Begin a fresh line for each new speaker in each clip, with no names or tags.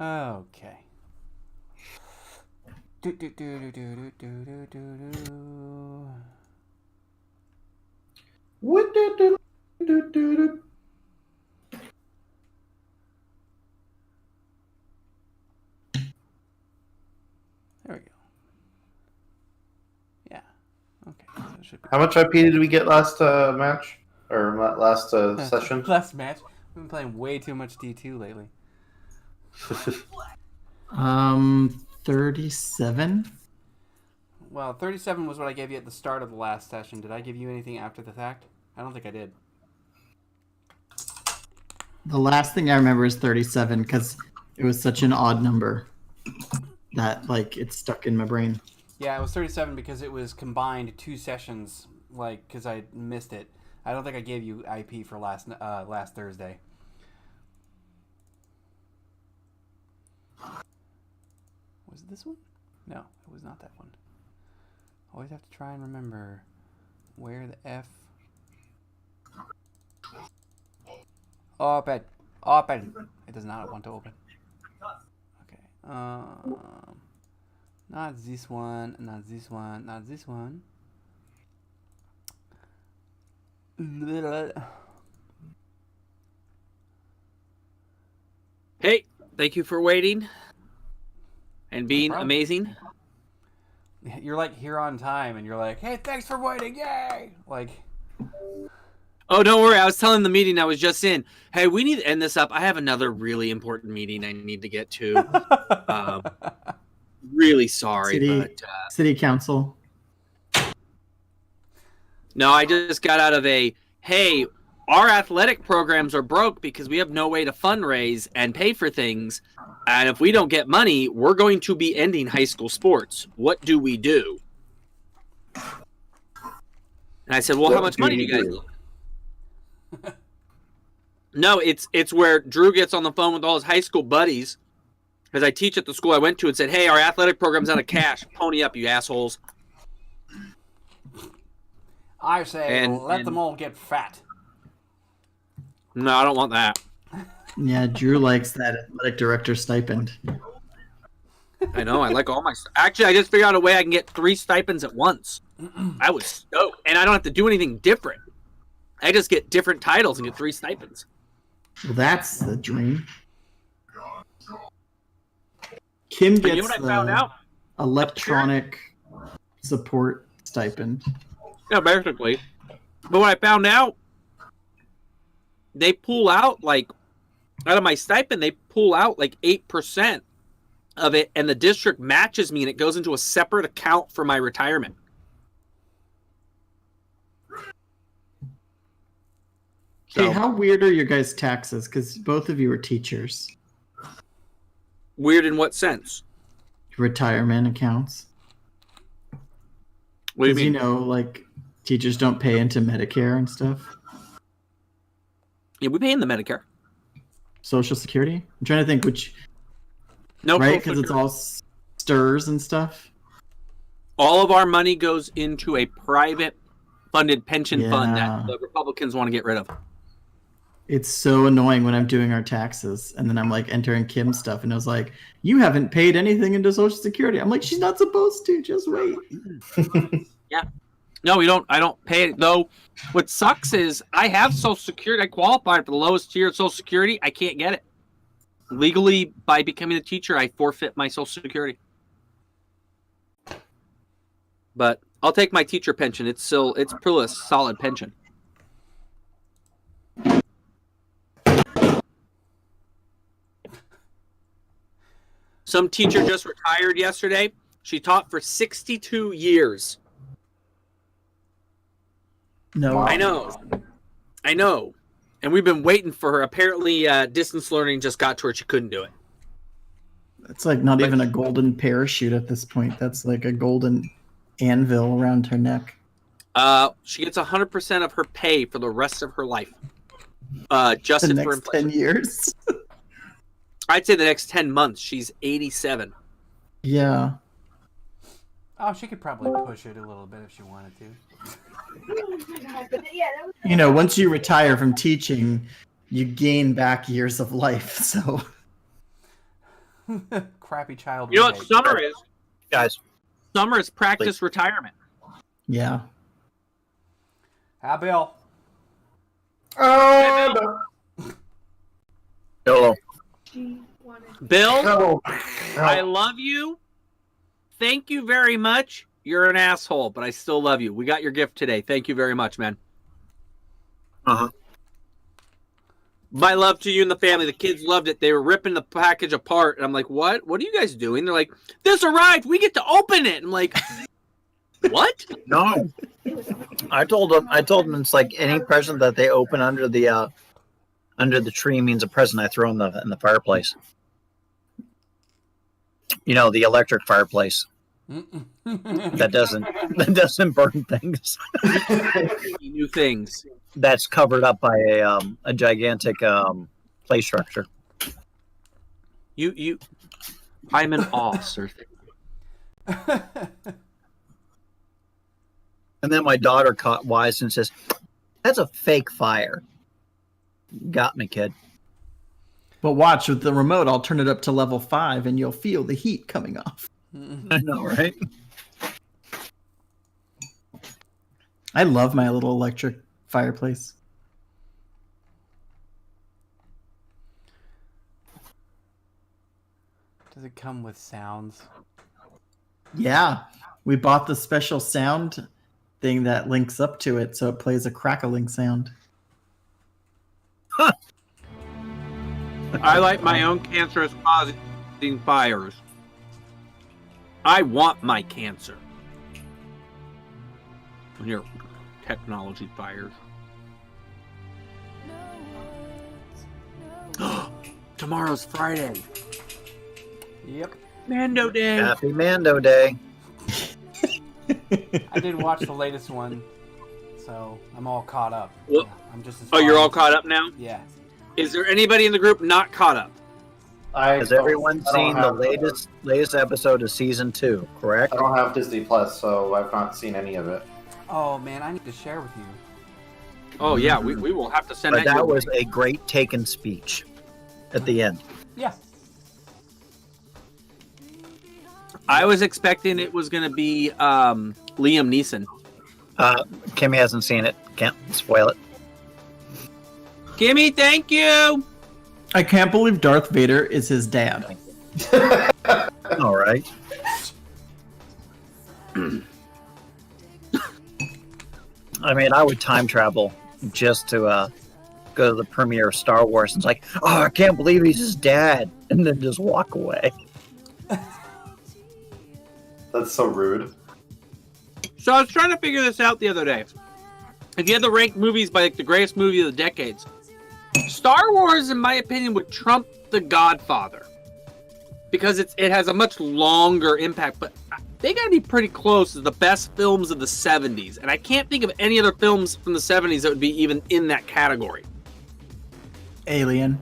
Okay. Do do do do do do do do do.
What do.
There we go. Yeah. Okay. So it should be.
How much IP did we get last match? Or last session?
Last match. We've been playing way too much D2 lately.
37.
Well, 37 was what I gave you at the start of the last session. Did I give you anything after the fact? I don't think I did.
The last thing I remember is 37 because it was such an odd number that like it stuck in my brain.
Yeah, it was 37 because it was combined 2 sessions, like, because I missed it. I don't think I gave you IP for last Thursday. Was it this one? No, it was not that one. Always have to try and remember where the F... Open! Open! It does not want to open. Okay. Not this one, not this one, not this one.
Hey, thank you for waiting and being amazing.
You're like here on time, and you're like, "Hey, thanks for waiting, yay!" Like,
oh, don't worry. I was telling the meeting I was just in. Hey, we need to end this up. I have another really important meeting I need to get to. Really sorry, but
City Council.
No, I just got out of a. Hey, our athletic programs are broke because we have no way to fundraise and pay for things. And if we don't get money, we're going to be ending high school sports. What do we do? And I said, well, how much money do you guys need? No, it's where Drew gets on the phone with all his high school buddies, because I teach at the school I went to, and said, hey, our athletic program's out of cash. Pony up, you assholes.
I say, let them all get fat.
No, I don't want that.
Yeah, Drew likes that athletic director stipend.
I know. I like all my. Actually, I just figured out a way I can get 3 stipends at once. I was stoked, and I don't have to do anything different. I just get different titles and get 3 stipends.
Well, that's the dream. Kim gets
you know what I found out?
Electronic support stipend.
Yeah, basically. But what I found out, they pull out like out of my stipend, they pull out like 8% of it, and the district matches me, and it goes into a separate account for my retirement.
Hey, how weird are your guys' taxes? Because both of you are teachers.
Weird in what sense?
Retirement accounts.
What do you mean?
You know, like teachers don't pay into Medicare and stuff.
Yeah, we pay in the Medicare.
Social Security? I'm trying to think which.
No,
right? Because it's all STRS and stuff.
All of our money goes into a private funded pension fund that the Republicans want to get rid of.
It's so annoying when I'm doing our taxes and then I'm like entering Kim's stuff and I was like, you haven't paid anything into Social Security. I'm like, she's not supposed to. Just wait.
Yeah. No, we don't. I don't pay it though. What sucks is I have Social Security. I qualified for the lowest tier of Social Security. I can't get it. Legally, by becoming a teacher, I forfeit my Social Security. But I'll take my teacher pension. It's pretty a solid pension. Some teacher just retired yesterday. She taught for 62 years.
No.
I know. And we've been waiting for her. Apparently, distance learning just got to her. She couldn't do it.
That's like not even a golden parachute at this point. That's like a golden anvil around her neck.
She gets 100% of her pay for the rest of her life. Just
the
for
next
inflation.
10 years.
I'd say the next 10 months. She's 87.
Yeah.
Oh, she could probably push it a little bit if she wanted to.
You know, once you retire from teaching, you gain back years of life. So
Crappy child.
You know what
remake.
summer is?
Guys,
Summer is practice retirement.
Yeah.
Hi, Bill.
Oh,
hello.
Bill,
no.
I love you. Thank you very much. You're an asshole, but I still love you. We got your gift today. Thank you very much, man.
Uh-huh.
My love to you and the family. The kids loved it. They were ripping the package apart. And I'm like, what? What are you guys doing? They're like, this arrived. We get to open it. I'm like, what?
No. I told them it's like any present that they open under the tree means a present I throw in the fireplace. You know, the electric fireplace. that doesn't burn things.
New things.
That's covered up by a gigantic play structure.
I'm in awe, sir.
And then my daughter caught wise and says, "That's a fake fire." Got me, kid.
But watch, with the remote, I'll turn it up to level 5 and you'll feel the heat coming off.
I know, right?
I love my little electric fireplace.
Does it come with sounds?
Yeah. We bought the special sound thing that links up to it, so it plays a crackling sound.
I like my own cancerous causing fires. I want my cancer. Here, technology fires. Tomorrow's Friday.
Yep.
Mando Day.
Happy Mando Day.
I did watch the latest one, so I'm all caught up.
Well,
I'm just. As
Oh, you're
far
all
as-
caught up now?
Yeah.
Is there anybody in the group not caught up?
Has everyone
I don't
seen the
have-
latest episode of season 2? Correct.
I don't have Disney Plus, so I've not seen any of it.
Oh man, I need to share with you.
Oh, yeah, we will have to send
But
that.
that
your
was
way.
a great taken speech at the end.
Yeah.
I was expecting it was going to be Liam Neeson.
Kimmy hasn't seen it. Can't spoil it.
Kimmy, thank you.
I can't believe Darth Vader is his dad.
All right. I mean, I would time travel just to go to the premiere of Star Wars. And it's like, oh, I can't believe he's his dad, and then just walk away.
That's so rude.
So I was trying to figure this out the other day. If you had to rank movies by like the greatest movie of the decades, Star Wars, in my opinion, would trump The Godfather because it has a much longer impact. But they got to be pretty close to the best films of the 70s, and I can't think of any other films from the 70s that would be even in that category.
Alien.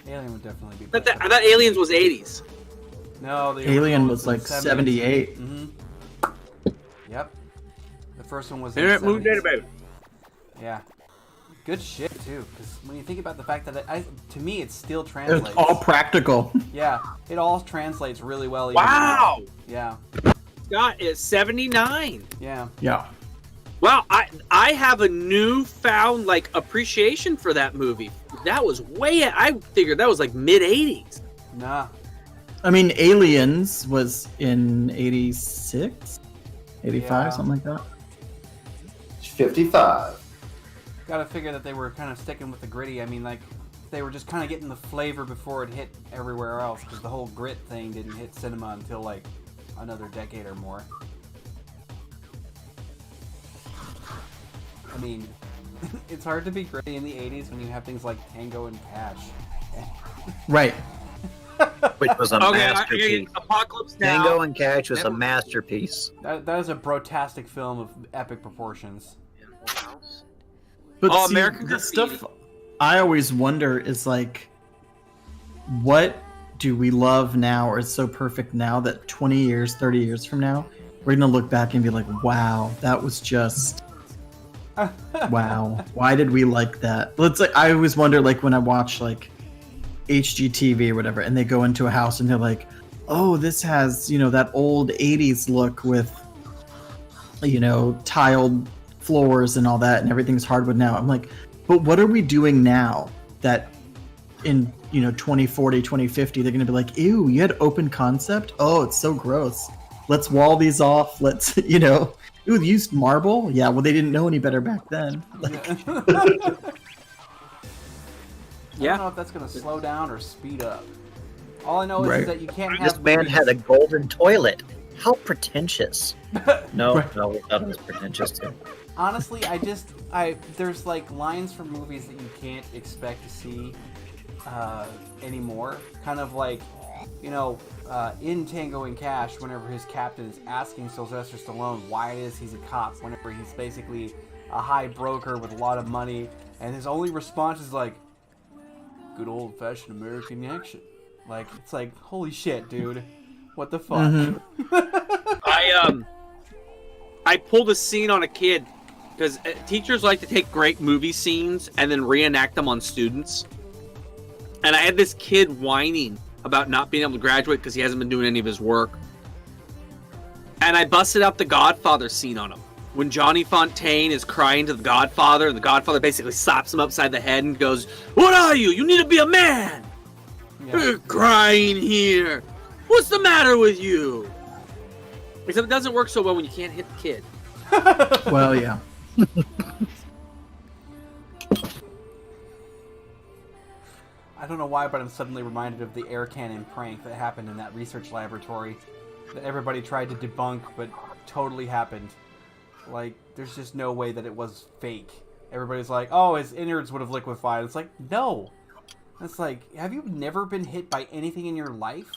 Alien would definitely be.
I thought Aliens was 80s.
No, the
Alien
original
was like
70s.
78.
Mm-hmm. Yep. The first one was.
Internet
in the
Movie
70s.
Database.
Yeah. Good shit too, because when you think about the fact that to me it still
It's
translates.
all practical.
Yeah, it all translates really well. even
Wow.
now. Yeah.
Scott is 79.
Yeah.
Yeah.
Wow, I have a newfound like appreciation for that movie. That was I figured that was like mid 80s.
Nah.
I mean, Aliens was in 86? 85,
Yeah.
something like that.
55.
Gotta figure that they were kind of sticking with the gritty. I mean, like, they were just kind of getting the flavor before it hit everywhere else, because the whole grit thing didn't hit cinema until, like, another decade or more. I mean, it's hard to be gritty in the 80s when you have things like Tango and Cash.
Right.
Which was a masterpiece.
Apocalypse Now.
Tango and Cash was a masterpiece.
That is a brotastic film of epic proportions.
But
Oh,
see,
American
the
Graffiti.
stuff I always wonder is like, what do we love now or is so perfect now that 20 years, 30 years from now, we're going to look back and be like, wow, that was just, wow. Why did we like that? Let's like, I always wonder, like when I watch like HGTV or whatever, and they go into a house and they're like, oh, this has, that old 80s look with, tiled floors and all that, and everything's hardwood now. I'm like, but what are we doing now that in 2040, 2050 they're gonna be like, ew, you had open concept? Oh, it's so gross. Let's wall these off. Let's ooh, they used marble? Yeah, well, they didn't know any better back then. Like,
I don't know if that's gonna slow down or speed up. All I know is that you can't have
This man
movies-
had a golden toilet. How pretentious. No,
Right.
no, we thought it was pretentious too.
Honestly, there's like lines from movies that you can't expect to see anymore. Kind of like, in Tango and Cash, whenever his captain is asking Sylvester Stallone why it is he's a cop, whenever he's basically a high broker with a lot of money, and his only response is like, good old-fashioned American action. Like, it's like, holy shit, dude. What the fuck?
Mm-hmm.
I pulled a scene on a kid because teachers like to take great movie scenes and then reenact them on students. And I had this kid whining about not being able to graduate because he hasn't been doing any of his work. And I busted out the Godfather scene on him. When Johnny Fontaine is crying to the Godfather, and the Godfather basically slaps him upside the head and goes, "What are you? You need to be a man!
Yeah.
You're crying here! What's the matter with you?" Except it doesn't work so well when you can't hit the kid.
well, yeah.
I don't know why, but I'm suddenly reminded of the air cannon prank that happened in that research laboratory that everybody tried to debunk, but totally happened. Like, there's just no way that it was fake. Everybody's like, oh, his innards would have liquefied. It's like, no. It's like, have you never been hit by anything in your life?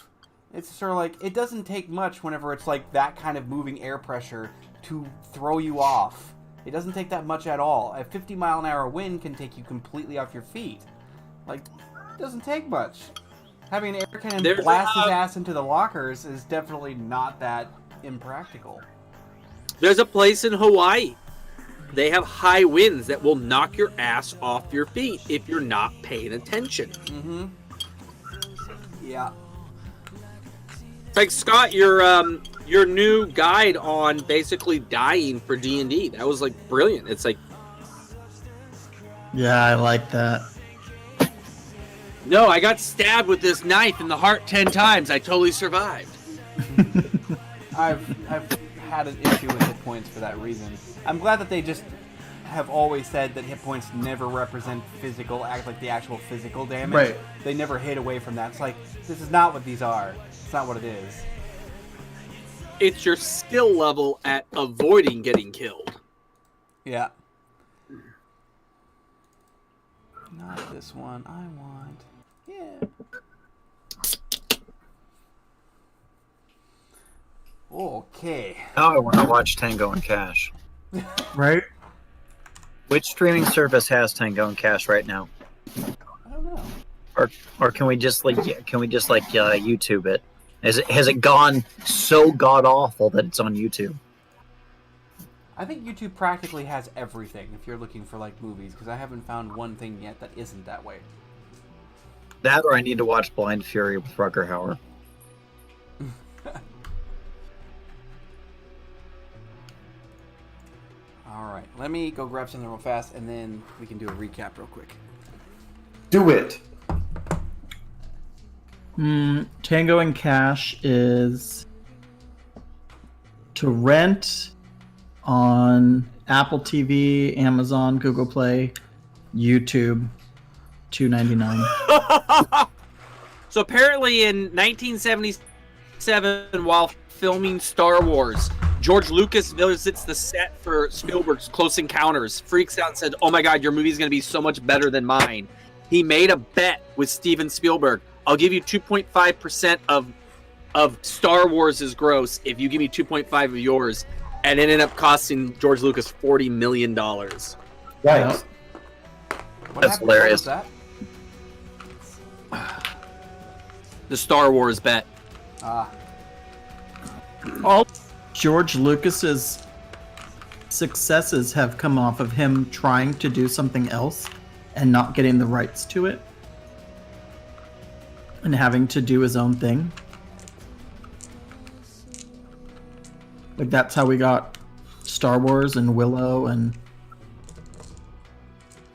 It's sort of like, it doesn't take much whenever it's like that kind of moving air pressure to throw you off. It doesn't take that much at all. A 50-mile-an-hour wind can take you completely off your feet. Like, it doesn't take much. Having an air cannon blast his ass into the lockers is definitely not that impractical.
There's a place in Hawaii. They have high winds that will knock your ass off your feet if you're not paying attention.
Mm-hmm. Yeah.
It's like, Scott, your new guide on basically dying for D&D. That was like brilliant. It's like,
Yeah, I like that.
no, I got stabbed with this knife in the heart 10 times. I totally survived.
I've had an issue with hit points for that reason. I'm glad that they just have always said that hit points never represent physical, like the actual physical damage.
Right.
They never hid away from that. It's like, this is not what these are. It's not what it is.
It's your skill level at avoiding getting killed.
Yeah. Not this one. I want. Yeah. Okay.
Now I want to watch Tango and Cash.
Right?
Which streaming service has Tango and Cash right now?
I don't know.
Or can we just YouTube it? Has it gone so god awful that it's on YouTube?
I think YouTube practically has everything if you're looking for like movies, because I haven't found one thing yet that isn't that way.
That or I need to watch Blind Fury with Rutger Hauer.
Alright, let me go grab something real fast and then we can do a recap real quick.
Do it.
Tango and Cash is to rent on Apple TV, Amazon, Google Play, YouTube, $2.99.
So apparently in 1977, while filming Star Wars, George Lucas visits the set for Spielberg's Close Encounters, freaks out and said, "Oh my God, your movie's going to be so much better than mine." He made a bet with Steven Spielberg. I'll give you 2.5% of Star Wars' gross if you give me 2.5 of yours. And it ended up costing George Lucas $40 million.
Right.
What
That's
happened? What
hilarious.
was that?
The Star Wars bet.
All George Lucas's successes have come off of him trying to do something else and not getting the rights to it. and having to do his own thing. Like that's how we got Star Wars and Willow and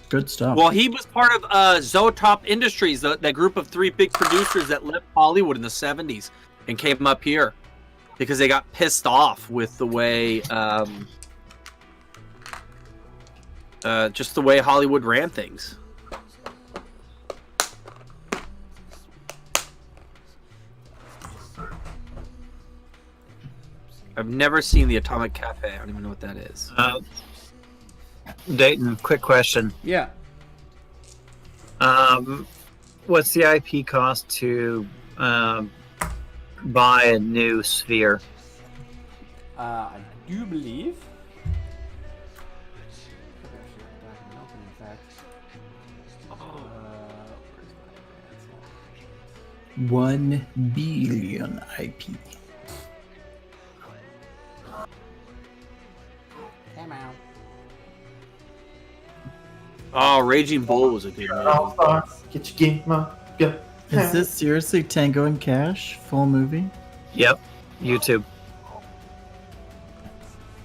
good stuff.
Well, he was part of Zoetrope Industries, that group of 3 big producers that left Hollywood in the 70s and came up here because they got pissed off with the way, just the way Hollywood ran things. I've never seen the Atomic Cafe. I don't even know what that is.
Dayton, quick question.
Yeah.
What's the IP cost to buy a new sphere?
I do believe.
$1 billion IP.
Come out.
Oh, Raging Bull was a good movie.
Get your game up. Go.
Is this seriously Tango and Cash full movie?
Yep, YouTube.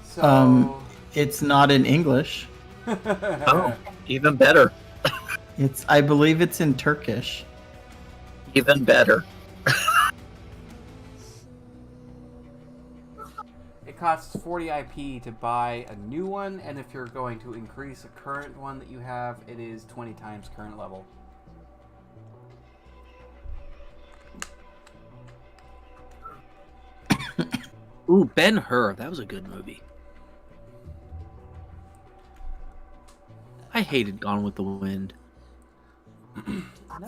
So,
It's not in English.
Oh, even better.
I believe it's in Turkish.
Even better.
it costs 40 IP to buy a new one, and if you're going to increase a current one that you have, it is 20 times current level.
Ooh, Ben-Hur. That was a good movie. I hated Gone with the Wind.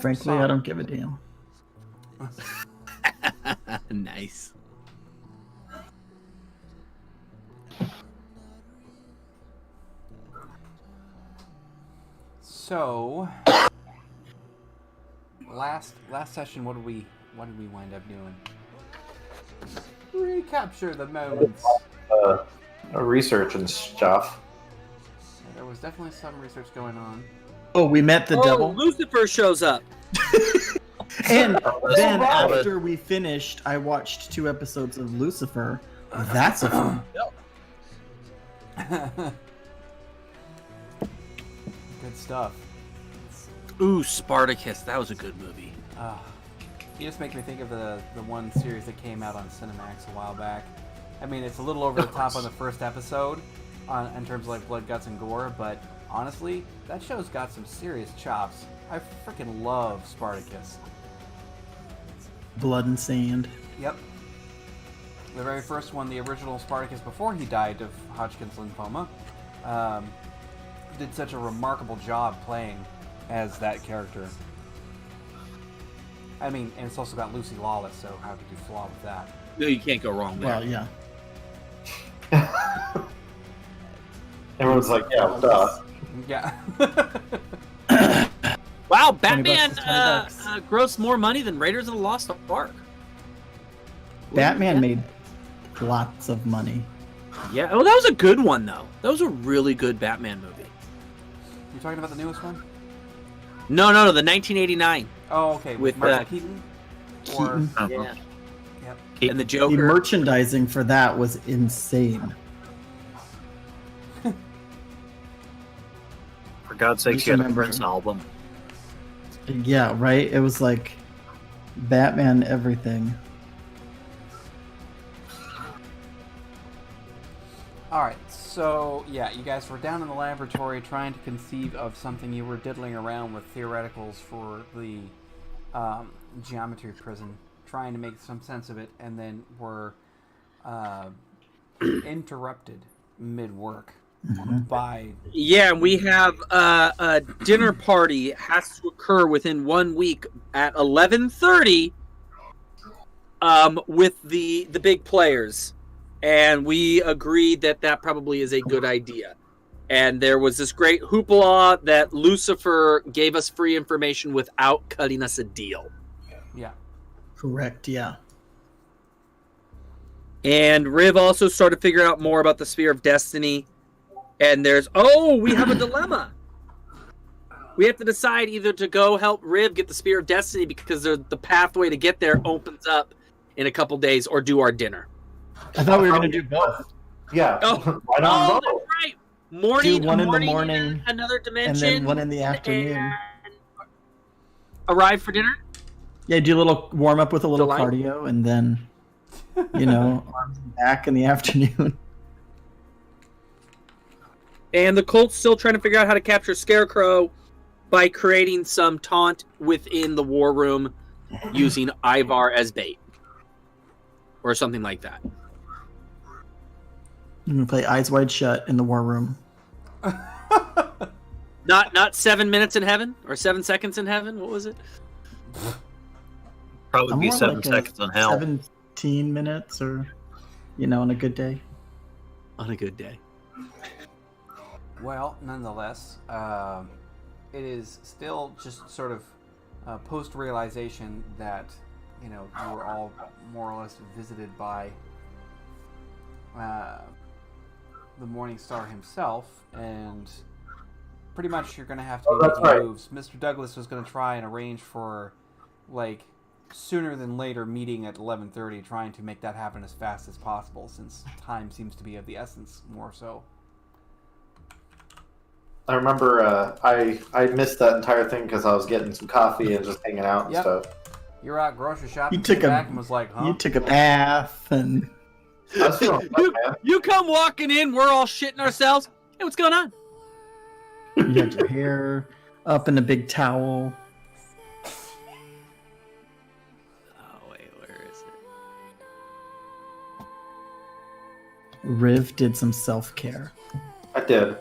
Frankly, I don't give a damn.
Nice.
So, last session, what did we wind up doing? Recapture the moments.
Research and stuff.
There was definitely some research going on.
Oh, we met the devil.
Lucifer shows up.
And then after we finished, I watched 2 episodes of Lucifer. That's a fun show.
Good stuff.
Ooh, Spartacus. That was a good movie.
You just make me think of the one series that came out on Cinemax a while back. I mean, it's a little over the top on the first episode, in terms of like blood, guts, and gore, but honestly, that show's got some serious chops. I freaking love Spartacus.
Blood and Sand.
Yep. The very first one, the original Spartacus, before he died of Hodgkin's lymphoma, did such a remarkable job playing as that character. I mean, and it's also got Lucy Lawless, so how could you flaw with that?
No, you can't go wrong there.
Well, yeah.
Everyone's like, yeah, duh.
Yeah.
Wow,
20
Batman
bucks is 20 bucks.
grossed more money than Raiders of the Lost Ark.
Batman made lots of money.
Yeah, well, that was a good one, though. That was a really good Batman movie.
You talking about the newest one?
No, the 1989.
Oh, okay. With Michael Keaton? Or,
Keaton.
Yeah.
Yep.
And the
The
Joker.
merchandising for that was insane.
For God's sake,
Just
you had a
remember-
Prince album.
Yeah, right? It was like Batman everything.
Alright, so, yeah, you guys were down in the laboratory trying to conceive of something. You were diddling around with theoreticals for the geometry prison, trying to make some sense of it, and then were interrupted mid-work by...
Yeah, we have a dinner party has to occur within 1 week at 11:30 with the big players. And we agreed that probably is a good idea. And there was this great hoopla that Lucifer gave us free information without cutting us a deal.
Yeah.
Correct, yeah.
And Riv also started figuring out more about the Sphere of Destiny. And we have a dilemma. We have to decide either to go help Riv get the Spear of Destiny because the pathway to get there opens up in a couple days, or do our dinner.
I thought we were going to do both.
Yeah.
Oh,
Why not
oh,
both?
that's right. Morning,
Do one in the
morning
morning,
another dimension,
and then one in the afternoon.
and arrive for dinner.
Yeah, do a little warm up with a little
Delight.
cardio, and then, arms and back in the afternoon.
And the Colt's still trying to figure out how to capture Scarecrow by creating some taunt within the war room using Ivar as bait. Or something like that.
I'm going to play Eyes Wide Shut in the war room.
Not 7 minutes in heaven? Or 7 seconds in heaven? What was it?
Probably
I'm
be
more
7
like
seconds in hell.
17 minutes, or, on a good day.
On a good day.
Well, nonetheless, it is still just sort of post-realization that, you were all more or less visited by the Morning Star himself, and pretty much you're going to have to be
that's
making
right.
moves. Mr. Douglas was going to try and arrange for, sooner than later meeting at 11:30, trying to make that happen as fast as possible, since time seems to be of the essence more so.
I remember I missed that entire thing because I was getting some coffee and just hanging out and
Yep.
stuff.
You're out grocery shopping,
You took
came
a-
back and was like, huh?
You took a bath, and
I was feeling good, man.
You come walking in, we're all shitting ourselves. Hey, what's going on?
you had your hair up in a big towel.
Oh, wait, where is it?
Riv did some self-care.
I did.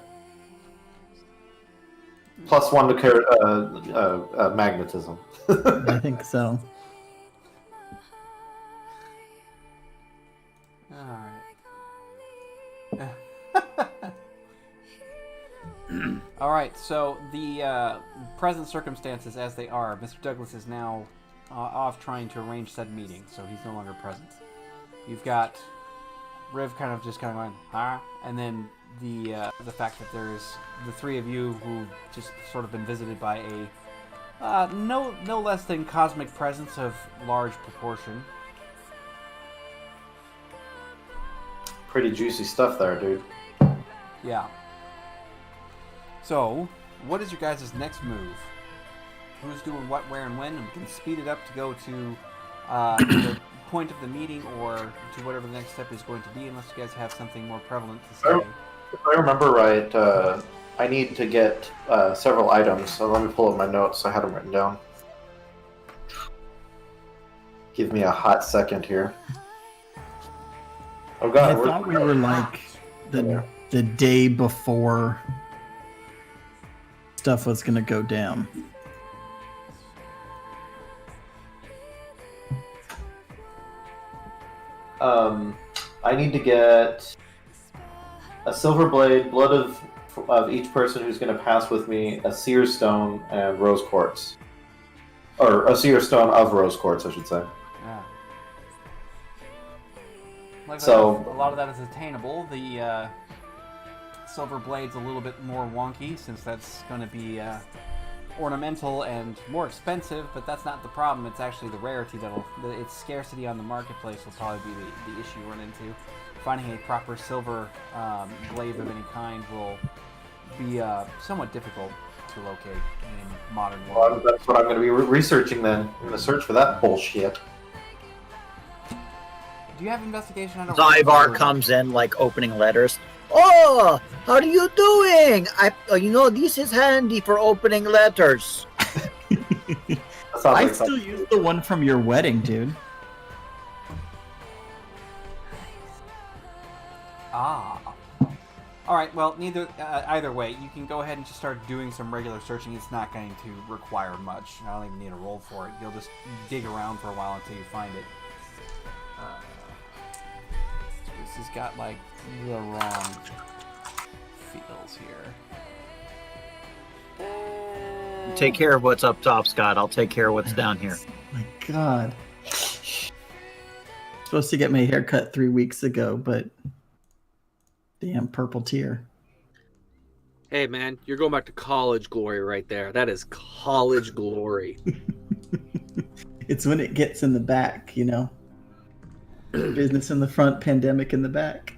+1 to magnetism.
I think so.
Alright, so the present circumstances as they are, Mr. Douglas is now off trying to arrange said meeting, so he's no longer present. You've got Riv kind of going, huh? And then the fact that there's the three of you who just sort of been visited by a no less than cosmic presence of large proportion.
Pretty juicy stuff there, dude.
Yeah. So, what is your guys' next move? Who's doing what, where, and when? And we can speed it up to go to the point of the meeting or to whatever the next step is going to be, unless you guys have something more prevalent to say.
If I remember right, I need to get several items, so let me pull up my notes. I had them written down. Give me a hot second here. Oh
I
god,
thought we were like the day before stuff was gonna go down.
I need to get a silver blade, blood of each person who's going to pass with me, a seer stone, and rose quartz. Or a seer stone of rose quartz, I should say.
Yeah. Like
So-
a lot of that is attainable. The silver blade's a little bit more wonky, since that's going to be ornamental and more expensive, but that's not the problem. It's actually the rarity its scarcity on the marketplace will probably be the issue you run into. Finding a proper silver blade of any kind will be somewhat difficult to locate in modern
Well,
world.
that's what I'm going to be researching then. I'm going to search for that bullshit.
Do you have investigation? I don't
Zyvar
remember.
comes in like opening letters. Oh, how are you doing? This is handy for opening letters.
That sounds
I
like
still
something.
use the one from your wedding, dude.
Ah. Alright, well, either way, you can go ahead and just start doing some regular searching. It's not going to require much. I don't even need a roll for it. You'll just dig around for a while until you find it. This has got, like, the wrong feels here.
Take care of what's up top, Scott. I'll take care of what's down here.
My God. Supposed to get my hair cut 3 weeks ago, but damn purple tear.
Hey, man, you're going back to college glory right there. That is college glory.
It's when it gets in the back, you know. Business in the front, pandemic in the back.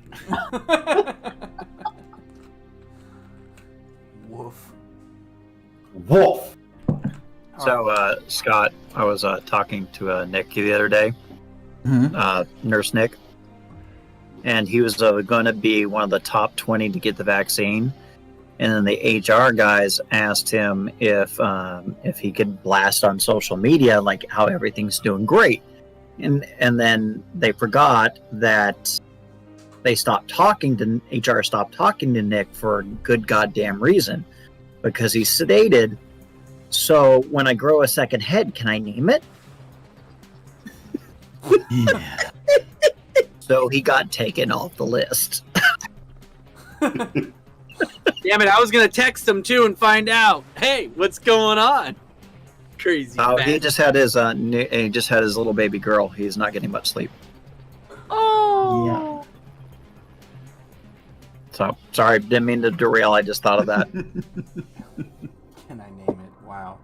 Woof.
Wolf.
So, Scott, I was talking to Nick the other day, Nurse Nick, and he was going to be one of the top 20 to get the vaccine. And then the HR guys asked him if he could blast on social media like how everything's doing great, and then they forgot that they stopped talking to HR stopped talking to Nick for a good goddamn reason, because he stated, "So when I grow a second head, can I name it?"
Yeah.
So he got taken off the list.
Damn it, I was going to text him too and find out. Hey, what's going on? Crazy.
Oh, he
bastard.
just had his little baby girl. He's not getting much sleep.
Oh.
So sorry, didn't mean to derail. I just thought of that.
Can I name it? Wow.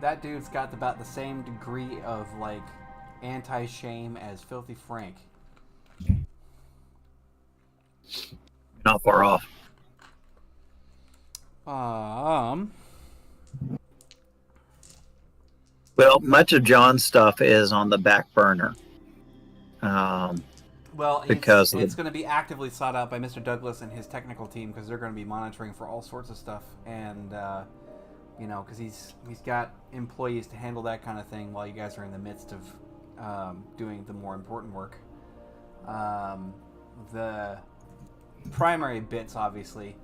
That dude's got about the same degree of, like, anti-shame as Filthy Frank.
Not far off. Well, much of John's stuff is on the back burner.
Well,
Because
it's going to be actively sought out by Mr. Douglas and his technical team, because they're going to be monitoring for all sorts of stuff, and you know, because he's got employees to handle that kind of thing while you guys are in the midst of doing the more important work. The primary bits, obviously,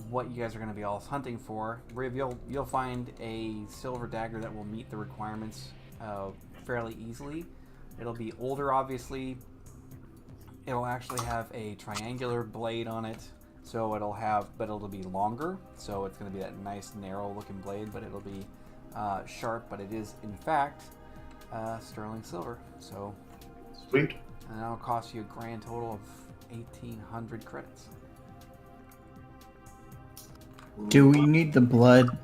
what you guys are going to be all hunting for. You'll find a silver dagger that will meet the requirements fairly easily. It'll be older, obviously. It'll actually have a triangular blade on it, so it'll be longer. So it's going to be that nice narrow-looking blade, but it'll be sharp. But it is, in fact, sterling silver. So
Sweet.
and that'll cost you a grand total of 1,800 credits.
Do we need the blood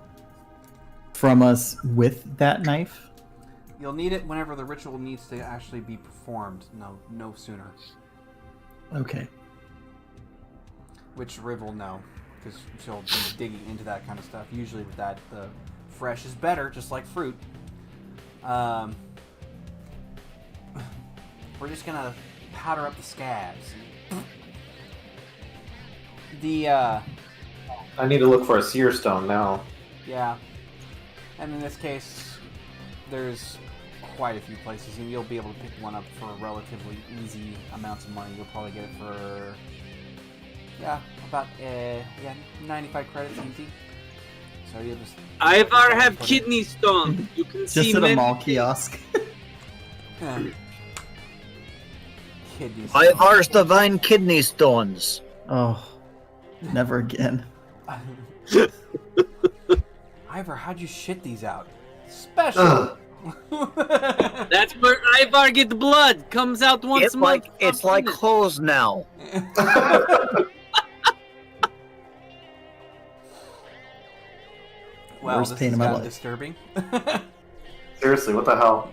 from us with that knife?
You'll need it whenever the ritual needs to actually be performed. No sooner.
Okay.
Which Riv will know, because she'll be digging into that kind of stuff. Usually with that, the fresh is better, just like fruit. We're just gonna powder up the scabs.
I need to look for a seer stone now.
Yeah. And in this case, there's quite a few places, and you'll be able to pick one up for relatively easy amounts of money. You'll probably get it for, about 95 credits easy. So you'll just...
Ivar have kidney stone. You can see
Just at a
many-
mall kiosk.
Kidneys.
Ivar's divine kidney stones.
Oh, never again.
Ivor, how'd you shit these out? Special!
Ugh.
That's where Ivar get the blood. Comes out once a month.
It's like clothes now.
Wow,
Worst
this
pain
has
of my
gotten
life.
disturbing.
Seriously, what the hell?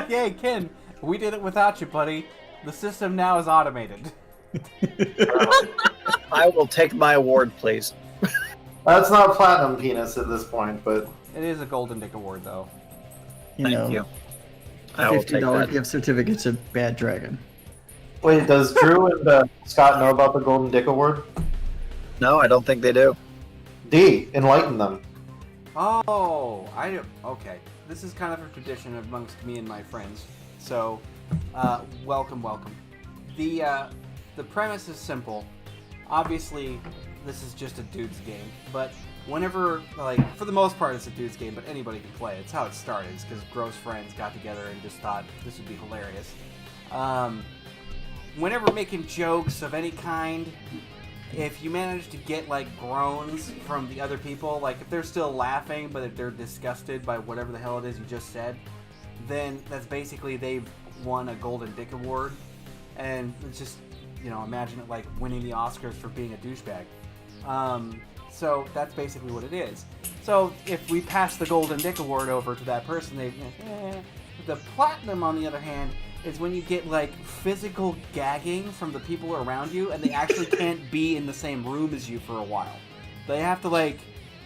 Yay, Ken! We did it without you, buddy. The system now is automated.
I will take my award, please.
That's not platinum penis at this point, but
It is a Golden Dick Award, though.
You
Thank
know,
you. I will take
$50
that.
gift certificate to Bad Dragon.
wait, does Drew and Scott know about the Golden Dick Award?
No, I don't think they do.
D, enlighten them.
Oh, okay. This is kind of a tradition amongst me and my friends. So, welcome. The premise is simple. Obviously, this is just a dude's game, but whenever, like, for the most part, it's a dude's game, but anybody can play. It's how it started, because gross friends got together and just thought this would be hilarious. Whenever making jokes of any kind, if you manage to get, like, groans from the other people, like, if they're still laughing, but if they're disgusted by whatever the hell it is you just said, then that's basically they've won a Golden Dick Award. And it's just, imagine it like winning the Oscars for being a douchebag. So that's basically what it is. So if we pass the Golden Dick Award over to that person, the Platinum, on the other hand, is when you get like physical gagging from the people around you, and they actually can't be in the same room as you for a while. They have to like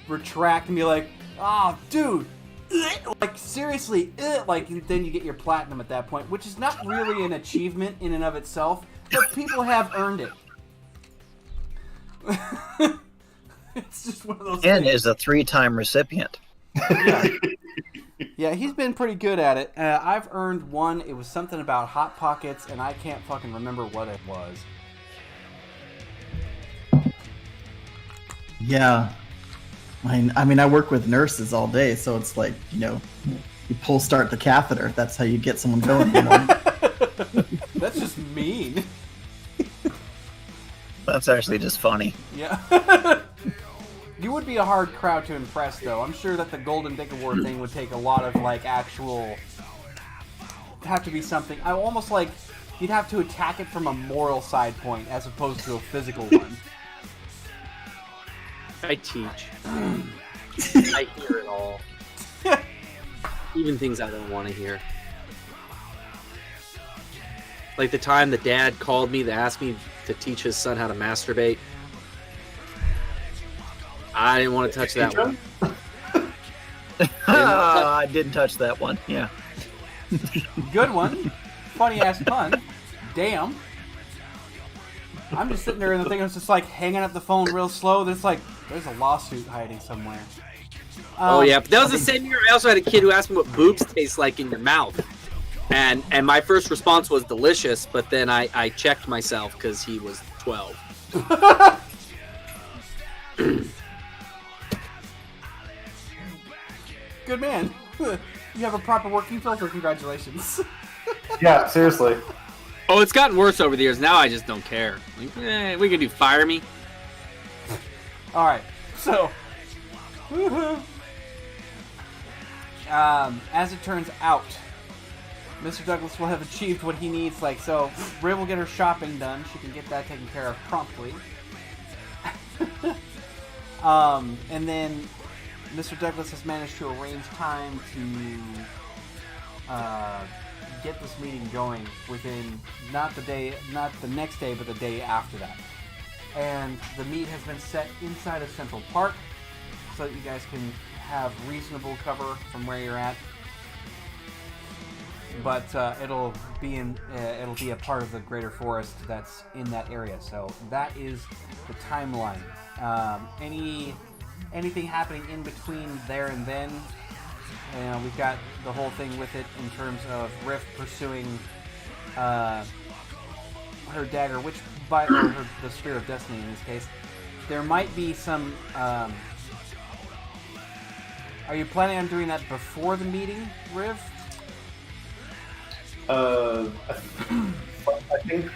retract and be like, "Oh, dude, like seriously," like then you get your Platinum at that point, which is not really an achievement in and of itself, but people have earned it. It's just one of those
Ken
things.
is a 3-time recipient.
Yeah, he's been pretty good at it. I've earned one. It was something about Hot Pockets, and I can't fucking remember what it was.
Yeah. I mean, I work with nurses all day, so it's like, you pull start the catheter. That's how you get someone going.
That's just mean.
That's actually just funny.
Yeah. You would be a hard crowd to impress, though. I'm sure that the Golden Dick Award thing would take a lot of, like, actual... have to be something... I almost like... You'd have to attack it from a moral side point as opposed to a physical one.
I teach. I hear it all. Even things I don't want to hear. Like the time the dad called me to ask me to teach his son how to masturbate. I didn't want to touch that one.
I didn't touch that one. Yeah.
Good one. Funny ass pun. Damn. I'm just sitting there and the thing was just like hanging up the phone real slow. There's like, there's a lawsuit hiding somewhere.
Oh yeah, but that was the same year. I also had a kid who asked me what boobs taste like in your mouth, and my first response was delicious. But then I checked myself because he was 12.
Good man. You have a proper working filter. Congratulations.
Yeah, seriously.
Oh, it's gotten worse over the years. Now I just don't care. Like, we can do fire me.
All right. So, woohoo. As it turns out, Mr. Douglas will have achieved what he needs. Like, so, Riv will get her shopping done. She can get that taken care of promptly. And then Mr. Douglas has managed to arrange time to get this meeting going within not the next day, but the day after that. And the meet has been set inside of Central Park so that you guys can have reasonable cover from where you're at. But it'll be a part of the greater forest that's in that area. So that is the timeline. Anything happening in between there and then? We've got the whole thing with it in terms of Riff pursuing her dagger, which the Spear of Destiny in this case. There might be some. Are you planning on doing that before the meeting, Riv?
I think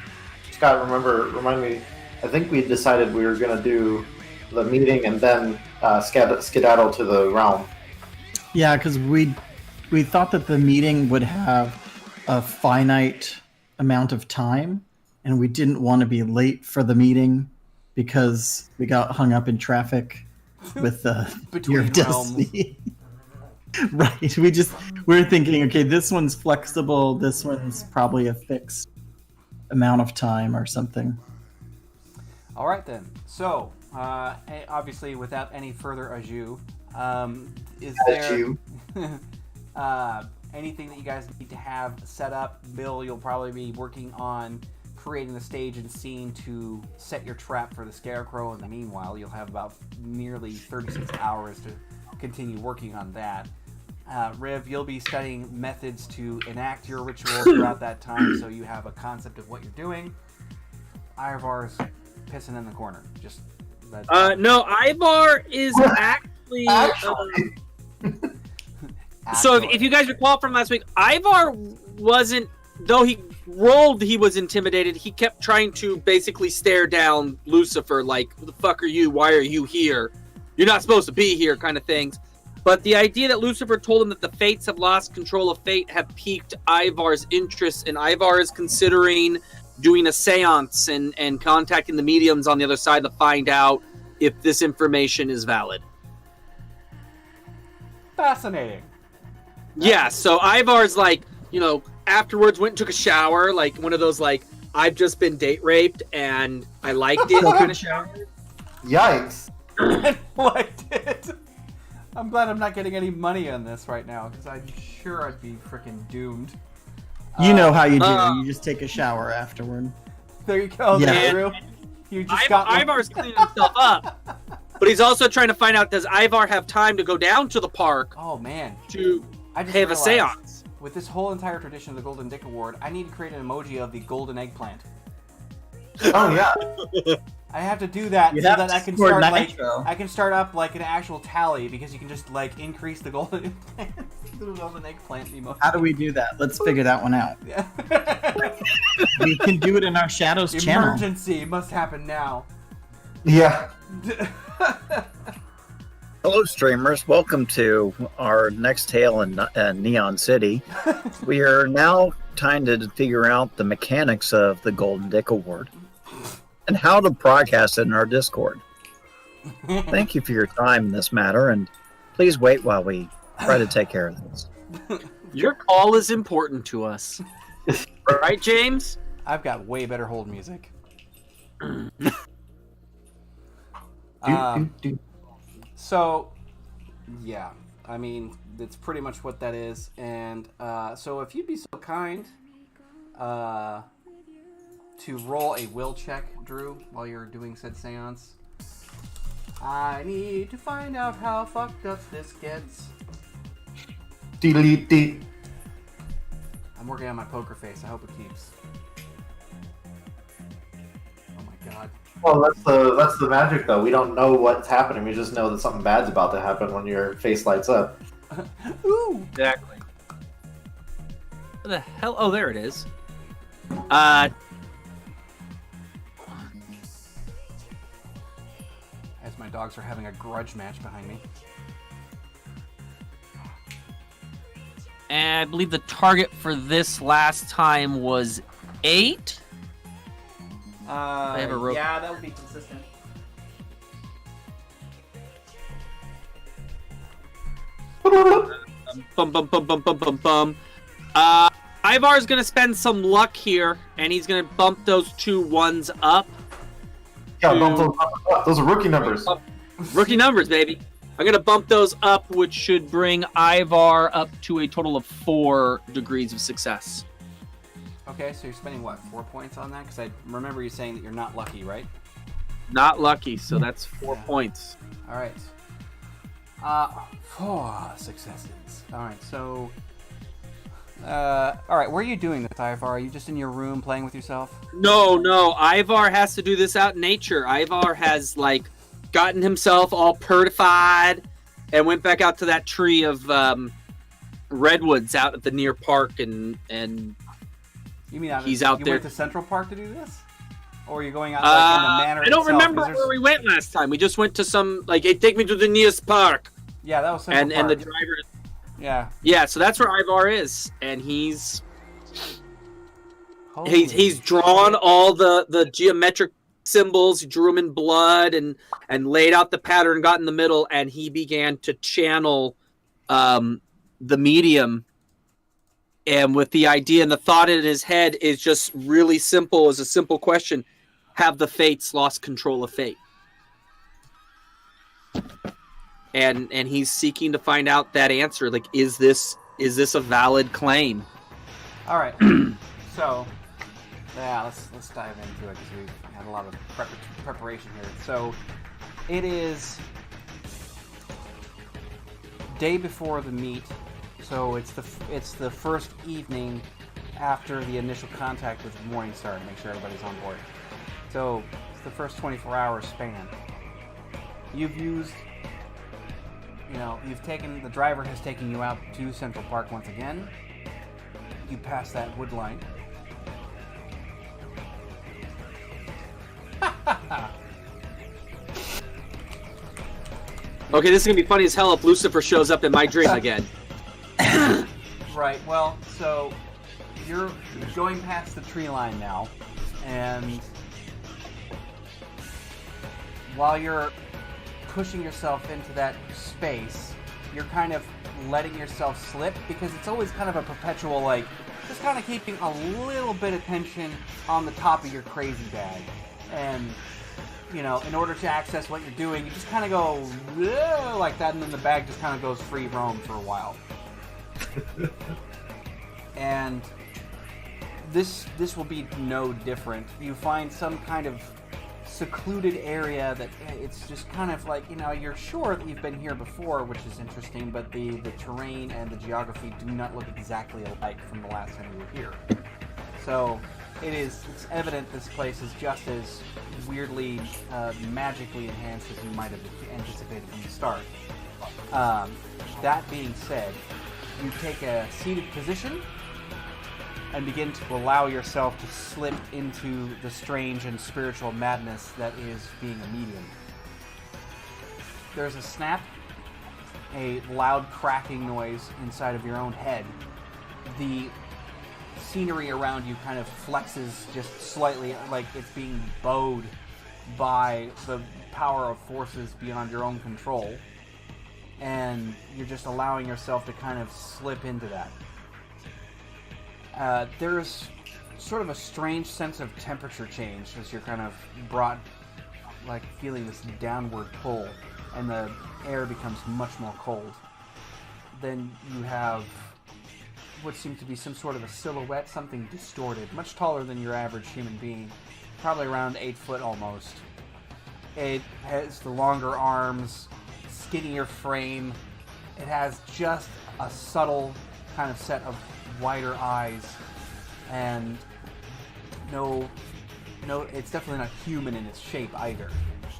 Scott, remind me. I think we decided we were going to do the meeting and then skedaddle to the realm.
Yeah, because we thought that the meeting would have a finite amount of time, and we didn't want to be late for the meeting because we got hung up in traffic with the Spear of Destiny. Right. We're thinking, okay, this one's flexible. This one's probably a fixed amount of time or something.
All right then. So, obviously, without any further ado, is there anything that you guys need to have set up? Bill, you'll probably be working on creating the stage and scene to set your trap for the Scarecrow. In the meanwhile, you'll have about nearly 36 hours to continue working on that. Riv, you'll be studying methods to enact your ritual throughout that time, so you have a concept of what you're doing. Ivar's pissing in the corner.
No, Ivar is actually. So if you guys recall from last week, Ivar wasn't, though he rolled, he was intimidated. He kept trying to basically stare down Lucifer, like, "Who the fuck are you? Why are you here? You're not supposed to be here," kind of things. But the idea that Lucifer told him that the Fates have lost control of fate have piqued Ivar's interest, and Ivar is considering doing a seance and contacting the mediums on the other side to find out if this information is valid.
Fascinating.
Yeah, so Ivar's like, afterwards went and took a shower, like one of those like, I've just been date raped and I liked it kind of shower.
Yikes.
I liked it. I'm glad I'm not getting any money on this right now, because I'm sure I'd be freaking doomed.
You know how you do. You just take a shower afterward.
There you go,
Yeah.
Drew. You just got
Ivar's cleaning himself up. But he's also trying to find out, does Ivar have time to go down to the park
Oh man,
to
I just
have a
realized,
seance?
with this whole entire tradition of the Golden Dick Award, I need to create an emoji of the golden eggplant.
Oh yeah.
I have to do that
You
so
have
that
to
I can
score
start like
nitro.
I can start up like an actual tally, because you can just like increase the golden eggplant. The golden eggplant emoji.
How do we do that? Let's figure that one out.
Yeah.
We can do it in our Shadows channel.
Emergency must happen now.
Yeah.
Hello, streamers. Welcome to our next tale in Neon City. We are now trying to figure out the mechanics of the Golden Dick Award and how to broadcast it in our Discord. Thank you for your time in this matter, and please wait while we try to take care of this.
Your call is important to us. Right, James?
I've got way better hold music. So, yeah, I mean, that's pretty much what that is. And so if you'd be so kind to roll a will check, Drew, while you're doing said seance. I need to find out how fucked up this gets.
Dee.
I'm working on my poker face. I hope it keeps. Oh my god.
Well, that's the magic, though. We don't know what's happening. We just know that something bad's about to happen when your face lights up.
Ooh!
Exactly. What the hell? Oh, there it is.
As my dogs are having a grudge match behind me.
And I believe the target for this last time was 8. have a rope.
Yeah, that would be consistent.
Bum bum bum bum bum bum bum. Ivar's gonna spend some luck here, and he's gonna bump those 2 1s up.
Yeah, bump those up. Those are rookie numbers.
Rookie numbers, baby. I'm gonna bump those up, which should bring Ivar up to a total of 4 degrees of success.
Okay, so you're spending what, 4 points on that? Because I remember you saying that you're not lucky, right?
Not lucky, so that's 4 points.
All right. 4 successes. All right, so. All right, where are you doing this, Ivar? Are you just in your room playing with yourself?
No, Ivar has to do this out in nature. Ivar has gotten himself all purified and went back out to that tree of redwoods out at the near park, and
You mean
he's out
you
there.
went to Central Park to do this, or are you going out in the manor?
I don't
itself?
remember
'Cause there's-
where we went last time. We just went to some hey, take me to the nearest park.
Yeah, that was Central
And the
Park.
driver.
Yeah.
Yeah, so that's where Ivar is, and he's
Holy
drawn all the geometric symbols. He drew them in blood and laid out the pattern, got in the middle, and he began to channel the medium. And with the idea and the thought in his head is just really simple, as a simple question: have the fates lost control of fate? And he's seeking to find out that answer. Is this a valid claim?
All right. So, yeah, let's dive into it because we had a lot of preparation here. So, it is day before the meet. So it's the first evening after the initial contact with Morningstar to make sure everybody's on board. So it's the first 24-hour span. You've used. The driver has taken you out to Central Park once again. You pass that wood line.
Okay, this is gonna be funny as hell if Lucifer shows up in my dream again.
Right, well, so you're going past the tree line now, and while you're pushing yourself into that space, you're kind of letting yourself slip, because it's always kind of a perpetual, like, just kind of keeping a little bit of tension on the top of your crazy bag. And, you know, in order to access what you're doing, you just kind of go like that, and then the bag just kind of goes free roam for a while. And this will be no different. You find some kind of secluded area that it's just kind of like, you know, you're sure that you've been here before, which is interesting, but the terrain and the geography do not look exactly alike from the last time you were here. So it's evident this place is just as weirdly magically enhanced as you might have anticipated from the start. That being said, you take a seated position and begin to allow yourself to slip into the strange and spiritual madness that is being a medium. There's a snap, a loud cracking noise inside of your own head. The scenery around you kind of flexes just slightly, like it's being bowed by the power of forces beyond your own control. And you're just allowing yourself to kind of slip into that. There's sort of a strange sense of temperature change as you're kind of brought, like, feeling this downward pull, and the air becomes much more cold. Then you have what seems to be some sort of a silhouette, something distorted, much taller than your average human being, probably around 8 foot almost. It has the longer arms, skinnier frame. It has just a subtle kind of set of wider eyes, and no, it's definitely not human in its shape either,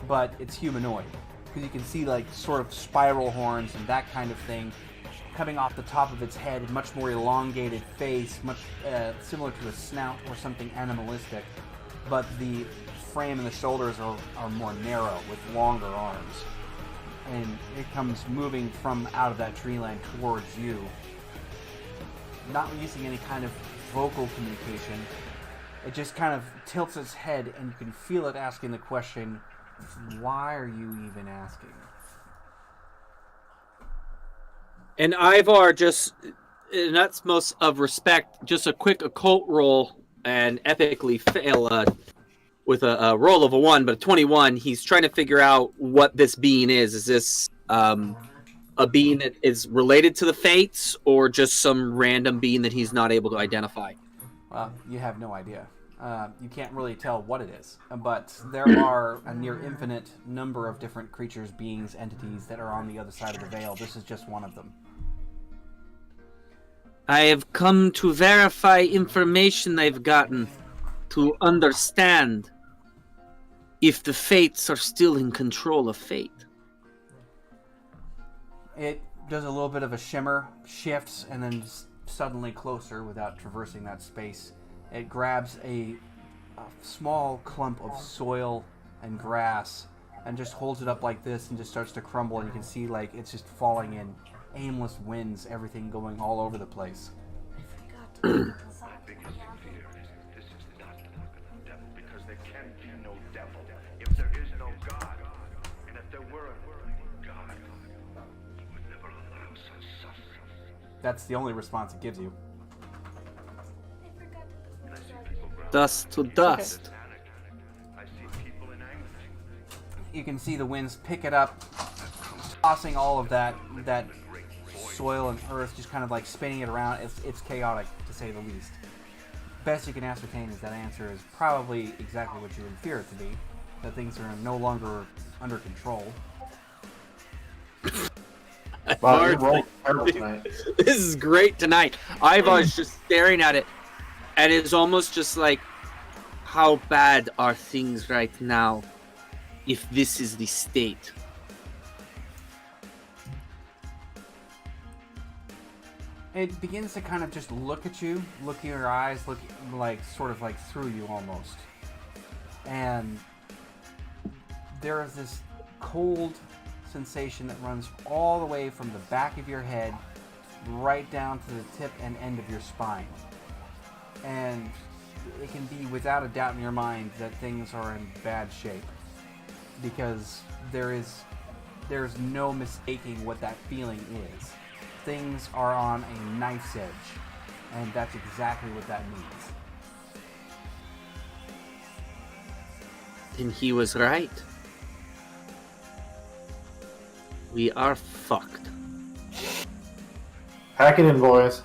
but it's humanoid, because you can see like sort of spiral horns and that kind of thing coming off the top of its head, much more elongated face, much similar to a snout or something animalistic, but the frame and the shoulders are more narrow with longer arms, and it comes moving from out of that tree line towards you, not using any kind of vocal communication. It just kind of tilts its head, and you can feel it asking the question, why are you even asking?
And Ivar, just in utmost of respect, just a quick occult roll, and epically fail with a roll of a 1, but a 21. He's trying to figure out what this being is. Is this a being that is related to the Fates, or just some random being that he's not able to identify?
Well, you have no idea. You can't really tell what it is, but there are a near infinite number of different creatures, beings, entities that are on the other side of the veil. This is just one of them.
I have come to verify information I've gotten, to understand if the Fates are still in control of fate.
It does a little bit of a shimmer, shifts, and then suddenly closer without traversing that space. It grabs a small clump of soil and grass and just holds it up like this and just starts to crumble, and you can see like it's just falling in aimless winds, everything going all over the place.
My biggest fear is this is not the devil, because there can be no devil if there is no God. And if there were a God, he would never allow such suffering.
That's the only response it gives you.
And I see people ground.
Dust to dust.
I see people in anguish.
You can see the winds pick it up, tossing all of that soil and earth, just kind of like spinning it around. It's chaotic, to say the least. Best you can ascertain is that answer is probably exactly what you would fear it to be, that things are no longer under control.
Wow, you rolled terrible tonight.
This is great tonight. Ivar's just staring at it, and it's almost just like, how bad are things right now if this is the state?
It begins to kind of just look at you, look in your eyes, look like sort of like through you almost. And there is this cold sensation that runs all the way from the back of your head right down to the tip and end of your spine. And it can be without a doubt in your mind that things are in bad shape, because there is there's no mistaking what that feeling is. Things are on a knife's edge, and that's exactly what that means.
And he was right. We are fucked.
Pack it in, boys.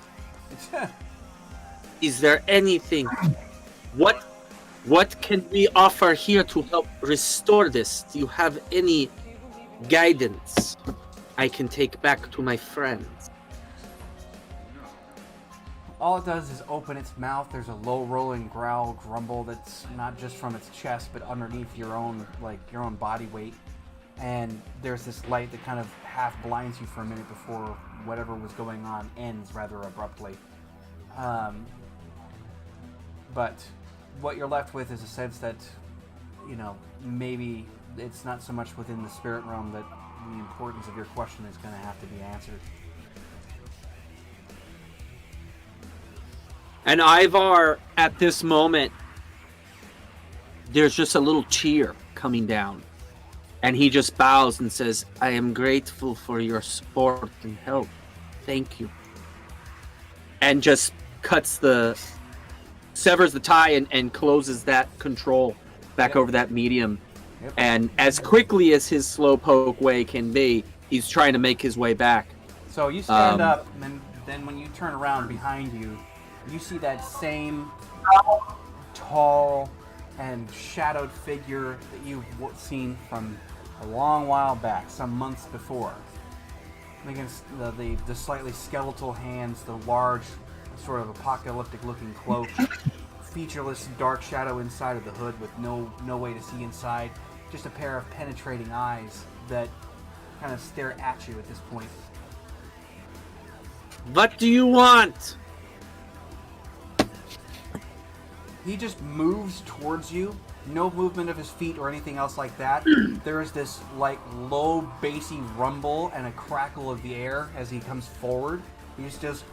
Is there anything? What can we offer here to help restore this? Do you have any guidance I can take back to my friends?
All it does is open its mouth. There's a low rolling growl, grumble that's not just from its chest, but underneath your own body weight. And there's this light that kind of half blinds you for a minute before whatever was going on ends rather abruptly. But what you're left with is a sense that, maybe it's not so much within the spirit realm that the importance of your question is going to have to be answered.
And Ivar, at this moment, there's just a little tear coming down. And he just bows and says, I am grateful for your support and help. Thank you. And just severs the tie and closes that control back over that medium.
Yep.
And as quickly as his slowpoke way can be, he's trying to make his way back.
So you stand up, and then when you turn around behind you, you see that same tall and shadowed figure that you've seen from a long while back, some months before. Against the slightly skeletal hands, the large, sort of apocalyptic-looking cloak, featureless dark shadow inside of the hood with no way to see inside, just a pair of penetrating eyes that kind of stare at you at this point.
What do you want?
He just moves towards you. No movement of his feet or anything else like that. There is this low bassy rumble and a crackle of the air as he comes forward. He's just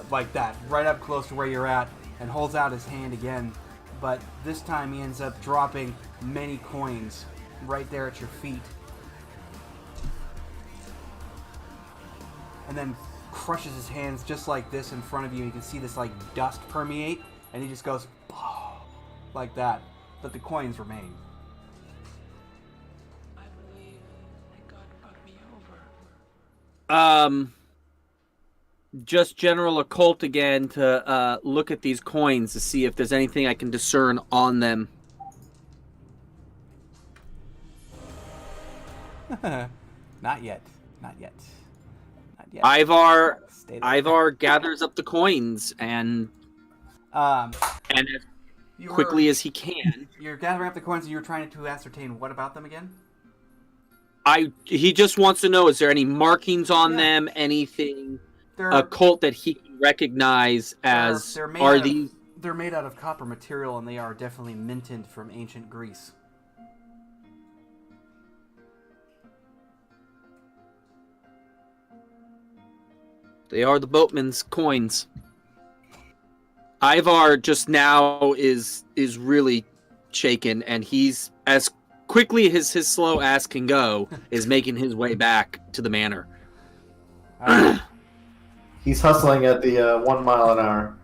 like that, right up close to where you're at, and holds out his hand again. But this time he ends up dropping many coins right there at your feet. And then crushes his hands just like this in front of you. You can see this dust permeate, and he just goes like that. But the coins remain.
I believe that God brought me over.
Just general occult again to look at these coins to see if there's anything I can discern on them.
Not yet. Not yet. Not yet.
Ivar gathers up the coins and as quickly as he can.
You're gathering up the coins and you're trying to ascertain what about them again?
He just wants to know, is there any markings on them, anything occult that he can recognize as
they're made out of copper material, and they are definitely minted from ancient Greece.
They are the boatman's coins. Ivar just now is really shaken, and he's, as quickly as his slow ass can go, is making his way back to the manor.
He's hustling at the 1 mile an hour.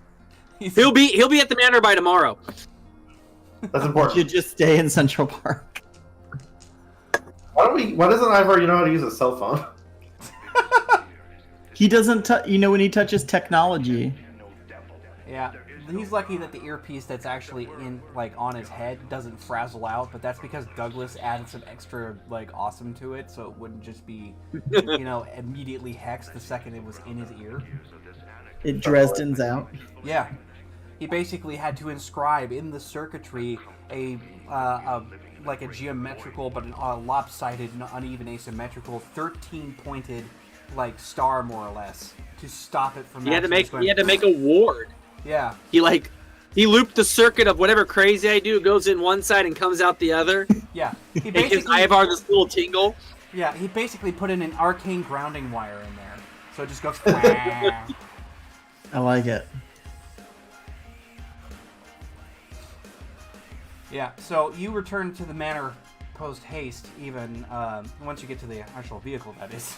He'll be at the manor by tomorrow.
That's important.
You just stay in Central Park.
Why doesn't Ivar know how to use a cell phone?
He doesn't, when he touches technology.
Yeah, he's lucky that the earpiece that's actually in, on his head doesn't frazzle out, but that's because Douglas added some extra, awesome to it, so it wouldn't just be, immediately hexed the second it was in his ear.
It Dresden's out.
Yeah. He basically had to inscribe in the circuitry a geometrical but a lopsided, uneven, asymmetrical, 13-pointed, star more or less to stop it from.
He had to make a ward.
Yeah.
He looped the circuit of whatever crazy I do, goes in one side and comes out the other.
Yeah. He
it gives Ivar this little tingle.
Yeah, he basically put in an arcane grounding wire in there, so it just goes.
I like it.
Yeah, so you return to the manor post haste, even once you get to the actual vehicle, that is.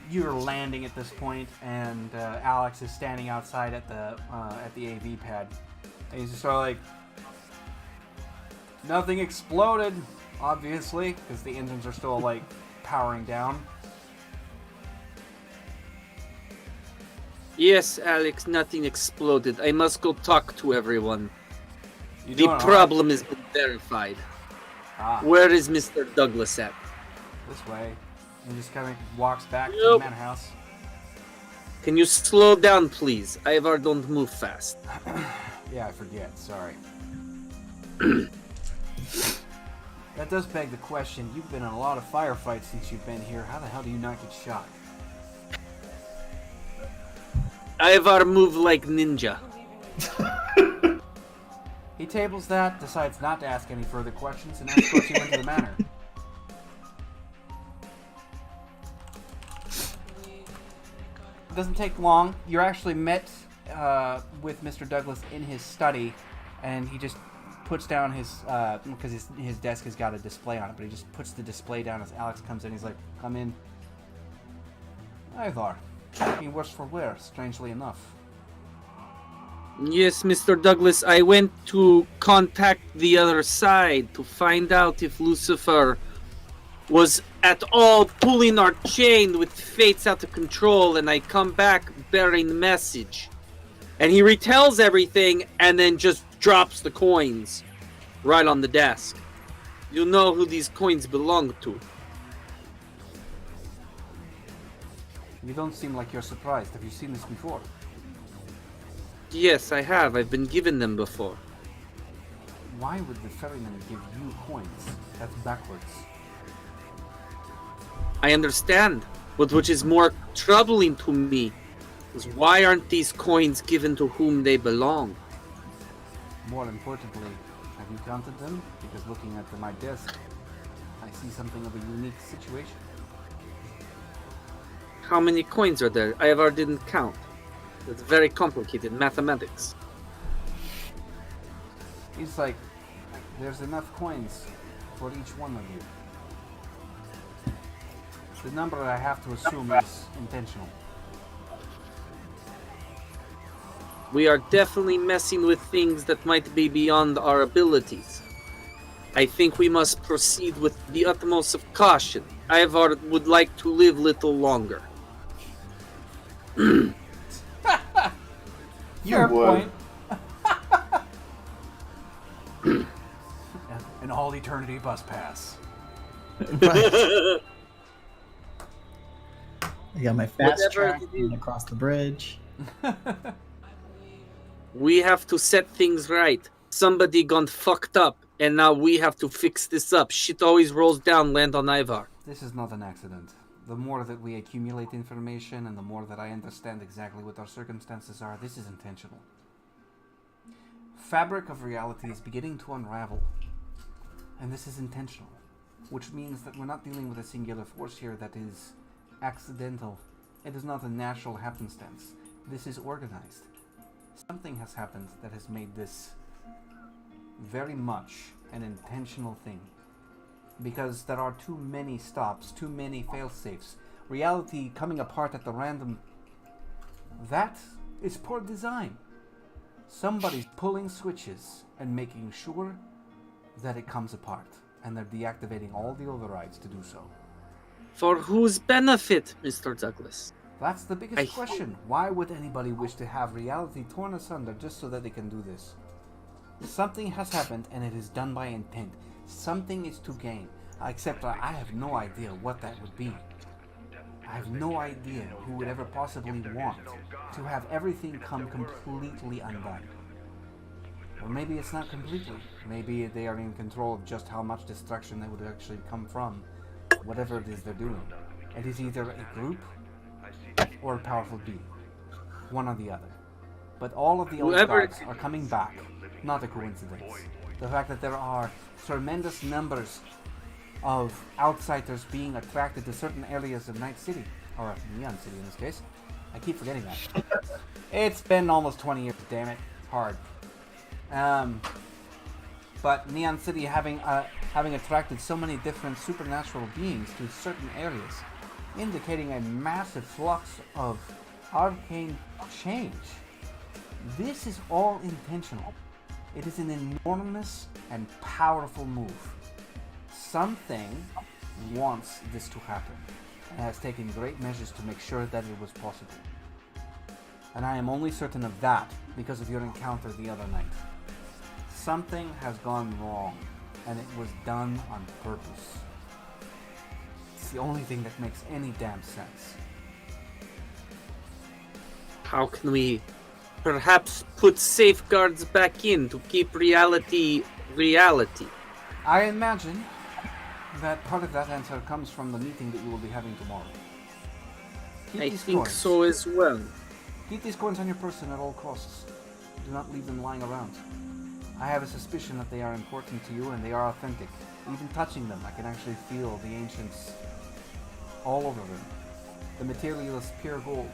You're landing at this point, and Alex is standing outside at the AV pad. And he's just sort of like, nothing exploded, obviously, because the engines are still like powering down.
Yes, Alex, nothing exploded. I must go talk to everyone.
You
The
doing all
problem has been verified.
right?
Where is Mr. Douglas at?
This way. And he just kind of walks back to the
Nope.
manor house.
Can you slow down, please? Ivar, don't move fast.
Yeah, I forget. Sorry. That does beg the question. You've been in a lot of firefights since you've been here. How the hell do you not get shot?
Ivar, move like ninja.
He tables that, decides not to ask any further questions, and escorts you into the manor. It doesn't take long. You're actually met with Mr. Douglas in his study, and he just puts down his, because his desk has got a display on it, but he just puts the display down as Alex comes in. He's like, come in. Ivar. Looking worse for wear, strangely enough.
Yes, Mr. Douglas, I went to contact the other side to find out if Lucifer was at all pulling our chain with fates out of control, and I come back bearing the message. And he retells everything and then just drops the coins right on the desk. You know who these coins belong to.
You don't seem like you're surprised. Have you seen this before?
Yes, I have. I've been given them before.
Why would the ferryman give you coins? That's backwards.
I understand, but which is more troubling to me is why aren't these coins given to whom they belong?
More importantly, have you counted them? Because looking at my desk, I see something of a unique situation.
How many coins are there? Ivar didn't count. It's very complicated mathematics.
He's like, there's enough coins for each one of you. The number I have to assume is intentional.
We are definitely messing with things that might be beyond our abilities. I think we must proceed with the utmost of caution. Ivar would like to live little longer.
Fair
would.
point. An all eternity bus pass.
Right. I got my fast
Whatever
track
it is.
across the bridge.
We have to set things right. Somebody gone fucked up, and now we have to fix this up. Shit always rolls down, land on Ivar.
This is not an accident. The more that we accumulate information and the more that I understand exactly what our circumstances are, this is intentional. Fabric of reality is beginning to unravel. And this is intentional. Which means that we're not dealing with a singular force here that is accidental. It is not a natural happenstance. This is organized. Something has happened that has made this very much an intentional thing. Because there are too many stops, too many fail-safes. Reality coming apart at the random... That is poor design. Somebody's pulling switches and making sure that it comes apart. And they're deactivating all the overrides to do so.
For whose benefit, Mr. Douglas?
That's the biggest question. Why would anybody wish to have reality torn asunder just so that they can do this? Something has happened and it is done by intent. Something is to gain. Except I have no idea what that would be. I have no idea who would ever possibly want to have everything come completely undone. Or maybe it's not completely. Maybe they are in control of just how much destruction that would actually come from whatever it is they're doing. It is either a group or a powerful being. One or the other. But all of the old gods are coming back. Not a coincidence. The fact that there are tremendous numbers of outsiders being attracted to certain areas of Night City, or Neon City in this case. I keep forgetting that. It's been almost 20 years, damn it. It's hard. But Neon City having attracted so many different supernatural beings to certain areas, indicating a massive flux of arcane change. This is all intentional. It is an enormous and powerful move. Something wants this to happen and has taken great measures to make sure that it was possible. And I am only certain of that because of your encounter the other night. Something has gone wrong, and it was done on purpose. It's the only thing that makes any damn sense.
How can we perhaps put safeguards back in to keep reality?
I imagine that part of that answer comes from the meeting that you will be having tomorrow. Keep
I
these
think
coins.
so as well.
Keep these coins on your person at all costs. Do not leave them lying around. I have a suspicion that they are important to you and they are authentic. Even touching them, I can actually feel the ancients all over them. The material is pure gold.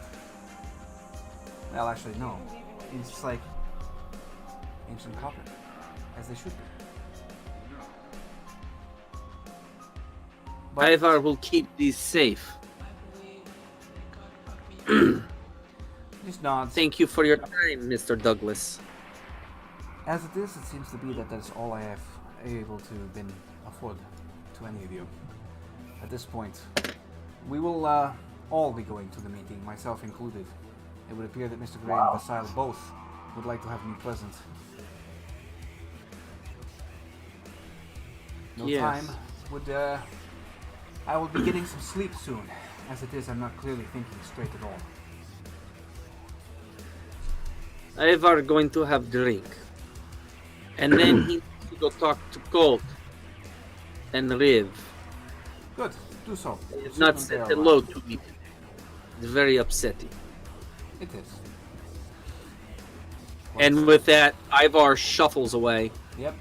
Well, actually, no. It's just like ancient copper, as they should be. But
Ivar will keep these safe.
just nods.
Thank you for your time, Mr. Douglas.
As it is, it seems to be that that's all I have able to been afford to any of you. At this point, we will all be going to the meeting, myself included. It would appear that Mr. Gray and Vasile both would like to have me present. No
Yes.
time would I will be getting some sleep soon. As it is, I'm not clearly thinking straight at all.
Ivar going to have drink. And then he needs to go talk to Colt and Riv.
Good, do so.
It's not said hello to me. It's very upsetting.
It is.
And with that, Ivar shuffles away.
Yep.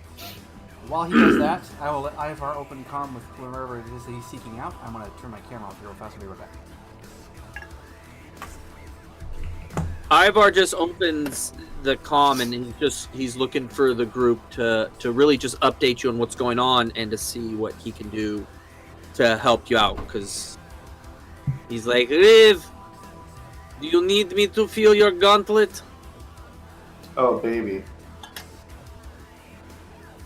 While he does that, I will let Ivar open comm with whoever it is that he's seeking out. I'm going to turn my camera off real fast and be right back.
Ivar just opens the comm and he's looking for the group to really just update you on what's going on and to see what he can do to help you out, because he's like, Riv, do you need me to feel your gauntlet?
Oh, baby.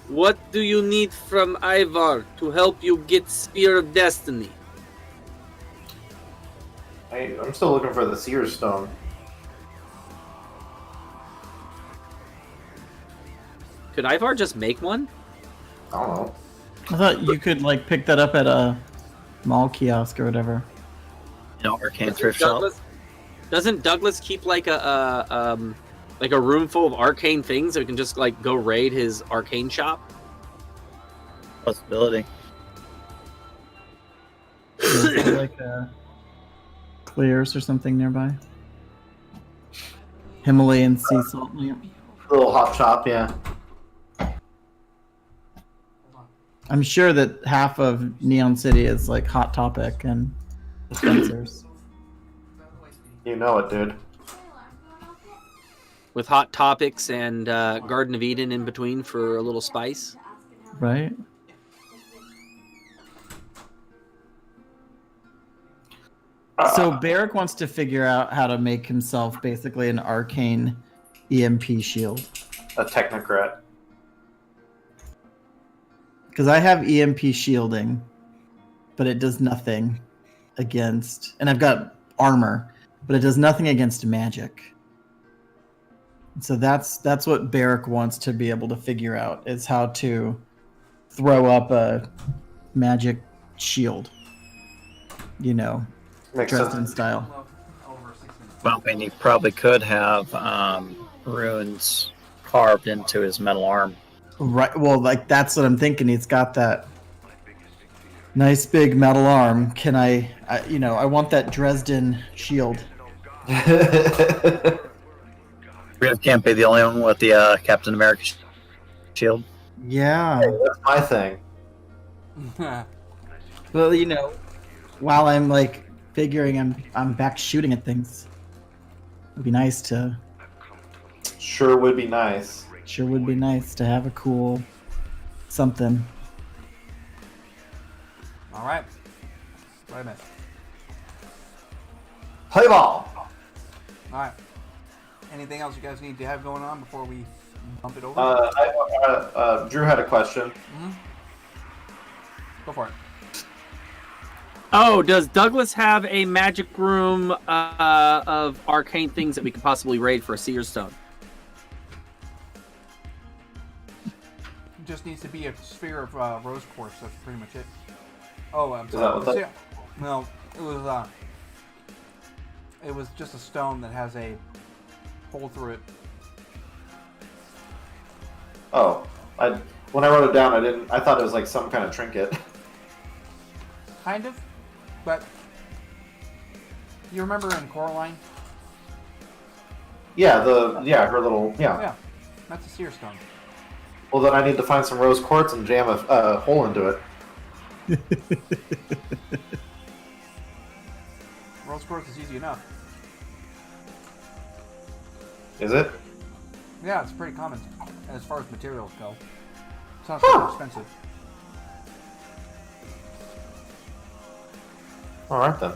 What do you need from Ivar to help you get Spear of Destiny?
I'm still looking for the Seer Stone.
Could Ivar just make one?
I don't know.
I thought you could like pick that up at a mall kiosk or whatever.
Arcane thrift shop.
Doesn't Douglas keep like a room full of arcane things so we can just like go raid his arcane shop?
Possibility.
Is there, like Clears or something nearby. Himalayan sea salt lamp.
Little hot shop, yeah.
I'm sure that half of Neon City is like Hot Topic and dispensers.
You know it, dude.
With Hot Topics and Garden of Eden in between for a little spice.
Right? So Barrick wants to figure out how to make himself basically an arcane EMP shield.
A technocrat.
Because I have EMP shielding, but it does nothing against... And I've got armor, but it does nothing against magic. So that's what Barrick wants to be able to figure out, is how to throw up a magic shield. You know,
Makes
Dresden
sense.
style.
Well, I mean, he probably could have runes carved into his metal arm.
Right. Well, like that's what I'm thinking. He's got that nice big metal arm. Can I want that Dresden shield.
Riv can't be the only one with the Captain America shield.
Yeah.
Hey, that's my thing.
Well, while I'm like figuring I'm back shooting at things, it'd be nice to.
Sure would be nice.
Sure would be nice to have a cool something.
All right. What I missed.
Play ball.
All right. Anything else you guys need to have going on before we bump it over?
Drew had a question.
Go for it.
Oh, does Douglas have a magic room of arcane things that we could possibly raid for a seer stone?
Just needs to be a sphere of rose quartz. That's pretty much it. Oh, I'm
Is
sorry.
that what that-
No, it was just a stone that has a hole through it.
Oh, when I wrote it down, I thought it was like some kind of trinket.
Kind of, but you remember in Coraline?
Yeah, her little
Yeah, that's a seer stone.
Well, then I need to find some rose quartz and jam a hole into it.
Rose quartz is easy enough.
Is it?
Yeah, it's pretty common as far as materials go. It's not super expensive.
All right then.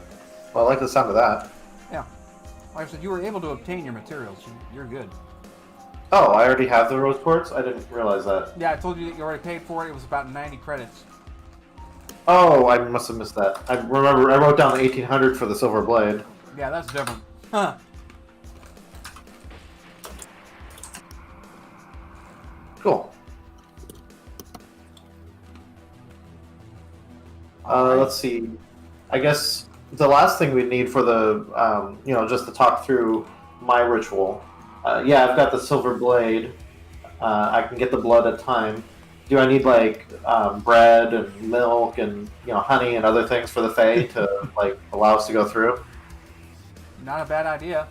Well, I like the sound of that.
Yeah. Like I said, you were able to obtain your materials. You're good.
Oh, I already have the rose quartz? I didn't realize that.
Yeah, I told you that you already paid for it. It was about 90 credits.
Oh, I must have missed that. I remember I wrote down the 1800 for the silver blade.
Yeah, that's different. Huh.
Cool. Let's see. I guess the last thing we need for the, just to talk through my ritual. Yeah, I've got the silver blade. I can get the blood at time. Do I need like bread and milk and honey and other things for the Fae to like allow us to go through?
Not a bad idea.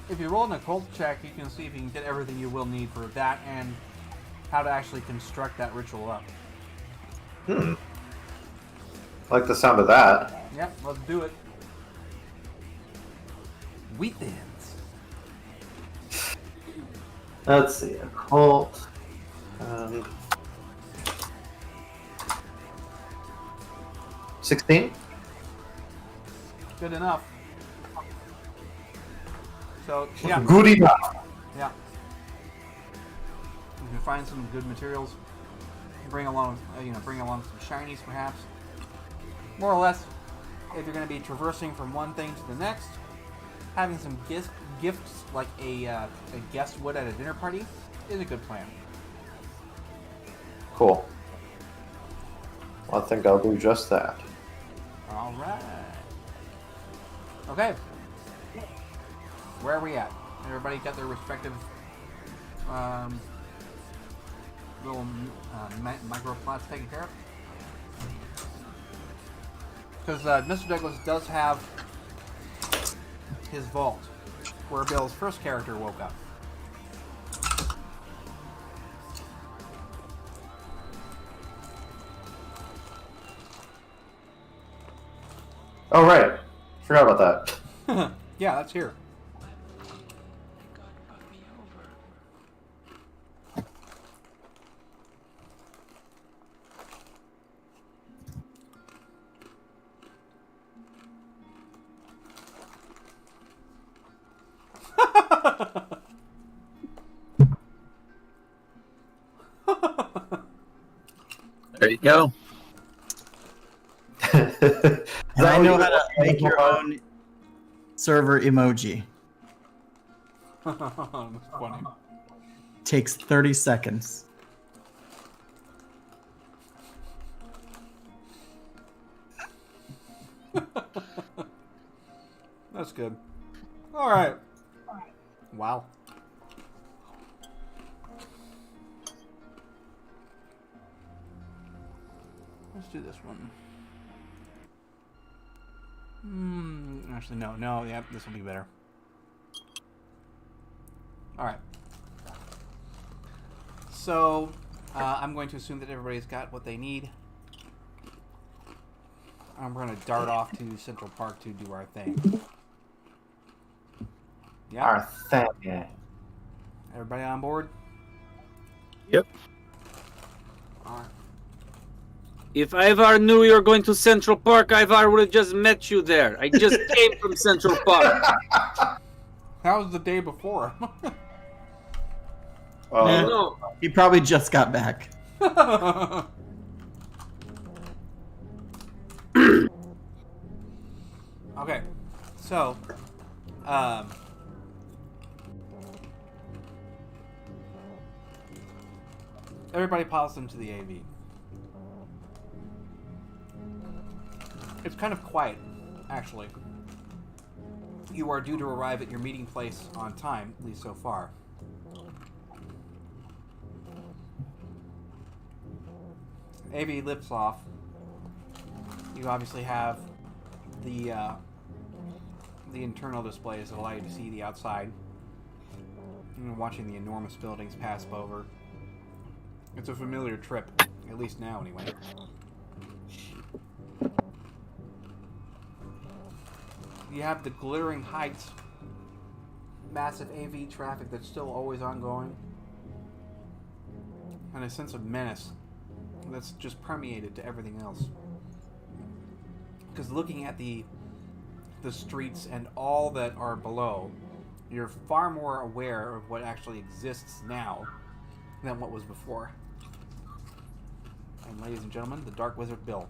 If you roll an occult check, you can see if you can get everything you will need for that and how to actually construct that ritual up.
I like the sound of that.
Yep, let's do it. Wheat thins.
Let's see, occult. 16?
Good enough. So, yeah.
Good enough.
Yeah. You can find some good materials. Bring along some shinies, perhaps. More or less, if you're going to be traversing from one thing to the next, having some gifts like a guest would at a dinner party is a good plan.
Cool. Well, I think I'll do just that.
All right. Okay. Where are we at? Everybody got their respective little micro plots taken care of? Because Mr. Douglas does have his vault, where Bill's first character woke up.
Oh, right. Forgot about that.
Yeah, that's here.
God brought me over.
There you go.
And I know how to make your own server emoji.
That's funny.
Takes 30 seconds.
That's good. All right. Wow. Let's do this one. Actually, no. Yeah, this will be better. All right. So, I'm going to assume that everybody's got what they need. I'm going to dart off to Central Park to do our thing. Yeah.
Our thing. Yeah.
Everybody on board?
Yep.
All right.
If Ivar knew you were going to Central Park, Ivar would have just met you there. I just came from Central Park.
How was the day before?
Eh,
No.
he probably just got back.
Okay, so, everybody piles into the AV. It's kind of quiet, actually. You are due to arrive at your meeting place on time, at least so far. AV lifts off. You obviously have the internal displays that allow you to see the outside. You're watching the enormous buildings pass over. It's a familiar trip, at least now anyway. You have the glittering heights, massive AV traffic that's still always ongoing, and a sense of menace that's just permeated to everything else. Because looking at the streets and all that are below, you're far more aware of what actually exists now than what was before. And ladies and gentlemen, the Dark Wizard Bill.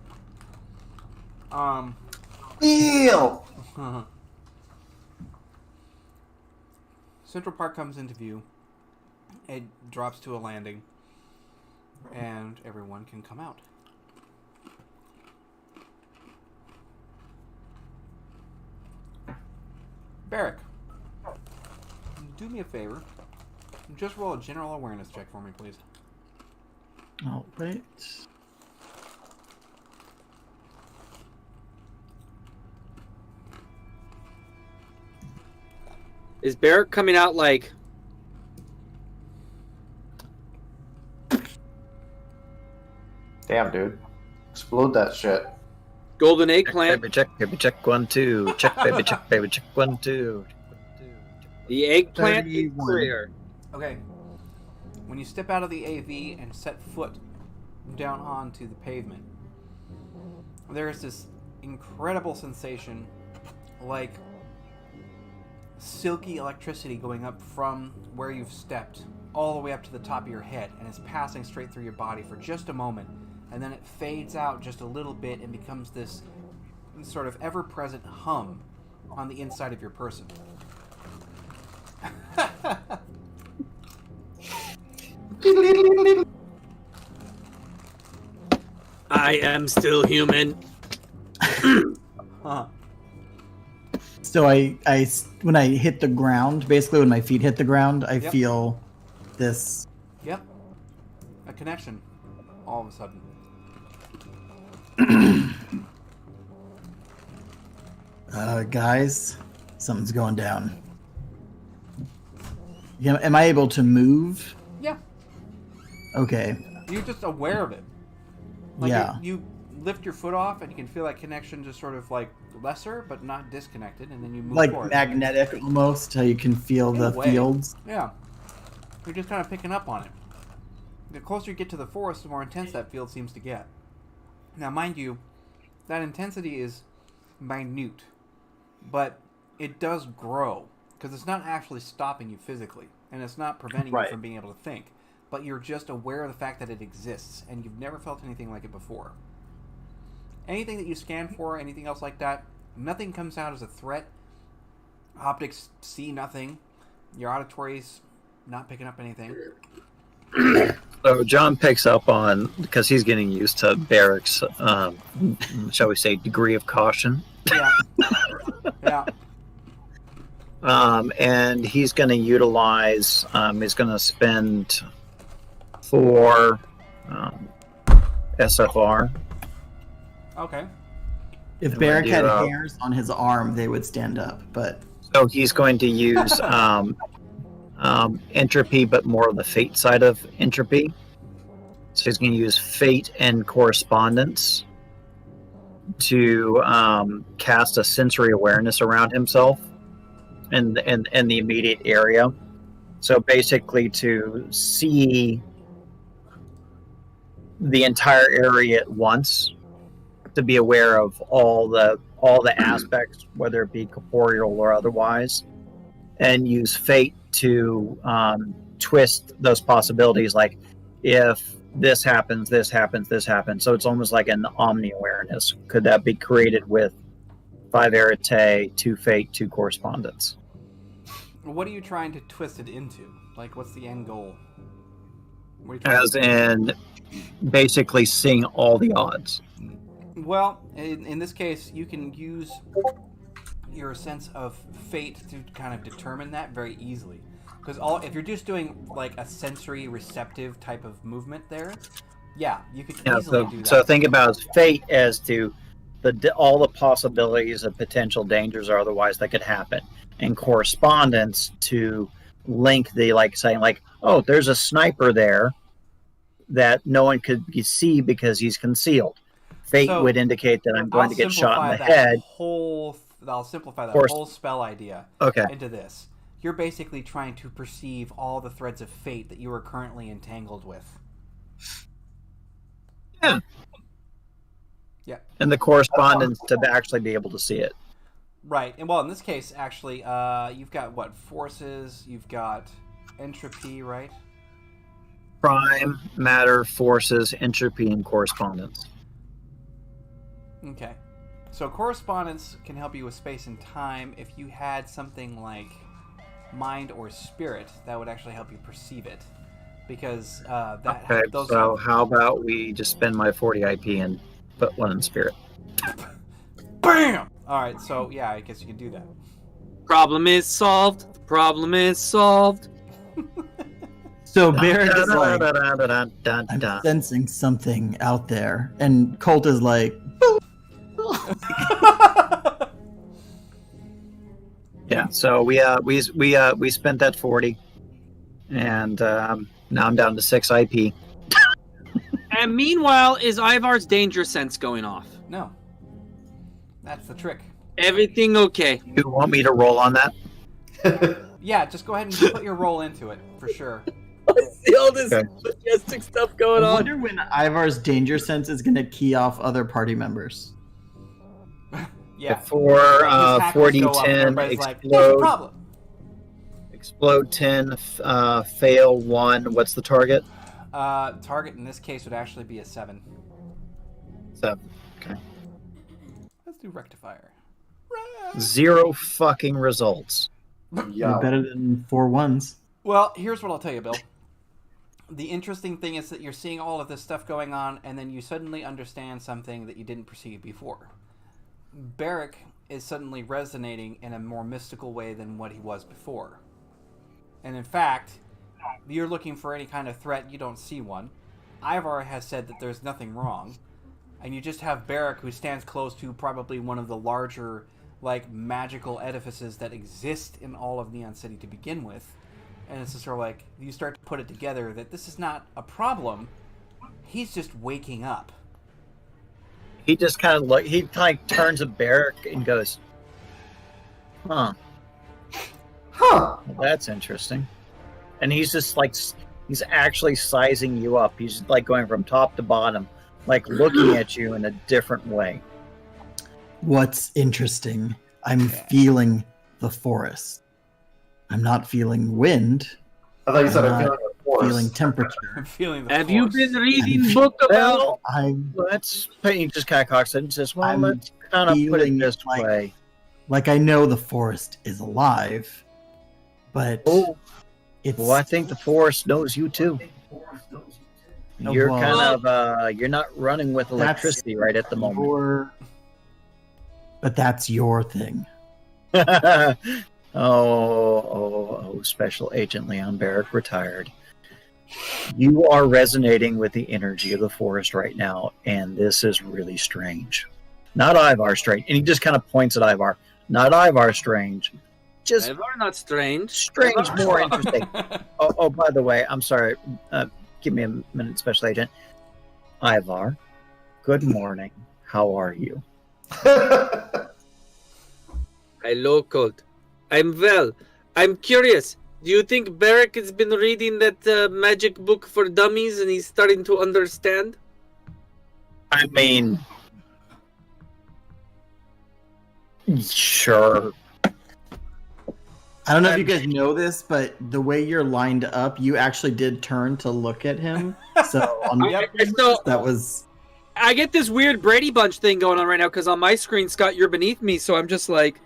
Bill!
Central Park comes into view. It drops to a landing, and everyone can come out. Barrick, do me a favor. Just roll a general awareness check for me, please.
All right.
Is Barrett coming out like...
Damn, dude. Explode that shit.
golden eggplant?
Baby check 1 2. Check baby check 1 2.
The eggplant
31.
clear.
Okay. When you step out of the AV and set foot down onto the pavement, there is this incredible sensation like silky electricity going up from where you've stepped all the way up to the top of your head, and it's passing straight through your body for just a moment, and then it fades out just a little bit and becomes this sort of ever-present hum on the inside of your person.
I am still human.
Huh.
So I when I hit the ground, basically when my feet hit the ground, I
Yep.
feel this.
Yep. A connection. All of a sudden.
Guys, something's going down. Yeah, am I able to move?
Yeah.
Okay.
You're just aware of it. Like
Yeah.
you lift your foot off and you can feel that connection just sort of like lesser but not disconnected, and then you move
Like
forward.
magnetic almost, how you can feel
In
the
a way.
fields.
Yeah. You're just kind of picking up on it. The closer you get to the forest, the more intense that field seems to get. Now, mind you, that intensity is minute, but it does grow, because it's not actually stopping you physically, and it's not preventing
Right.
you from being able to think, but you're just aware of the fact that it exists, and you've never felt anything like it before. Anything that you scan for, anything else like that, nothing comes out as a threat. Optics see nothing. Your auditory's not picking up anything.
So John picks up on, because he's getting used to Barrick's, shall we say, degree of caution.
Yeah. Yeah.
And he's going to utilize, he's going to spend 4 SFR.
Okay.
If
And
Barrick
when
had
you,
hairs on his arm, they would stand up. But
So he's going to use entropy, but more of the fate side of entropy. So he's going to use fate and correspondence to cast a sensory awareness around himself in the immediate area. So basically to see the entire area at once to be aware of all the aspects, whether it be corporeal or otherwise, and use fate to twist those possibilities. Like if this happens, this happens, this happens. So it's almost like an omni awareness. Could that be created with 5 arete, 2 fate, 2 correspondence?
What are you trying to twist it into? Like, what's the end goal? What are you
As in, basically seeing all the odds.
Well, in this case, you can use your sense of fate to kind of determine that very easily. Because if you're just doing like a sensory receptive type of movement there, yeah, you could easily do that.
So think about fate as to all the possibilities of potential dangers or otherwise that could happen, and correspondence to link the, like saying like, oh, there's a sniper there that no one could see because he's concealed. Fate would indicate that I'm going to get shot in the head.
I'll simplify that whole spell idea
Okay.
into this. You're basically trying to perceive all the threads of fate that you are currently entangled with.
Yeah.
Yeah.
And the correspondence to actually be able to see it.
Right. And well, in this case, actually, you've got what? Forces, you've got entropy, right?
Prime, matter, forces, entropy, and correspondence.
Okay. So correspondence can help you with space and time. If you had something like mind or spirit, that would actually help you perceive it. Because
how about we just spend my 40 IP and put one in spirit?
BAM! Alright, so yeah, I guess you can do that.
Problem is solved. The problem is solved.
So Barrett is like, I'm sensing something out there, and Colt is like,
yeah. So we spent that 40, and now I'm down to 6 IP.
And meanwhile, is Ivar's danger sense going off?
No. That's the trick.
Everything okay?
You want me to roll on that?
Yeah, just go ahead and put your roll into it, for sure.
I see all this majestic stuff going
I
on.
wonder when Ivar's danger sense is going to key off other party members.
Yeah.
For 40-10, explode. Explode 10, fail 1. What's the target?
Target in this case would actually be a 7.
7. Okay.
Let's do rectifier.
0 fucking results.
You're better than 4 1s.
Well, here's what I'll tell you, Bill. The interesting thing is that you're seeing all of this stuff going on, and then you suddenly understand something that you didn't perceive before. Barrick is suddenly resonating in a more mystical way than what he was before. And in fact, you're looking for any kind of threat, you don't see one. Ivar has said that there's nothing wrong. And you just have Barrick, who stands close to probably one of the larger, like, magical edifices that exist in all of Neon City to begin with. And it's just sort of like, you start to put it together that this is not a problem. He's just waking up.
He just kind of turns to Barrick and goes, huh. Well, that's interesting. And he's just like, he's actually sizing you up. He's like going from top to bottom, like looking at you in a different way.
What's interesting, I'm feeling the forest. I'm not feeling wind.
I thought you said I'm feeling the force.
Feeling temperature.
I'm feeling the
Have
force.
you been reading book about...
Let's he just kind of cocks it and says, well, let's kind of put it this way.
Like I know the forest is alive, but it's...
Well, I think the forest knows you too. You're you're not running with electricity right at the moment.
But that's your thing.
Oh, Special Agent Leon Barrick retired. You are resonating with the energy of the forest right now, and this is really strange. Not Ivar strange. And he just kind of points at Ivar. Not Ivar strange. Just
Ivar not strange.
Strange, more interesting. Oh, by the way, I'm sorry. Give me a minute, Special Agent. Ivar, good morning. How are you?
Hello, Colt. I'm well. I'm curious. Do you think Barrick has been reading that magic book for dummies and he's starting to understand?
I mean, sure.
I don't know if you guys know this, but the way you're lined up, you actually did turn to look at him. So on that was.
I get this weird Brady Bunch thing going on right now because on my screen, Scott, you're beneath me, so I'm just like.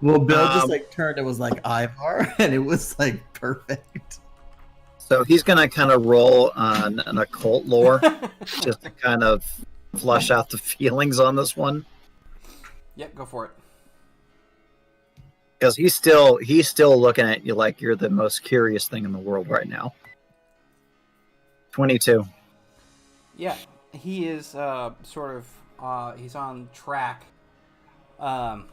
Well, Bill just like turned and was like Ivar, and it was like perfect.
So he's gonna kind of roll on an occult lore, just to kind of flush out the feelings on this one.
Yep, go for it.
Because he's still looking at you like you're the most curious thing in the world right now. 22.
Yeah, he is sort of he's on track to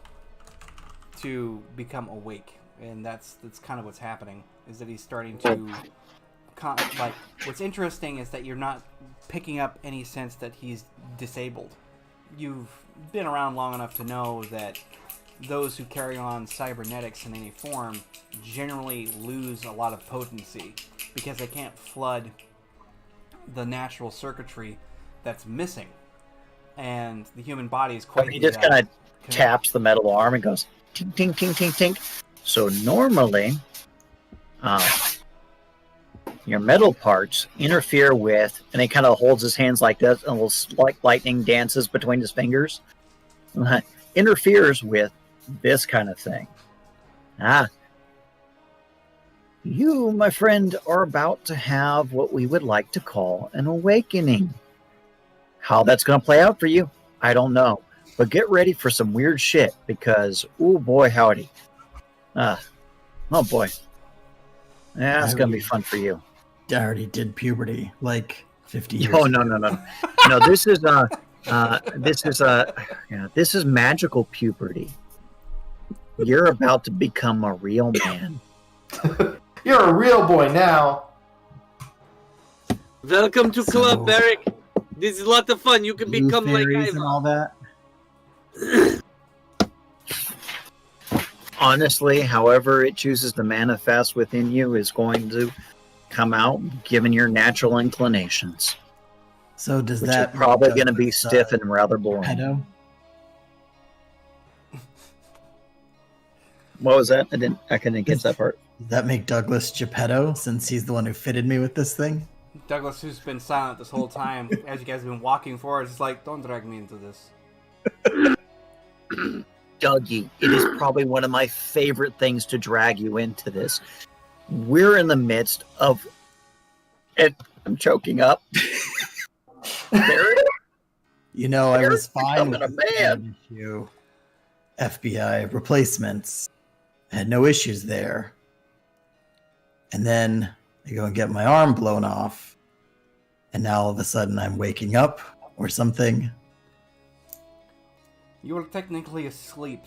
become awake, and that's kind of what's happening. Is that he's starting to like. What's interesting is that you're not picking up any sense that he's disabled. You've been around long enough to know that those who carry on cybernetics in any form generally lose a lot of potency because they can't flood the natural circuitry that's missing, and the human body is quite.
He just kind of taps the metal arm and goes tink tink tink tink tink. So normally, your metal parts interfere with, and he kind of holds his hands like this, and a little like lightning dances between his fingers. Interferes with this kind of thing. You, my friend, are about to have what we would like to call an awakening. How that's going to play out for you, I don't know. But get ready for some weird shit, because, oh boy, howdy. Oh boy. Yeah, it's going to be fun for you.
I already did puberty like 50 years
Oh,
ago.
no. No, this is this is magical puberty. You're about to become a real man.
You're a real boy now.
Welcome to Club Barrick. This is a lot of fun. You can
Blue
become like
fairies
Ivan.
and all that.
Honestly, however it chooses to manifest within you is going to come out given your natural inclinations.
So does
Which
that
is probably
make
going to be
Douglas,
stiff and rather boring.
pedo?
What was that? I couldn't get that part.
Does that make Douglas Geppetto, since he's the one who fitted me with this thing?
Douglas, who's been silent this whole time, as you guys have been walking forward, is like, don't drag me into this.
Dougie, it is probably one of my favorite things to drag you into this. We're in the midst of... I'm choking up.
You know, I was fine with
becoming
the
a man.
issue. FBI replacements. I had no issues there. And then I go and get my arm blown off. And now all of a sudden I'm waking up or something.
You are technically asleep,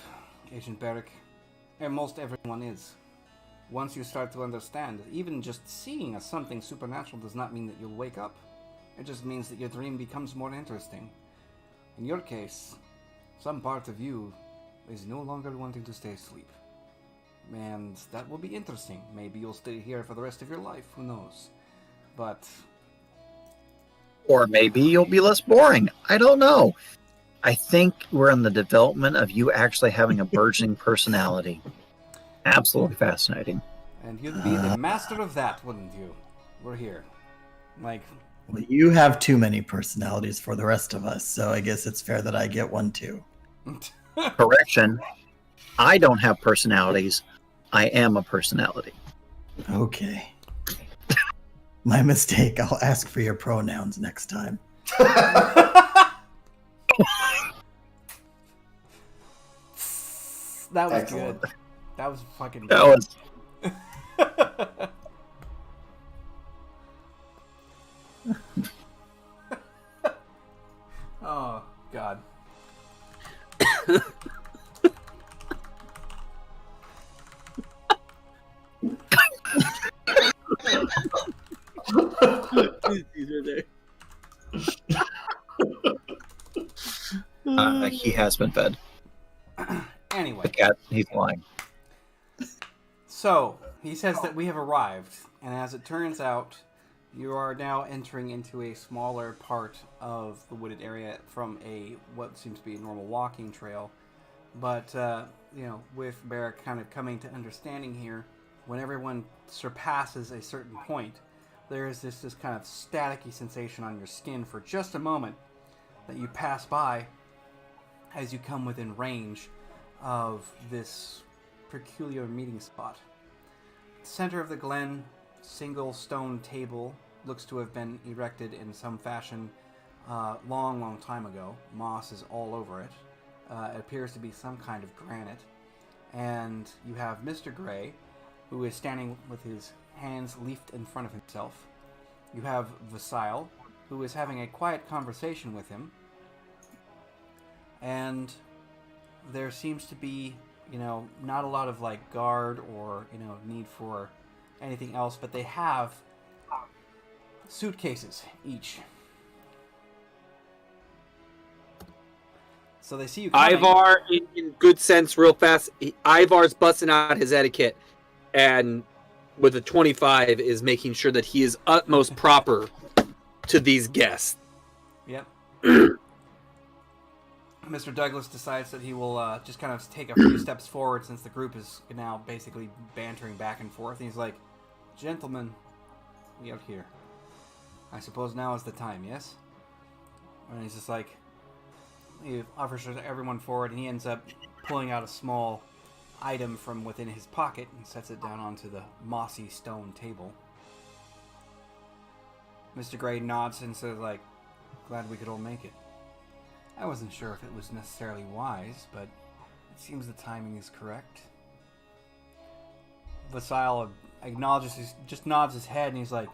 Agent Barrick. And most everyone is. Once you start to understand, even just seeing something supernatural does not mean that you'll wake up. It just means that your dream becomes more interesting. In your case, some part of you is no longer wanting to stay asleep. And that will be interesting. Maybe you'll stay here for the rest of your life, who knows. But...
Or maybe you'll be less boring. I don't know. I think we're in the development of you actually having a burgeoning personality. Absolutely fascinating.
And you'd be the master of that, wouldn't you? We're here. Like...
Well, you have too many personalities for the rest of us, so I guess it's fair that I get one too.
Correction. I don't have personalities. I am a personality.
Okay. My mistake. I'll ask for your pronouns next time.
That was
Excellent.
good. That was fucking
That
good.
was...
Oh, God.
He has been fed.
Anyway.
The cat, he's lying.
So, he says that we have arrived, and as it turns out, You are now entering into a smaller part of the wooded area from what seems to be a normal walking trail. But, with Barrack kind of coming to understanding here, when everyone surpasses a certain point, there is this kind of staticky sensation on your skin for just a moment that you pass by as you come within range of this peculiar meeting spot. Center of the glen, single stone table looks to have been erected in some fashion long time ago. Moss is all over it. It appears to be some kind of granite. And you have Mr. Gray, who is standing with his hands leafed in front of himself. You have Vasile, who is having a quiet conversation with him. And there seems to be, not a lot of guard or, need for anything else, but they have suitcases each. So they see you coming.
Ivar, in good sense, real fast, Ivar's busting out his etiquette, and with a 25 is making sure that he is utmost proper to these guests.
Yep. Mr. Douglas decides that he will just kind of take a few steps forward since the group is now basically bantering back and forth. And he's like, "Gentlemen, we out here. I suppose now is the time, yes?" And he's just like, he offers everyone forward, and he ends up pulling out a small item from within his pocket and sets it down onto the mossy stone table. Mr. Gray nods and says, "Glad we could all make it. I wasn't sure if it was necessarily wise, but it seems the timing is correct." Vasile just nods his head, and he's like,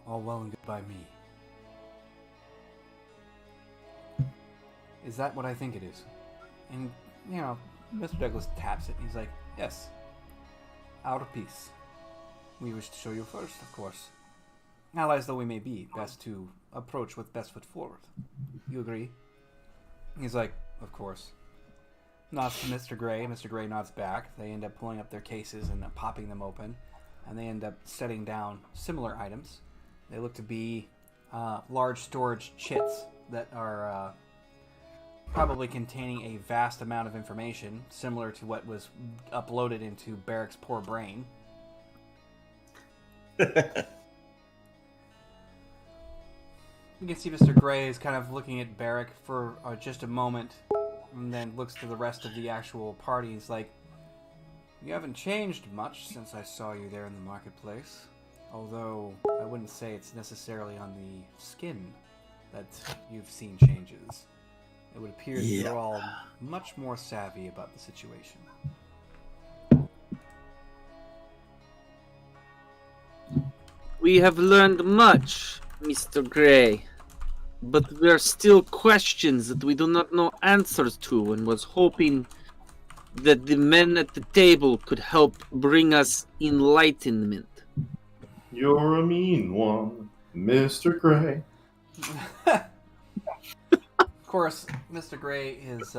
"All well and good by me. Is that what I think it is?" And, Mr. Douglas taps it, and he's like, "Yes. Out of peace. We wish to show you first, of course. Allies though we may be, best to approach with best foot forward. You agree?" He's like, "Of course." Nods to Mr. Gray. Mr. Gray nods back. They end up pulling up their cases and popping them open, and they end up setting down similar items. They look to be large storage chits that are probably containing a vast amount of information, similar to what was uploaded into Barrack's poor brain. You can see Mr. Gray is kind of looking at Barrack for just a moment, and then looks to the rest of the actual party. He's like, "You haven't changed much since I saw you there in the marketplace. Although, I wouldn't say it's necessarily on the skin that you've seen changes. It would appear that you're all much more savvy about the situation."
We have learned much, Mr. Gray, but there are still questions that we do not know answers to, and was hoping that the men at the table could help bring us enlightenment.
You're a mean one, Mr. Gray.
Of course, Mr. Gray is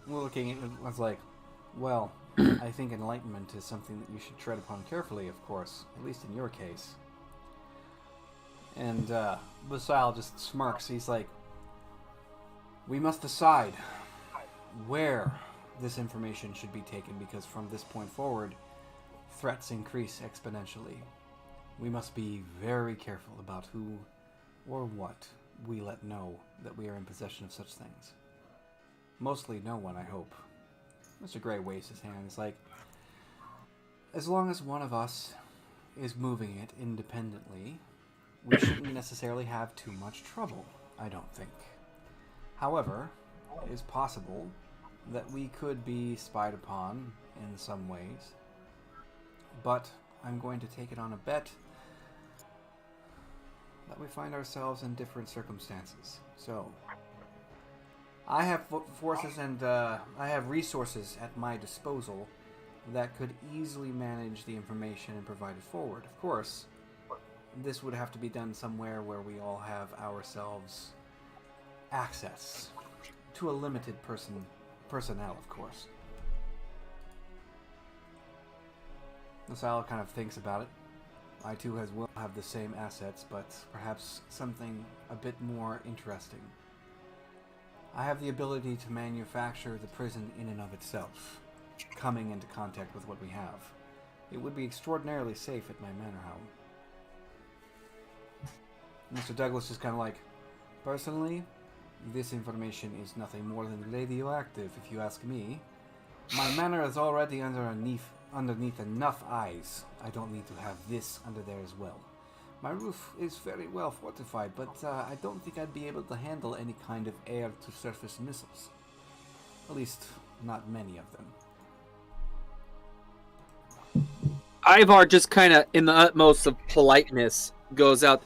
looking at it and was like, "Well, I think enlightenment is something that you should tread upon carefully, of course, at least in your case." And Vasile just smirks. He's like, "We must decide where this information should be taken, because from this point forward, threats increase exponentially. We must be very careful about who or what we let know that we are in possession of such things. Mostly no one, I hope." Mr. Gray waves his hand. He's like, "As long as one of us is moving it independently, we shouldn't necessarily have too much trouble, I don't think. However, it is possible that we could be spied upon in some ways. But I'm going to take it on a bet that we find ourselves in different circumstances. So, I have forces and I have resources at my disposal that could easily manage the information and provide it forward. Of course, this would have to be done somewhere where we all have ourselves access to a limited personnel, of course." Vasile kind of thinks about it. I too will have the same assets, but perhaps something a bit more interesting. I have the ability to manufacture the prison in and of itself, coming into contact with what we have. It would be extraordinarily safe at my manor home. Mr. Douglas is kind of like, personally, this information is nothing more than radioactive, if you ask me. My manor is already underneath enough eyes. I don't need to have this under there as well. My roof is very well fortified, but I don't think I'd be able to handle any kind of air-to-surface missiles. At least, not many of them.
Ivar just kind of, in the utmost of politeness, goes out.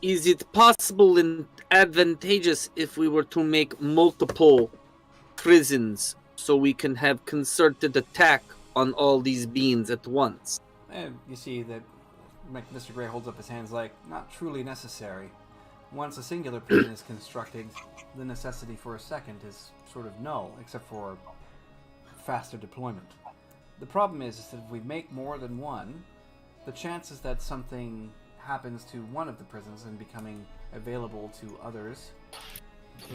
Is it possible and advantageous if we were to make multiple prisons so we can have concerted attack on all these beings at once?
And you see that Mr. Gray holds up his hands like, not truly necessary. Once a singular prison is constructed, the necessity for a second is sort of null, except for faster deployment. The problem is that if we make more than one, the chances that something happens to one of the prisons and becoming available to others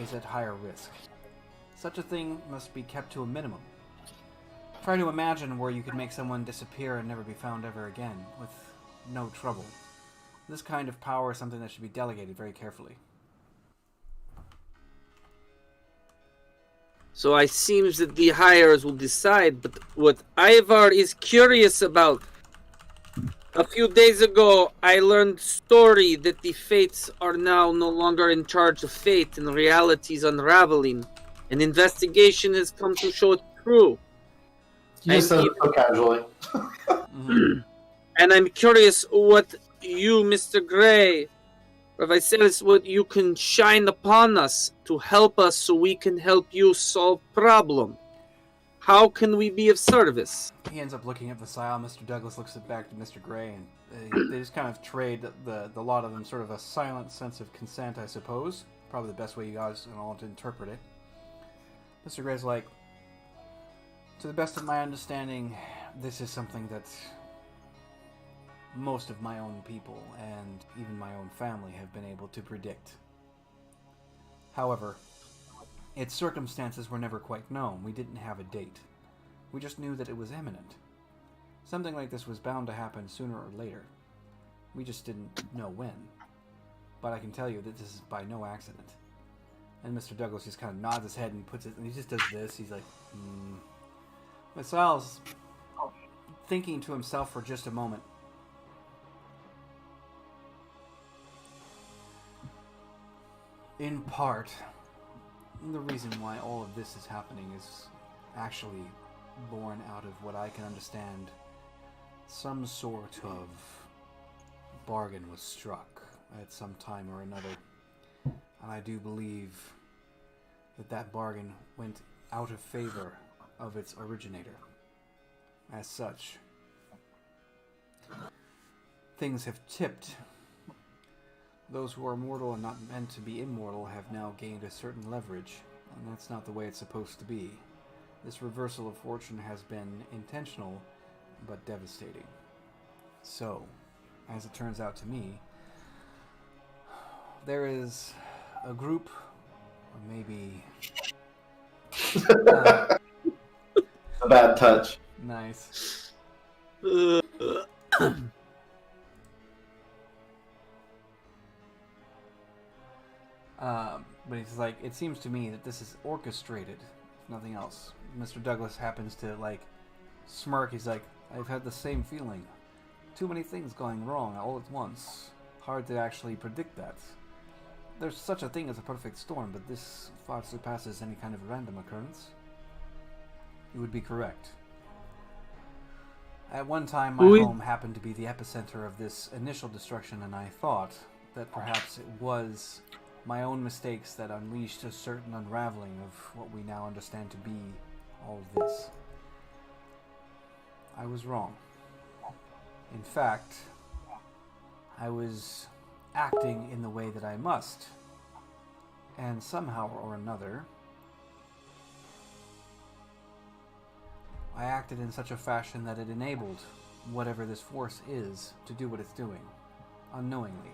is at higher risk. Such a thing must be kept to a minimum. Try to imagine where you could make someone disappear and never be found ever again, with no trouble. This kind of power is something that should be delegated very carefully.
So it seems that the hires will decide, but what Ivar is curious about, a few days ago I learned story that the Fates are now no longer in charge of fate and reality is unraveling. An investigation has come to show it true.
You said it so casually.
And I'm curious what you, Mr. Gray, or if I say this, what you can shine upon us to help us so we can help you solve problem. How can we be of service?
He ends up looking at Vasile. Mr. Douglas looks back to Mr. Gray, and they just kind of trade the lot of them sort of a silent sense of consent, I suppose. Probably the best way you guys can all to interpret it. Mr. Gray's like, to the best of my understanding, this is something that most of my own people and even my own family have been able to predict. However, its circumstances were never quite known. We didn't have a date. We just knew that it was imminent. Something like this was bound to happen sooner or later. We just didn't know when. But I can tell you that this is by no accident. And Mr. Douglas just kind of nods his head and puts it, and he just does this. He's like, Missile's thinking to himself for just a moment. In part, the reason why all of this is happening is actually born out of what I can understand. Some sort of bargain was struck at some time or another. And I do believe that that bargain went out of favor of its originator. As such, things have tipped. Those who are mortal and not meant to be immortal have now gained a certain leverage, and that's not the way it's supposed to be. This reversal of fortune has been intentional, but devastating. So, as it turns out to me, there is a group, or maybe...
A bad touch.
Nice. But he's like, it seems to me that this is orchestrated, if nothing else. Mr. Douglas happens to, like, smirk. He's like, I've had the same feeling. Too many things going wrong all at once. Hard to actually predict that. There's such a thing as a perfect storm, but this far surpasses any kind of random occurrence. You would be correct. At one time, my home happened to be the epicenter of this initial destruction, and I thought that perhaps it was my own mistakes that unleashed a certain unraveling of what we now understand to be all of this. I was wrong. In fact, I was acting in the way that I must. And somehow or another, I acted in such a fashion that it enabled whatever this force is to do what it's doing, unknowingly.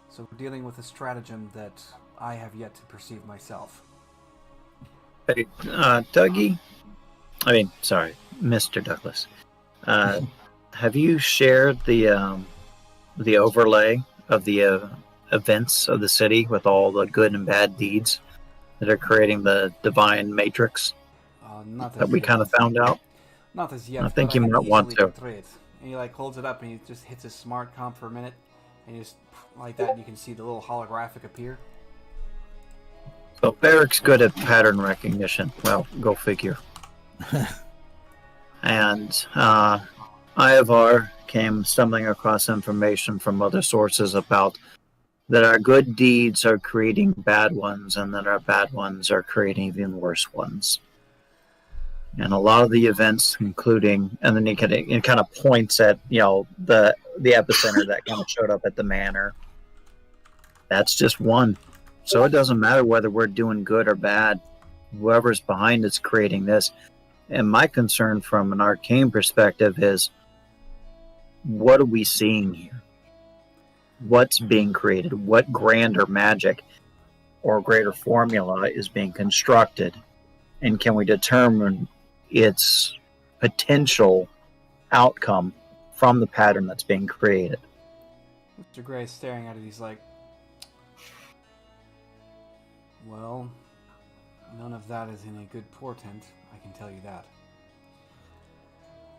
So we're dealing with a stratagem that I have yet to perceive myself.
Hey, Dougie? I mean, sorry, Mr. Douglas. Have you shared the overlay of the events of the city with all the good and bad deeds that are creating the divine matrix
Not
that
as
we
yet.
kind of found out?
Not as yet.
I think
but
you
I can
might want
easily
to.
portray it. And he like holds it up and he just hits his smart comp for a minute, and he just like that, and you can see the little holographic appear.
So Barrick's good at pattern recognition. Well, go figure. And Ivar came stumbling across information from other sources about that our good deeds are creating bad ones, and that our bad ones are creating even worse ones. And a lot of the events, including, and then it kind of points at the epicenter that kind of showed up at the manor. That's just one. So it doesn't matter whether we're doing good or bad. Whoever's behind it's creating this. And my concern from an arcane perspective is, what are we seeing here? What's being created? What grander magic or greater formula is being constructed? And can we determine its potential outcome from the pattern that's being created?
Mr. Gray's staring at it. He's like, well, none of that is in a good portent, I can tell you that.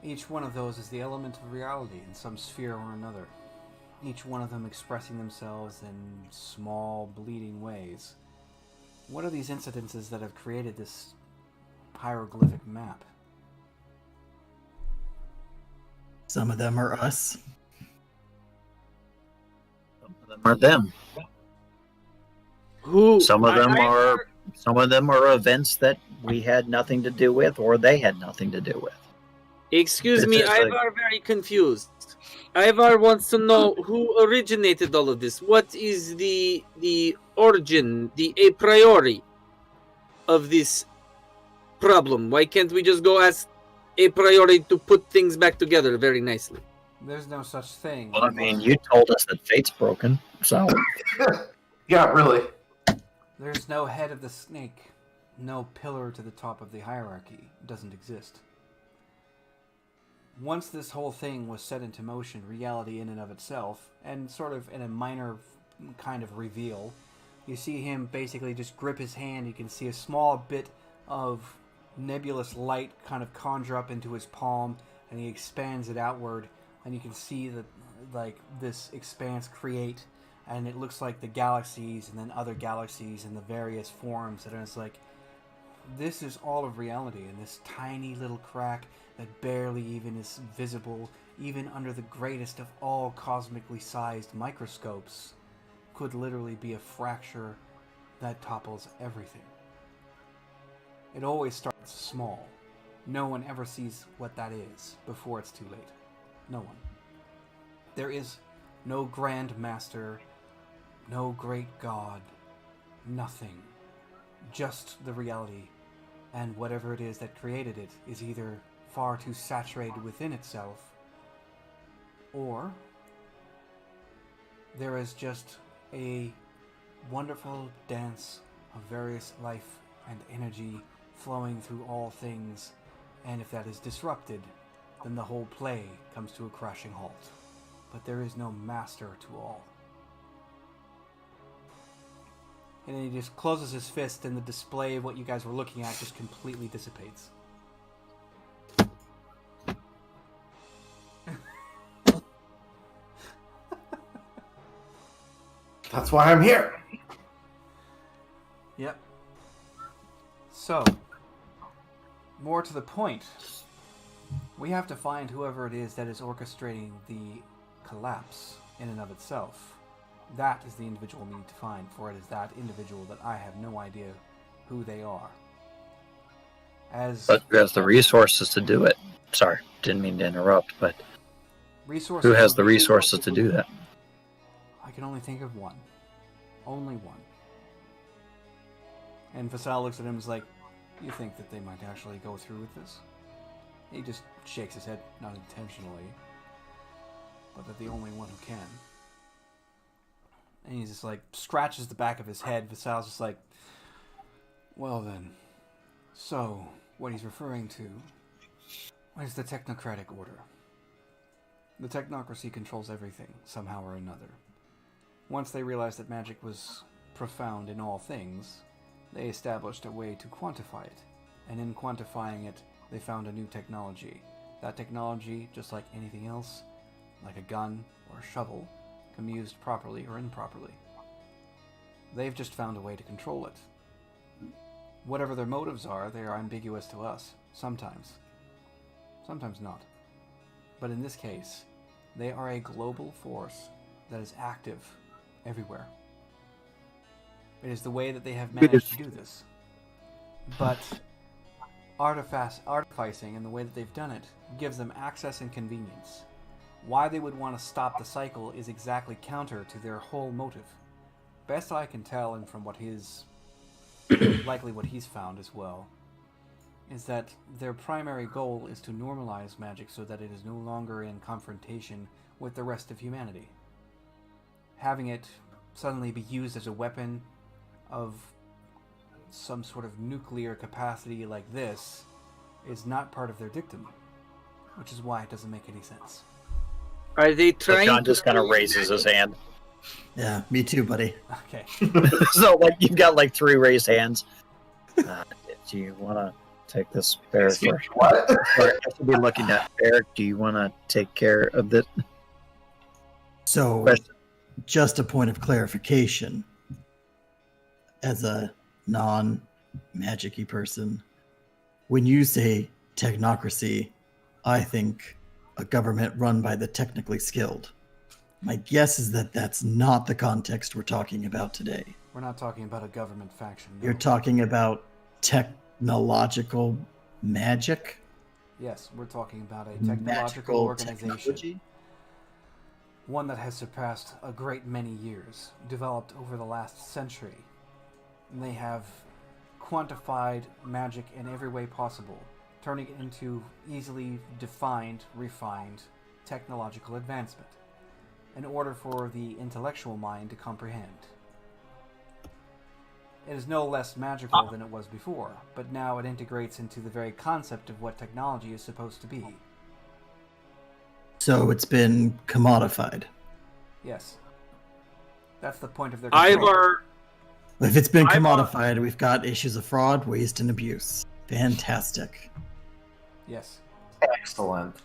Each one of those is the element of reality in some sphere or another. Each one of them expressing themselves in small, bleeding ways. What are these incidences that have created this hieroglyphic map?
Some of them are us.
Some of them are them.
Who?
Some of them are events that we had nothing to do with, or they had nothing to do with.
Excuse
It's
me,
just like-
Ivar very confused. Ivar wants to know who originated all of this. What is the origin, the a priori of this problem? Why can't we just go ask a priori to put things back together very nicely?
There's no such thing.
Well, I mean, you told us that fate's broken, so
Yeah, really.
There's no head of the snake. No pillar to the top of the hierarchy. It doesn't exist. Once this whole thing was set into motion, reality in and of itself, and sort of in a minor kind of reveal, you see him basically just grip his hand. You can see a small bit of nebulous light kind of conjure up into his palm, and he expands it outward, and you can see that like this expanse create, and it looks like the galaxies and then other galaxies and the various forms, and it's like, this is all of reality in this tiny little crack that barely even is visible, even under the greatest of all cosmically sized microscopes, could literally be a fracture that topples everything. It always starts small. No one ever sees what that is before it's too late. No one. There is no grand master, no great god, nothing. Just the reality, and whatever it is that created it is either far too saturated within itself, or there is just a wonderful dance of various life and energy flowing through all things, and if that is disrupted, then the whole play comes to a crashing halt. But there is no master to all. And then he just closes his fist, and the display of what you guys were looking at just completely dissipates.
That's why I'm here.
Yep. So, more to the point, we have to find whoever it is that is orchestrating the collapse in and of itself. That is the individual we need to find, for it is that individual that I have no idea who they are.
But who has the resources to do it? Sorry, didn't mean to interrupt, but
resources
who has
would
the
be-
resources to do that?
I can only think of one. Only one. And Fasal looks at him and is like, you think that they might actually go through with this? He just shakes his head, not intentionally, but they're the only one who can. And he just like scratches the back of his head. Visal's just like, well then, so what he's referring to is the technocratic order. The technocracy controls everything, somehow or another. Once they realized that magic was profound in all things, they established a way to quantify it. And in quantifying it, they found a new technology. That technology, just like anything else, like a gun or a shovel, can be used properly or improperly. They've just found a way to control it. Whatever their motives are, they are ambiguous to us, sometimes. Sometimes not. But in this case, they are a global force that is active everywhere. It is the way that they have managed to do this. But artificing and the way that they've done it gives them access and convenience. Why they would want to stop the cycle is exactly counter to their whole motive. Best I can tell, and from what his likely what he's found as well, is that their primary goal is to normalize magic so that it is no longer in confrontation with the rest of humanity. Having it suddenly be used as a weapon of some sort of nuclear capacity like this is not part of their dictum, which is why it doesn't make any sense.
Are they
So
trying?
John just kind of raises his hand.
Yeah, me too, buddy.
Okay.
So, like, you've got like 3 raised hands. Do you want to take this bear for?
What?
Or I should be looking at Bear. Do you want to take care of this?
So,
Question.
just a point of clarification. As a non-magic-y person, when you say technocracy, I think a government run by the technically skilled. My guess is that that's not the context we're talking about today.
We're not talking about a government faction. No.
You're talking about technological magic?
Yes, we're talking about a technological
Magical
organization.
technology?
One that has surpassed a great many years, developed over the last century. And they have quantified magic in every way possible, turning it into easily defined, refined technological advancement, in order for the intellectual mind to comprehend. It is no less magical than it was before, but now it integrates into the very concept of what technology is supposed to be.
So it's been commodified.
Yes. That's the point of their control.
Ivar,
If it's been
I've-
commodified, we've got issues of fraud, waste, and abuse. Fantastic.
Yes.
Excellent.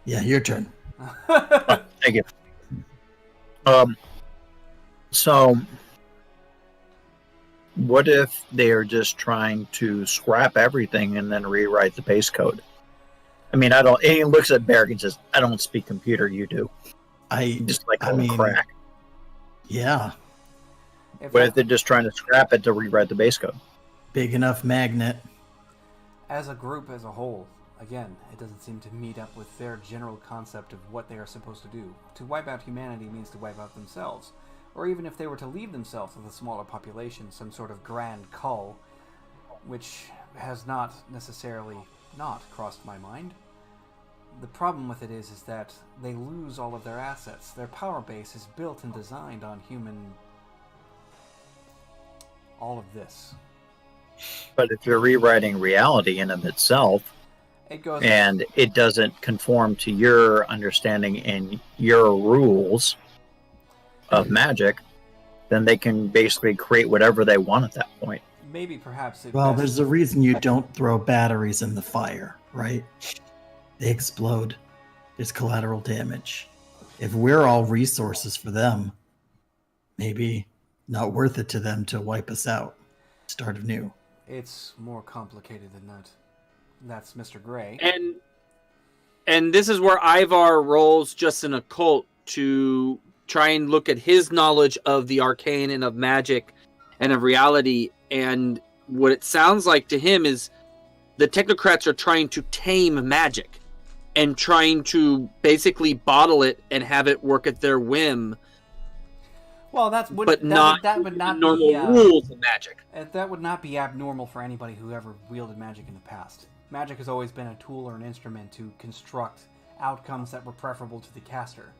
Yeah, your turn.
Thank you. So, what if they are just trying to scrap everything and then rewrite the base code? I mean, I don't. And he looks at Barrick and says, "I don't speak computer. You do." Just like
I
old
mean,
crack.
Yeah,
What if they're just trying to scrap it to rewrite the base code?
big enough magnet.
As a group as a whole, again, it doesn't seem to meet up with their general concept of what they are supposed to do. To wipe out humanity means to wipe out themselves. Or even if they were to leave themselves with a smaller population, some sort of grand cull, which has not necessarily not crossed my mind. The problem with it is that they lose all of their assets. Their power base is built and designed on human... all of this.
But if you're rewriting reality in of itself,
It goes...
and it doesn't conform to your understanding and your rules of magic, then they can basically create whatever they want at that point.
Maybe perhaps it
Well,
best-
there's a reason you don't throw batteries in the fire, right? They explode. There's collateral damage. If we're all resources for them, maybe not worth it to them to wipe us out. Start anew.
It's more complicated than that. That's Mr. Gray.
and this is where Ivar rolls just an occult to try and look at his knowledge of the arcane and of magic and of reality. And what it sounds like to him is the technocrats are trying to tame magic and trying to basically bottle it and have it work at their whim,
Well, that
but
would
not
not
the normal
be
rules of magic.
that would not be abnormal for anybody who ever wielded magic in the past. magic has always been a tool or an instrument to construct outcomes that were preferable to the caster.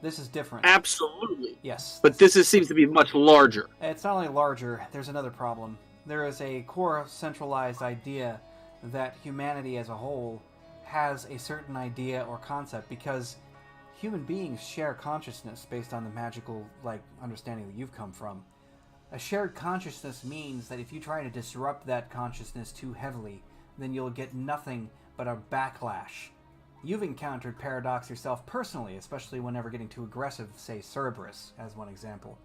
This is different.
Absolutely.
Yes.
But this seems to be much larger.
It's not only larger, there's another problem. There is a core centralized idea that humanity as a whole has a certain idea or concept, because human beings share consciousness based on the magical understanding that you've come from. A shared consciousness means that if you try to disrupt that consciousness too heavily, then you'll get nothing but a backlash. You've encountered paradox yourself personally, especially whenever getting too aggressive, say Cerberus as one example.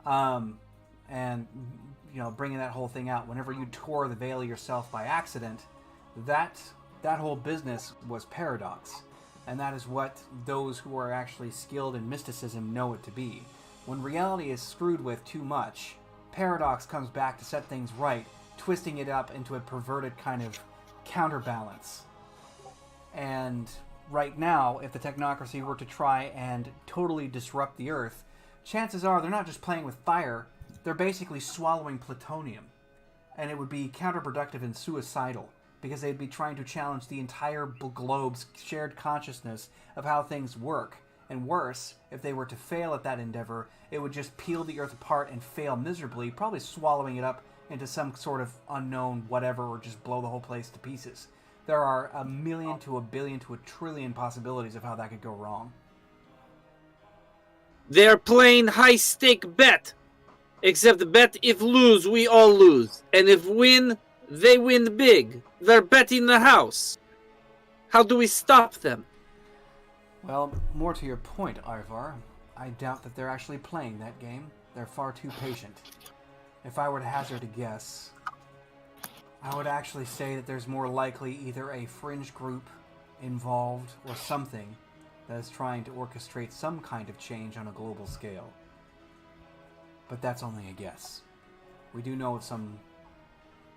And bringing that whole thing out, whenever you tore the veil yourself by accident, that whole business was paradox. And that is what those who are actually skilled in mysticism know it to be. When reality is screwed with too much, paradox comes back to set things right, twisting it up into a perverted kind of counterbalance. And right now, if the technocracy were to try and totally disrupt the Earth, chances are they're not just playing with fire, they're basically swallowing plutonium. And it would be counterproductive and suicidal, because they'd be trying to challenge the entire globe's shared consciousness of how things work. And worse, if they were to fail at that endeavor, it would just peel the Earth apart and fail miserably, probably swallowing it up into some sort of unknown whatever, or just blow the whole place to pieces. There are 1 million to 1 billion to 1 trillion possibilities of how that could go wrong.
They're playing high-stake bet. Except the bet, if lose, we all lose. And if win, they win big. They're betting the house. How do we stop them?
Well, more to your point, Ivar, I doubt that they're actually playing that game. They're far too patient. If I were to hazard a guess, I would actually say that there's more likely either a fringe group involved or something that is trying to orchestrate some kind of change on a global scale. But that's only a guess. We do know of some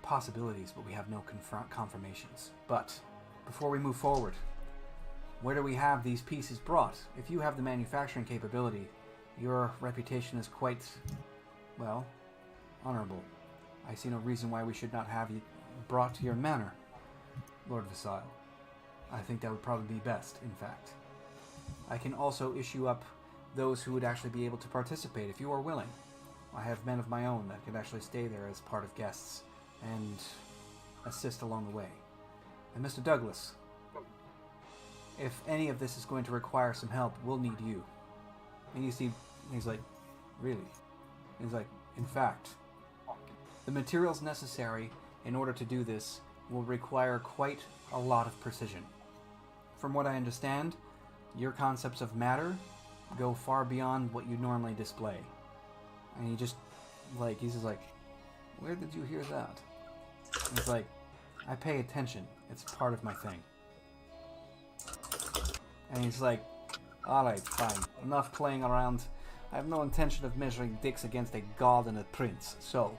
possibilities, but we have no confirmations. But before we move forward, where do we have these pieces brought? If you have the manufacturing capability, your reputation is quite, well, honorable. I see no reason why we should not have you brought to your manor, Lord Vasile. I think that would probably be best, in fact. I can also issue up those who would actually be able to participate if you are willing. I have men of my own that could actually stay there as part of guests and assist along the way. And Mr. Douglas, if any of this is going to require some help, we'll need you. And you see, he's like, really? He's like, in fact, the materials necessary in order to do this will require quite a lot of precision. From what I understand, your concepts of matter go far beyond what you normally display. And he's just like, where did you hear that? And he's like, I pay attention. It's part of my thing. And he's like, alright, fine. Enough playing around. I have no intention of measuring dicks against a god and a prince. So,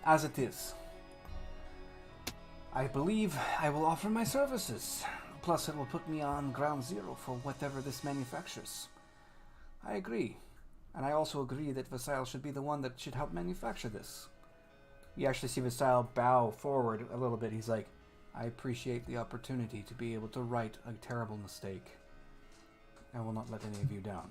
as it is, I believe I will offer my services. Plus, it will put me on ground zero for whatever this manufactures. I agree. And I also agree that Vasile should be the one that should help manufacture this. You actually see Vasile bow forward a little bit. He's like, I appreciate the opportunity to be able to right a terrible mistake. I will not let any of you down.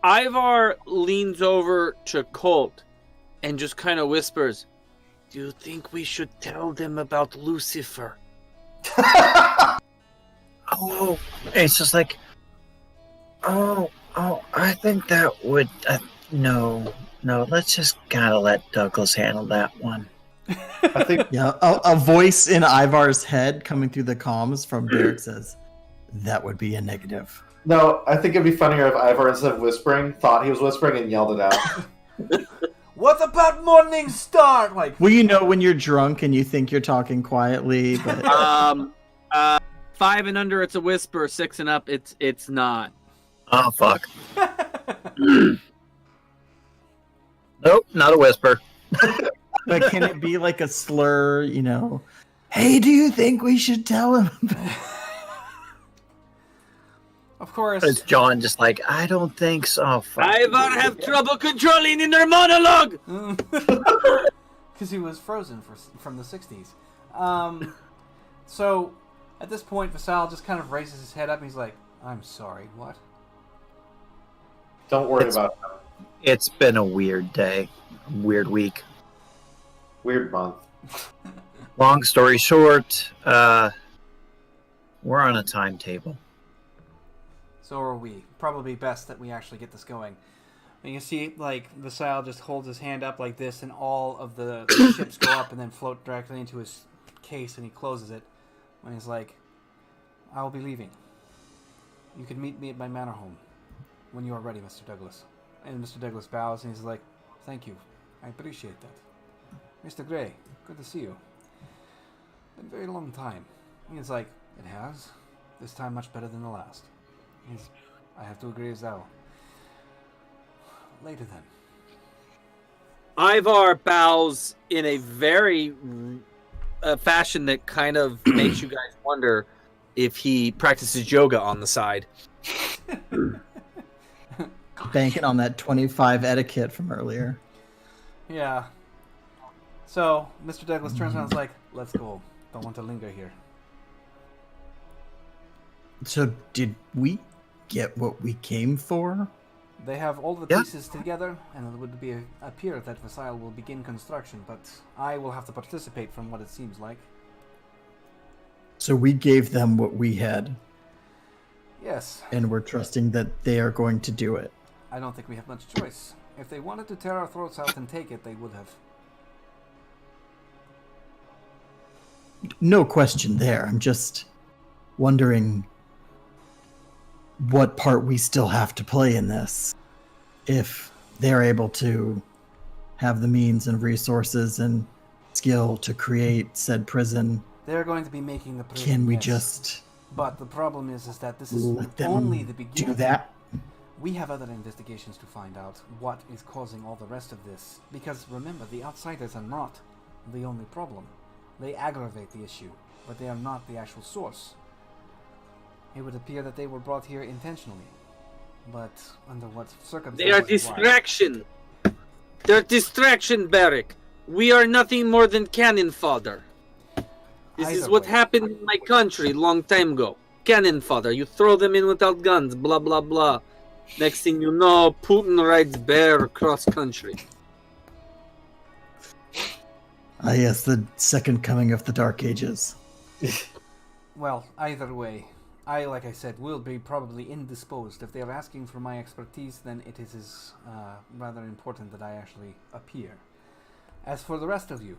Ivar leans over to Colt and just kind of whispers, do you think we should tell them about Lucifer?
Oh, it's just like, oh, I think that would, no, let's just gotta let Douglas handle that one.
I think
Yeah, a voice in Ivar's head coming through the comms from Derek says, that would be a negative.
no. I think it'd be funnier if Ivar, instead of whispering, thought he was whispering and yelled it out.
What about Morning Star? Like,
Well, you know when you're drunk and you think you're talking quietly, but
5 and under, it's a whisper. 6 and up, it's not.
Oh, fuck. Nope, not a whisper.
but can it be like a slur, you know? Hey, do you think we should tell him?
Of course.
It's John just like, I don't think so. Fuck.
Ivar have trouble controlling inner monologue.
Because he was frozen from the 60s. So, at this point, Vassal just kind of raises his head up and he's like, I'm sorry, what?
Don't worry about it.
It's been a weird day. Weird week.
Weird month.
Long story short, we're on a timetable.
So are we. Probably best that we actually get this going. And you see, like, Vassal just holds his hand up like this, and all of the ships go up and then float directly into his case, and he closes it. And he's like, I will be leaving. You can meet me at my manor home when you are ready, Mr. Douglas. And Mr. Douglas bows, and he's like, thank you. I appreciate that. Mr. Gray, good to see you. Been a very long time. He's like, it has. This time much better than the last. I have to agree as well. Later then.
Ivar bows in a very fashion that kind of makes you guys wonder if he practices yoga on the side.
Banking on that 25 etiquette from earlier.
Yeah. So, Mr. Douglas turns around and is like, let's go. Don't want to linger here.
So, did we get what we came for?
They have all the pieces together, and it would appear that Versailles will begin construction, but I will have to participate from what it seems like.
So we gave them what we had,
Yes.
and we're trusting that they are going to do it.
I don't think we have much choice. If they wanted to tear our throats out and take it, they would have.
No question there. I'm just wondering what part we still have to play in this. If they're able to have the means and resources and skill to create said prison,
They're going to be making the prison,
can we
yes.
just
But the problem is that this is
let them
only the beginning.
do that?
We have other investigations to find out what is causing all the rest of this. Because remember, the outsiders are not the only problem. They aggravate the issue, but they are not the actual source. It would appear that they were brought here intentionally. But under what circumstances?
They are distraction. They're distraction, Barrick. We are nothing more than cannon fodder. This is
Either
what
way.
happened in my country long time ago. Cannon fodder. You throw them in without guns, blah, blah, blah. Next thing you know, Putin rides bear across country.
Ah, yes, the second coming of the Dark Ages.
Well, either way, like I said, will be probably indisposed. If they are asking for my expertise, then it is rather important that I actually appear. As for the rest of you,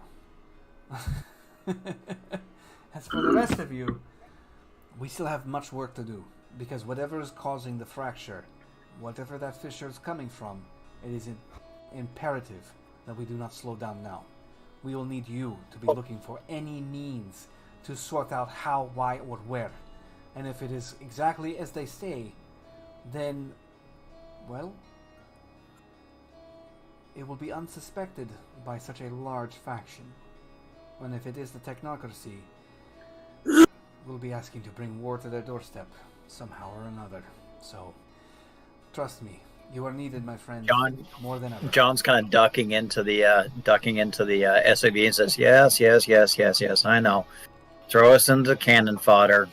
we still have much work to do, because whatever is causing the fracture, whatever that fissure is coming from, it is imperative that we do not slow down now. We will need you to be looking for any means to sort out how, why, or where. And if it is exactly as they say, then, well, it will be unsuspected by such a large faction. And if it is the technocracy, we'll be asking to bring war to their doorstep, somehow or another. So, trust me, you are needed, my friend,
John,
more than ever.
John's kind of ducking into the SAV and says, yes, I know. Throw us into cannon fodder.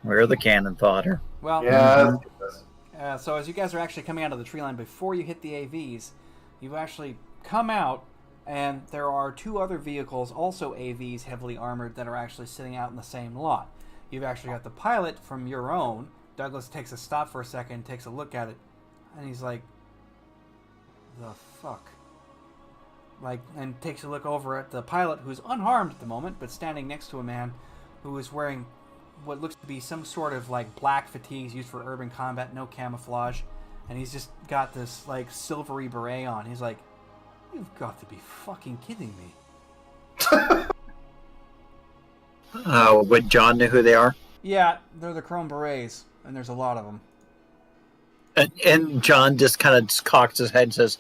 We're the cannon fodder.
Well,
Yeah.
so as you guys are actually coming out of the tree line, before you hit the AVs, you actually come out, and there are two other vehicles, also AVs, heavily armored, that are actually sitting out in the same lot. You've actually got the pilot from your own. Douglas takes a stop for a second, takes a look at it, and he's like, the fuck? And takes a look over at the pilot, who's unharmed at the moment, but standing next to a man who is wearing what looks to be some sort of black fatigues used for urban combat, no camouflage, and he's just got this silvery beret on. He's like, you've got to be fucking kidding me.
Would John know who they are?
Yeah, they're the chrome berets, and there's a lot of them.
And John just kind of cocks his head and says,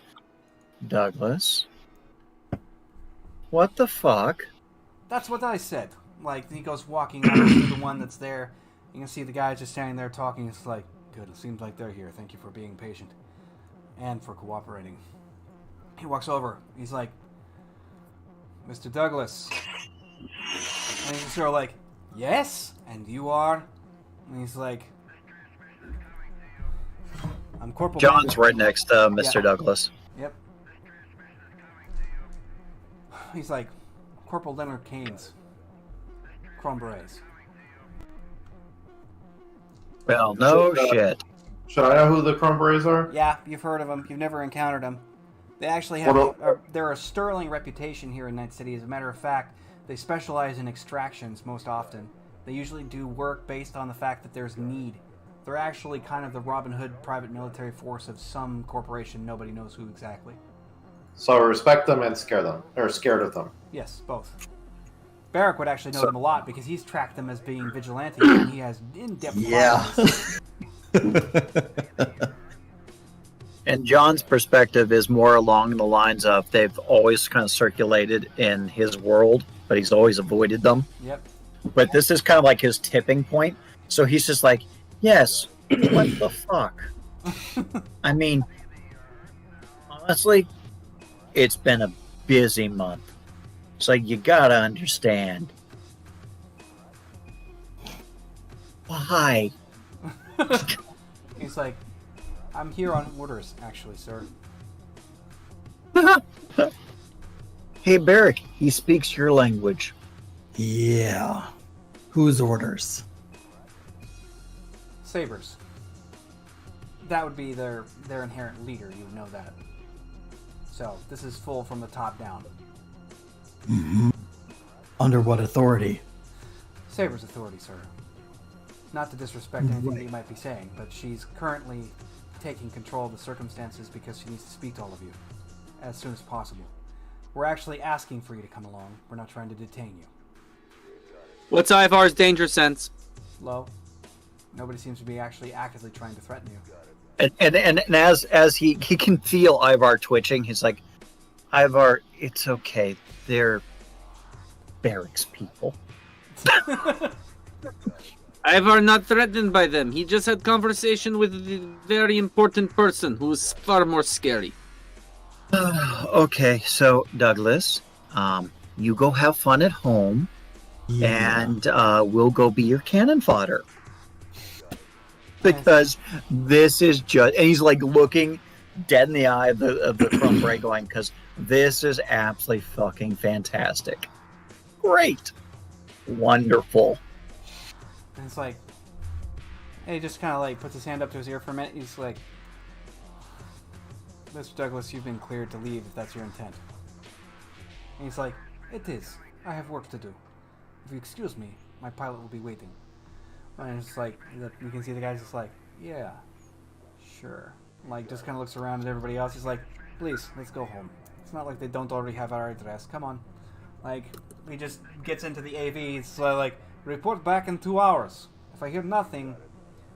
Douglas? What the fuck?
That's what I said. He goes walking up to the one that's there. You can see the guy just standing there talking. It's like, good. It seems like they're here. Thank you for being patient. And for cooperating. He walks over. He's like, Mr. Douglas. And he's sort of like, yes? And you are? And he's like, I'm Corporal
John's
Man-
right next to Mr.
Yeah.
Douglas.
Yep. He's like, Corporal Leonard Keynes. Chrome Berets.
Well, no
So,
shit.
Should I know who the Chrome Berets are?
Yeah, you've heard of them. You've never encountered them. They actually have they're a sterling reputation here in Night City. As a matter of fact, they specialize in extractions most often. They usually do work based on the fact that there's need. They're actually kind of the Robin Hood private military force of some corporation. Nobody knows who exactly.
So respect them and scare them, or scared of them.
Yes, both. Barrick would actually know them a lot because he's tracked them as being vigilantes and he has in-depth knowledge.
And John's perspective is more along the lines of they've always kind of circulated in his world, but he's always avoided them.
Yep.
But this is kind of like his tipping point. So he's just like, yes, what the fuck? I mean, honestly, it's been a busy month. So you gotta understand. Why?
He's like, I'm here on orders, actually, sir.
Hey, Barrick, he speaks your language.
Yeah. Whose orders?
Sabers. That would be their inherent leader, you know that. So, this is full from the top down.
Mm-hmm. Under what authority?
Saber's authority, sir. Not to disrespect anything that you might be saying, but she's currently taking control of the circumstances because she needs to speak to all of you as soon as possible. We're actually asking for you to come along. We're not trying to detain you.
What's Ivar's danger sense?
Low. Nobody seems to be actually actively trying to threaten you.
And as he can feel Ivar twitching, he's like, Ivar, it's okay. They're Barrick's people.
Ivar not threatened by them. He just had conversation with a very important person who's far more scary.
Okay, so Douglas, you go have fun at home, and we'll go be your cannon fodder. Because this is just, and he's like looking dead in the eye of the Chrome Beret going, because this is absolutely fucking fantastic. Great. Wonderful.
And it's like, and he just kind of like puts his hand up to his ear for a minute. He's like, Mr. Douglas, you've been cleared to leave if that's your intent. And he's like, it is. I have work to do. If you excuse me, my pilot will be waiting. And it's like, you can see the guy's just like, yeah, sure. Like, just kind of looks around at everybody else. He's like, please, let's go home. It's not like they don't already have our address. Come on. Like, he just gets into the AV. It's like, report back in 2 hours. If I hear nothing,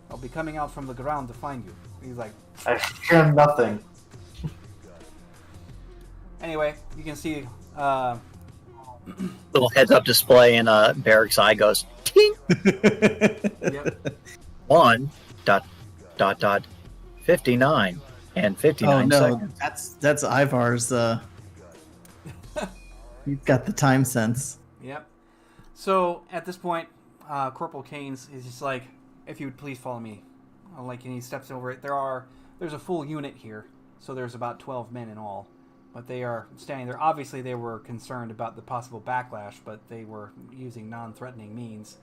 I'll be coming out from the ground to find you. He's like,
I hear nothing.
Anyway, you can see,
Little heads-up display in Barrick's eye goes, ting!
yep.
1.59 and 59 seconds.
That's Ivar's. He's got the time sense.
Yep. So at this point, Corporal Keynes is just like, if you would please follow me. Like, and he steps over it. There's a full unit here, so there's about 12 men in all. But they are standing there. Obviously, they were concerned about the possible backlash, but they were using non-threatening means.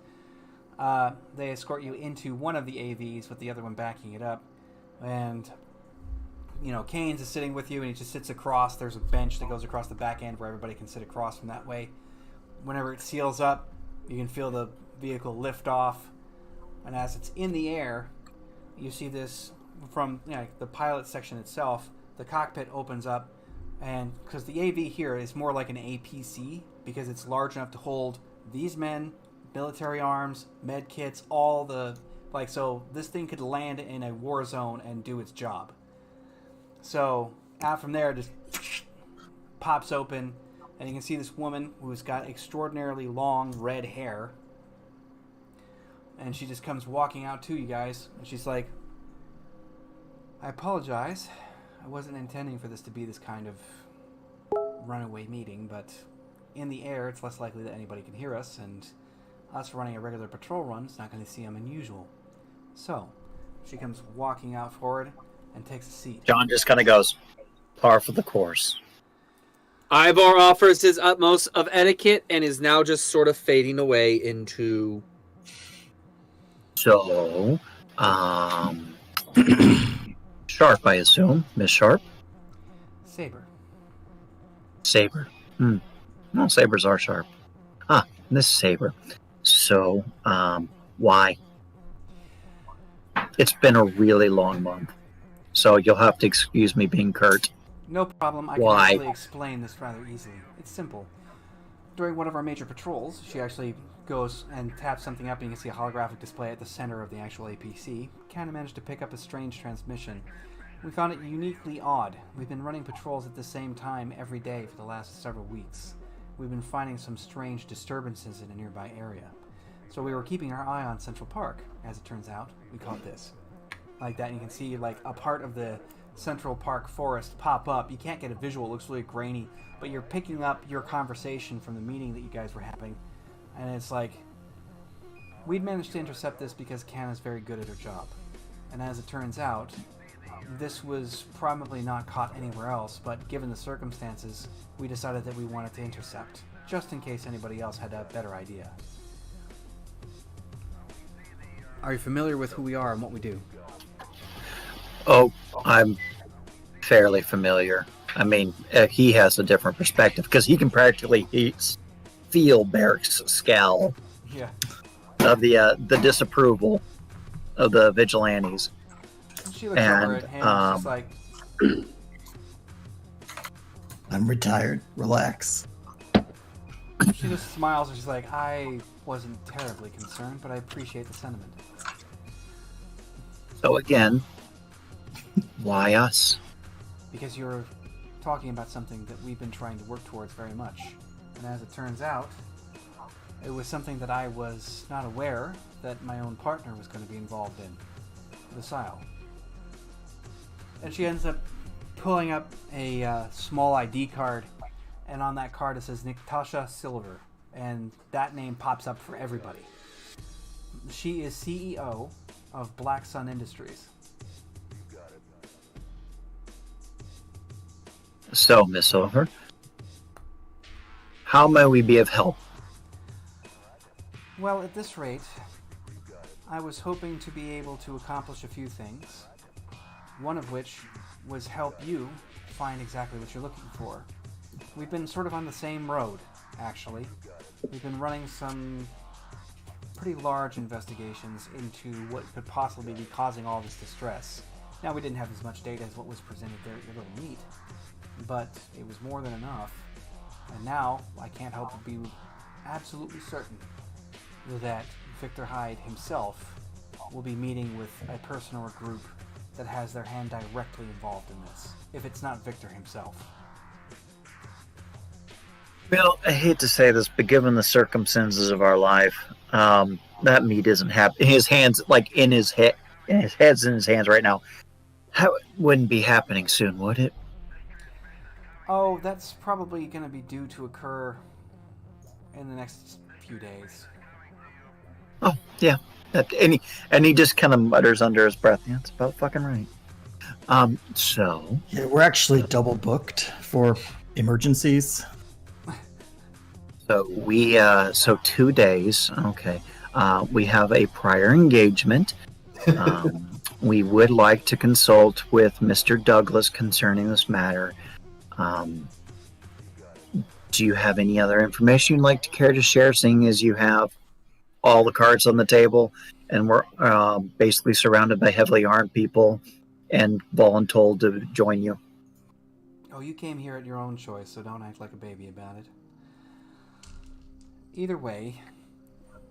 They escort you into one of the AVs with the other one backing it up. And, you know, Keynes is sitting with you, and he just sits across. There's a bench that goes across the back end where everybody can sit across from that way. Whenever it seals up, you can feel the vehicle lift off. And as it's in the air, you see this from the pilot section itself. The cockpit opens up. And because the AV here is more like an APC, because it's large enough to hold these men, military arms, med kits, all the, like, so this thing could land in a war zone and do its job. So out from there, it just pops open, and you can see this woman who's got extraordinarily long red hair. And she just comes walking out to you guys, and she's like, I apologize. I wasn't intending for this to be this kind of runaway meeting, but in the air, it's less likely that anybody can hear us, and us running a regular patrol run is not going to seem unusual. So, she comes walking out forward and takes a seat.
John just kind of goes, par for the course.
Ivor offers his utmost of etiquette and is now just sort of fading away into...
So, Sharp, I assume. Miss Sharp?
Saber.
Saber. Well, sabers are sharp. Miss Saber. So, why? It's been a really long month, so you'll have to excuse me being curt.
No problem. I
Why?
can actually explain this rather easily. It's simple. During one of our major patrols, she actually goes and taps something up, and you can see a holographic display at the center of the actual APC. Kind of managed to pick up a strange transmission. We found it uniquely odd. We've been running patrols at the same time every day for the last several weeks. We've been finding some strange disturbances in a nearby area. So we were keeping our eye on Central Park. As it turns out, we caught this. Like that, and you can see like a part of the Central Park forest pop up. You can't get a visual, it looks really grainy, but you're picking up your conversation from the meeting that you guys were having. And it's like, we'd managed to intercept this because Kanna's very good at her job. And as it turns out, this was probably not caught anywhere else, but given the circumstances, we decided that we wanted to intercept, just in case anybody else had a better idea. Are you familiar with who we are and what we do?
Oh, I'm fairly familiar. I mean, he has a different perspective because he can practically feel Barrick's scowl
Yeah.
of the disapproval of the vigilantes.
She looks over at him and she's like,
I'm retired. Relax.
she just smiles and she's like, I wasn't terribly concerned, but I appreciate the sentiment.
So again, why us?
Because you're talking about something that we've been trying to work towards very much. And as it turns out, it was something that I was not aware that my own partner was going to be involved in. The Sile. And she ends up pulling up a small ID card, and on that card it says Natasha Silver, and that name pops up for everybody. She is CEO of Black Sun Industries.
So, Miss Silver, how may we be of help?
Well, at this rate, I was hoping to be able to accomplish a few things. One of which was help you find exactly what you're looking for. We've been sort of on the same road, actually. We've been running some pretty large investigations into what could possibly be causing all this distress. Now, we didn't have as much data as what was presented there at your little meet, but it was more than enough. And now, I can't help but be absolutely certain that Victor Hyde himself will be meeting with a person or a group that has their hand directly involved in this, if it's not Victor himself.
Well, I hate to say this, but given the circumstances of our life, that meat isn't happening. His hands, like in his head, his head's in his hands right now. How it wouldn't be happening soon, would it?
Oh, that's probably going to be due to occur in the next few days.
Oh, yeah. And he just kind of mutters under his breath, yeah, that's about fucking right. So...
Yeah, we're actually double booked for emergencies.
So so 2 days, okay. We have a prior engagement. We would like to consult with Mr. Douglas concerning this matter. Do you have any other information you'd like to care to share, seeing as you have all the cards on the table and we're basically surrounded by heavily armed people and voluntold to join you?
Oh, you came here at your own choice, so don't act like a baby about it. Either way,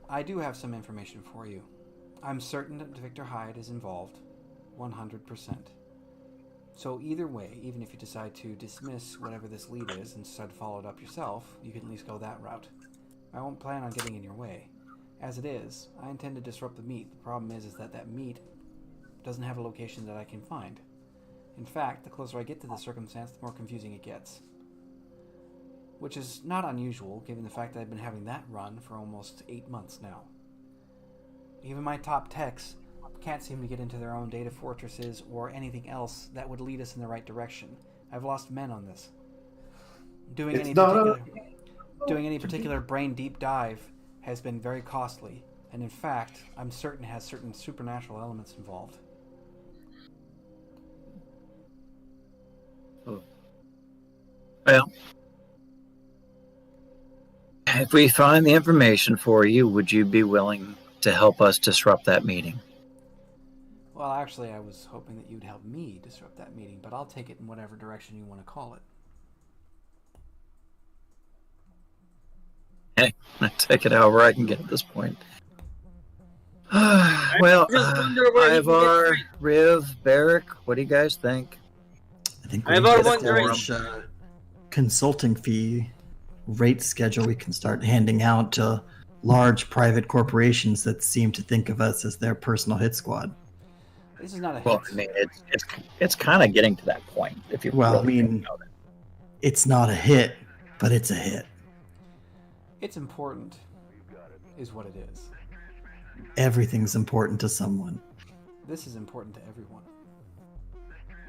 I do have some information for you. I'm certain that Victor Hyde is involved, 100%. So either way, even if you decide to dismiss whatever this lead is and decide to follow it up yourself, you can at least go that route. I won't plan on getting in your way. As it is, I intend to disrupt the meet. The problem is that that meet doesn't have a location that I can find. In fact, the closer I get to the circumstance, the more confusing it gets. Which is not unusual, given the fact that I've been having that run for almost 8 months now. Even my top techs can't seem to get into their own data fortresses or anything else that would lead us in the right direction. I've lost men on this. Doing any particular brain deep dive has been very costly, and in fact, I'm certain has certain supernatural elements involved.
Well, if we find the information for you, would you be willing to help us disrupt that meeting?
Well, actually, I was hoping that you'd help me disrupt that meeting, but I'll take it in whatever direction you want to call it.
Hey, I take it however I can get at this point. Well, Ivar, Riv, Barrick, what do you guys think?
I think
I
we
have
need
one
to
drink.
establish a consulting fee rate schedule we can start handing out to large private corporations that seem to think of us as their personal hit squad.
This is not a
Well,
hit.
I mean, it's kind of getting to that point. If you
Well,
really
I mean,
think about it.
it's not a hit, but it's a hit.
It's important, is what it is.
Everything's important to someone.
This is important to everyone.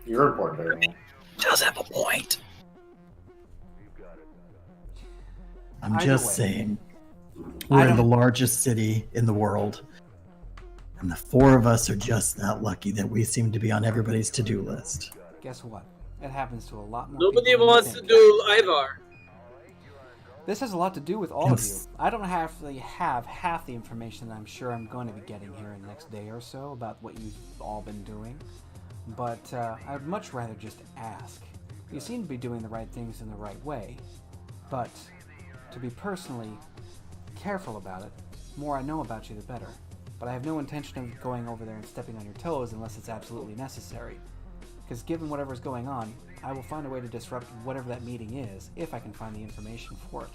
You're important, everyone.
Does have a point.
I'm
Either
just
way.
saying,
I
we're in
don't-
the largest city in the world, and the four of us are just that lucky that we seem to be on everybody's to-do list.
Guess what? It happens to a lot more
Nobody
people than you
wants to
think.
do Ivar.
This has a lot to do with all of you.
Yes.
I don't actually have half the information that I'm sure I'm going to be getting here in the next day or so about what you've all been doing, but I'd much rather just ask. You seem to be doing the right things in the right way, but to be personally careful about it, the more I know about you, the better. But I have no intention of going over there and stepping on your toes unless it's absolutely necessary. Because given whatever's going on, I will find a way to disrupt whatever that meeting is, if I can find the information for it.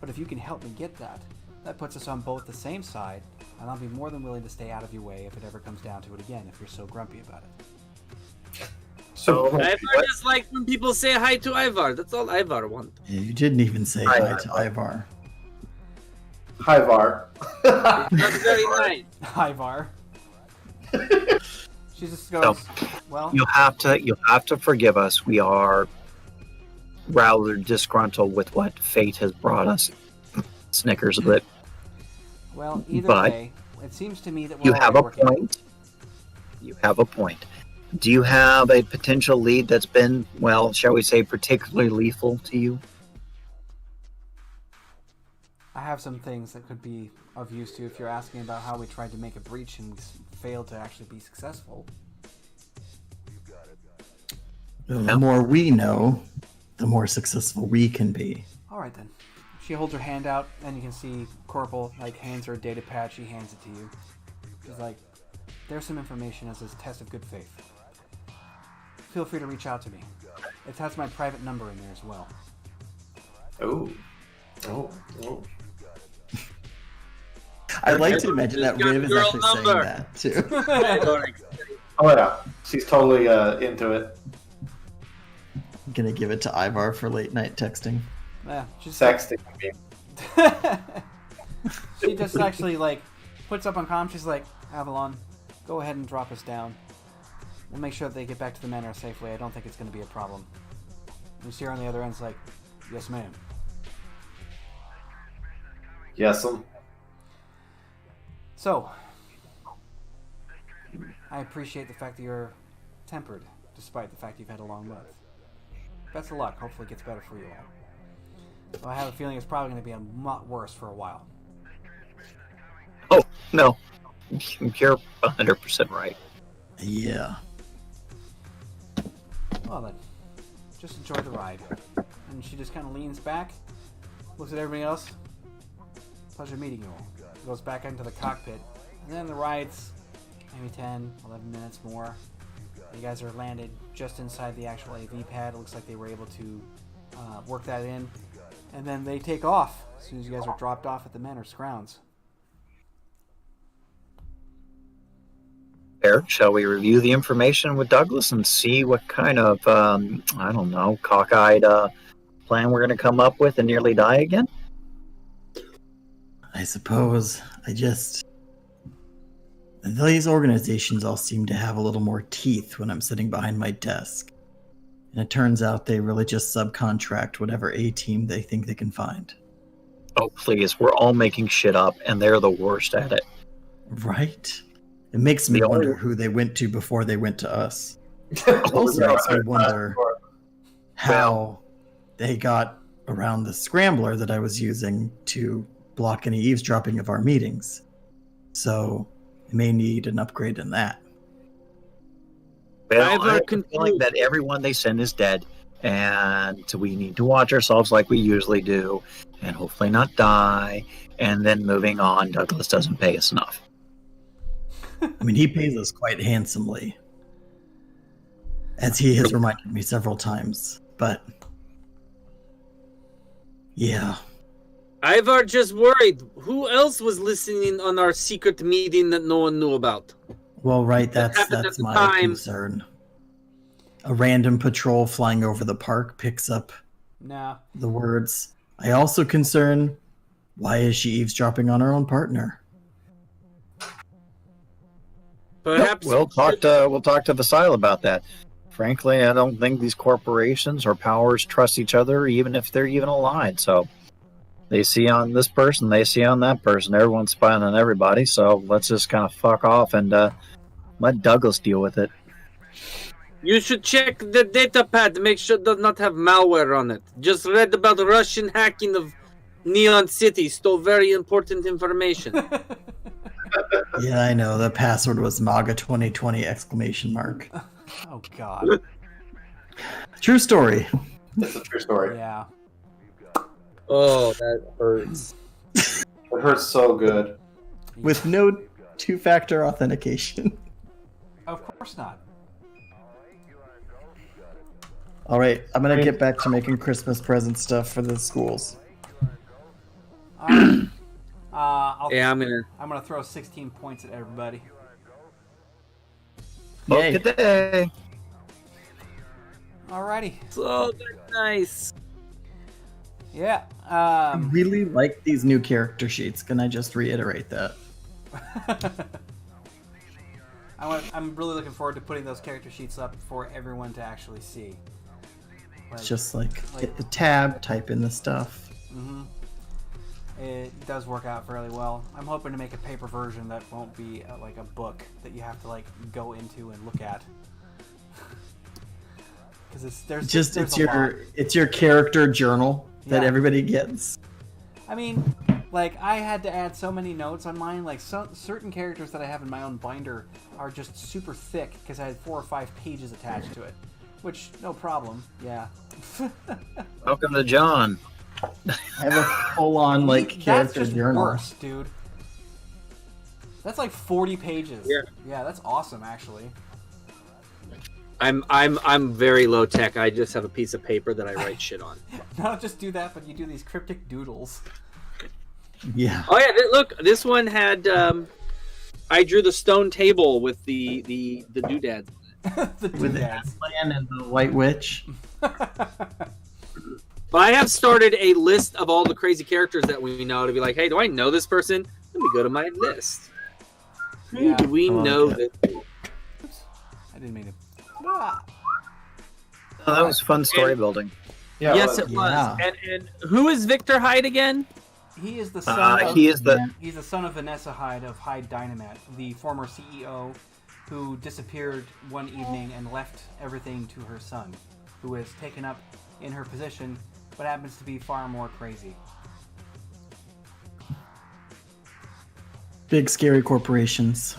But if you can help me get that, that puts us on both the same side, and I'll be more than willing to stay out of your way if it ever comes down to it again, if you're so grumpy about it.
So,
Ivar just like when people say hi to Ivar. That's all Ivar wants.
You didn't even say
Hi,
hi to Ivar.
Hi, Var.
That's very nice.
Hi, Var. She just goes, well,
you have to forgive us. We are rather disgruntled with what fate has brought us. Snickers a bit.
well, either
but
way, it seems to me that
You
we're
have a
already working.
point. You have a point. Do you have a potential lead that's been, well, shall we say, particularly lethal to you?
I have some things that could be of use to you if you're asking about how we tried to make a breach and failed to actually be successful.
The more we know, the more successful we can be.
All right then. She holds her hand out, and you can see Corporal hands her a data pad. She hands it to you. She's like, "There's some information as a test of good faith. Feel free to reach out to me. It has my private number in there as well."
Oh. Oh. Oh.
I like to imagine that
Got
Riv is
girl
actually
number.
saying that too.
I don't expect-
Oh, yeah. She's totally into it.
Gonna give it to Ivar for late night texting.
Yeah, she's
Sexting me.
she just actually puts up on comm. She's like, "Avalon, go ahead and drop us down. We'll make sure that they get back to the manor safely. I don't think it's going to be a problem." And you see her on the other end's like, "Yes, ma'am."
Yes,
So, I appreciate the fact that you're tempered, despite the fact you've had a long month. Best of luck. Hopefully it gets better for you all. Though I have a feeling it's probably going to be a lot worse for a while.
Oh, no. You're 100% right.
Yeah.
Well then, just enjoy the ride. And she just kind of leans back, looks at everybody else. Pleasure meeting you all. Goes back into the cockpit. And then the ride's maybe 10, 11 minutes more. You guys are landed just inside the actual AV pad. It looks like they were able to work that in. And then they take off as soon as you guys are dropped off at the manor's grounds.
Eric, shall we review the information with Douglas and see what kind of, I don't know, cockeyed plan we're going to come up with and nearly die again?
I suppose. These organizations all seem to have a little more teeth when I'm sitting behind my desk. And it turns out they really just subcontract whatever A-team they think they can find.
Oh, please. We're all making shit up, and they're the worst at it.
Right? It makes me
The only-
wonder who they went to before they went to us. It also makes me wonder how they got around the scrambler that I was using to block any eavesdropping of our meetings. So I may need an upgrade in that.
Well,
I have a
I have a feeling that everyone they send is dead, and we need to watch ourselves like we usually do, and hopefully not die, and then moving on. Douglas doesn't pay us enough.
I mean, he pays us quite handsomely, as he has reminded me several times. But yeah,
Ivar just worried. Who else was listening on our secret meeting that no one knew about?
well, right.
That happened at
That's
the
my
time.
concern. A random patrol flying over the park picks up
Nah.
the words. I also concern, why is she eavesdropping on her own partner?
Perhaps
We'll talk to Vasile about that. Frankly, I don't think these corporations or powers trust each other, even if they're even allied. So they see on this person, they see on that person. Everyone's spying on everybody. So let's just kind of fuck off and let Douglas deal with it.
you should check the data pad to make sure it does not have malware on it. Just read about the Russian hacking of Neon City. Stole very important information.
Yeah, I know. The password was MAGA 2020 exclamation mark.
Oh God.
True story.
It's a true story.
Yeah.
Oh, that hurts.
It hurts so good.
With no two-factor authentication.
Of course not.
All right, I'm gonna get back to making Christmas present stuff for the schools.
Alright.
Yeah,
I'm gonna throw 16 points at everybody.
Yay.
Good day.
Alrighty.
So that's nice.
Yeah.
I really like these new character sheets. Can I just reiterate that?
I'm really looking forward to putting those character sheets up for everyone to actually see.
It's just like hit the tab, type in the stuff.
Mm-hmm. It does work out fairly well. I'm hoping to make a paper version that won't be like a book that you have to like go into and look at. Because
it's your character journal that
Yeah.
everybody gets.
I mean, like I had to add so many notes on mine. Like certain characters that I have in my own binder are just super thick because I had 4 or 5 pages attached to it. Which no problem. Yeah.
Welcome to John.
I have a full-on like
That's
character
just
journal.
worse, dude. That's like 40 pages. Yeah, that's awesome actually.
I'm very low tech. I just have a piece of paper that I write shit on.
Not just do that, but you do these cryptic doodles.
Yeah.
Oh yeah, look, this one had I drew the stone table with the doodads.
The
With the
doodads.
Aslan and the White Witch.
But I have started a list of all the crazy characters that we know to be like, hey, do I know this person? Let me go to my list. Who
Yeah.
do we
I like
know
that.
that?
Oops. I didn't mean to. Ah.
Oh, that was fun story building.
Yeah,
Yes,
well,
it was.
Yeah.
And who is Victor Hyde again?
He is the son of
He is the
he's the son of Vanessa Hyde of Hyde Dynamite, the former CEO who disappeared one evening and left everything to her son, who is taken up in her position, but happens to be far more crazy.
Big scary corporations.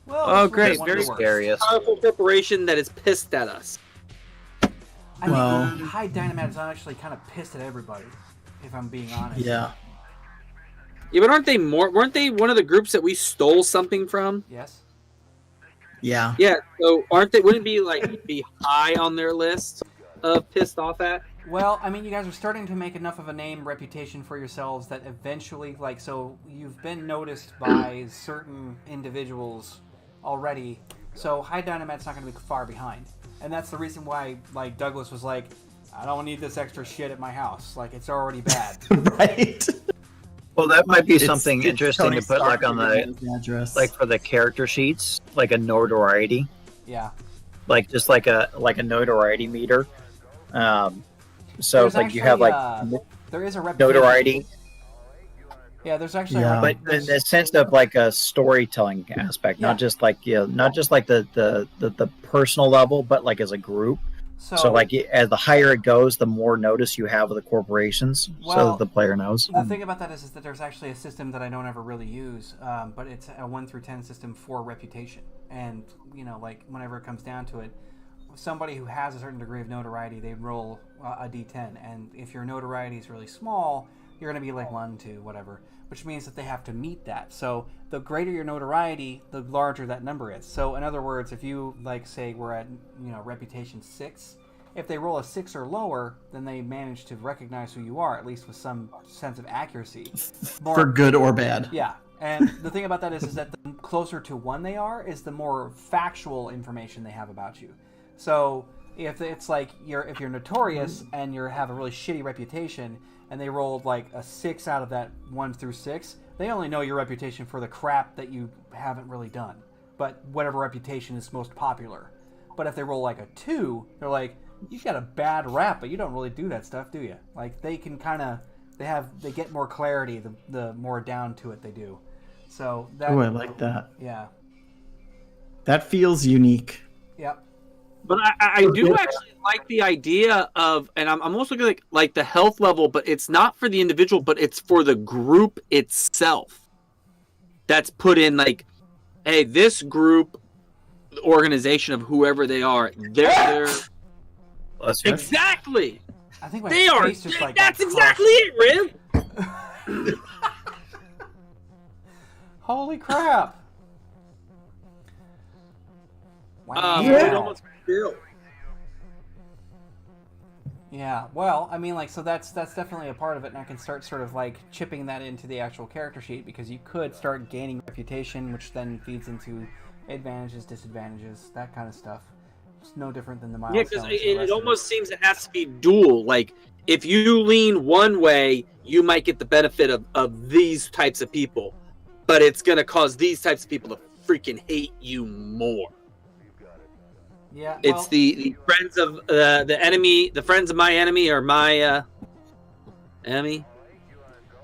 Well,
Oh,
this
great.
was
Very
one of the worst.
scariest.
Powerful corporation that is pissed at us.
I mean,
Well-
Hyde Dynamite is actually kind of pissed at everybody, if I'm being honest.
Yeah.
Yeah, but weren't they one of the groups that we stole something from?
Yes.
Yeah.
Yeah, so wouldn't it be like be high on their list of pissed off at?
Well, I mean, you guys are starting to make enough of a reputation for yourselves that eventually, like, so you've been noticed by certain individuals already, so high dynamit's not going to be far behind. And that's the reason why, like, Douglas was like, I don't need this extra shit at my house. Like, it's already bad.
Right.
Well, that might be
It's
something interesting
Tony
to put like
Stark
on
giving
the
his address.
like for the character sheets, like a notoriety,
Yeah.
like just like a notoriety meter. So
There's
like you have
actually,
like
there is a reputation.
notoriety,
Yeah, there's actually
Yeah.
a
but in the sense of like a storytelling aspect,
Yeah.
not just like not just like the personal level, but like as a group. So like as the higher it goes, the more notice you have of the corporations, so
Well,
that the player knows.
the thing about that is that there's actually a system that I don't ever really use, but it's a 1 through 10 system for reputation. And, you know, like, whenever it comes down to it, somebody who has a certain degree of notoriety, they roll a d10. And if your notoriety is really small, you're going to be like 1, 2, whatever, which means that they have to meet that. So the greater your notoriety, the larger that number is. So in other words, if you, like, say we're at, you know, reputation 6, if they roll a 6 or lower, then they manage to recognize who you are, at least with some sense of accuracy.
For good or bad.
Yeah. And the thing about that is that the closer to 1 they are, is the more factual information they have about you. So if it's like if you're notorious and you have a really shitty reputation, and they rolled like a 6 out of that 1 through 6, they only know your reputation for the crap that you haven't really done, but whatever reputation is most popular. But if they roll like a 2, they're like, you've got a bad rap, but you don't really do that stuff, do you? Like, they can kind of, they get more clarity the more down to it they do. So that.
Oh, I like that.
Yeah.
That feels unique.
Yep.
But I do actually like the idea of, and I'm almost looking like the health level, but it's not for the individual, but it's for the group itself. That's put in like, hey, this group, organization of whoever they are, they're exactly.
I think my
They are.
face just, like,
That's
got
exactly it, Riv.
Holy crap! Wow.
It almost feel.
Yeah, well, I mean, like, so that's definitely a part of it, and I can start sort of, like, chipping that into the actual character sheet, because you could start gaining reputation, which then feeds into advantages, disadvantages, that kind of stuff. It's no different than the milestones.
Yeah, because it almost seems it has to be dual. Like, if you lean one way, you might get the benefit of these types of people, but it's going to cause these types of people to freaking hate you more.
Yeah,
It's the friends of the enemy. The friends of my enemy are my enemy.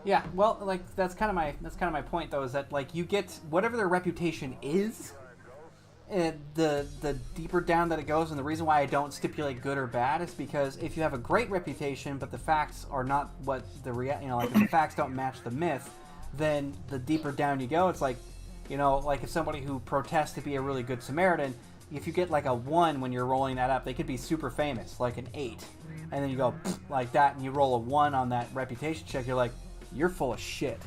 Yeah, well, like, that's kind of my point, though, is that, like, you get whatever their reputation is, the deeper down that it goes. And the reason why I don't stipulate good or bad is because if you have a great reputation but the facts are not what like, if the facts don't match the myth, then the deeper down you go, it's like, you know, like, if somebody who protests to be a really good Samaritan, if you get like a 1 when you're rolling that up, they could be super famous, like an 8, and then you go like that and you roll a 1 on that reputation check, you're like, you're full of shit.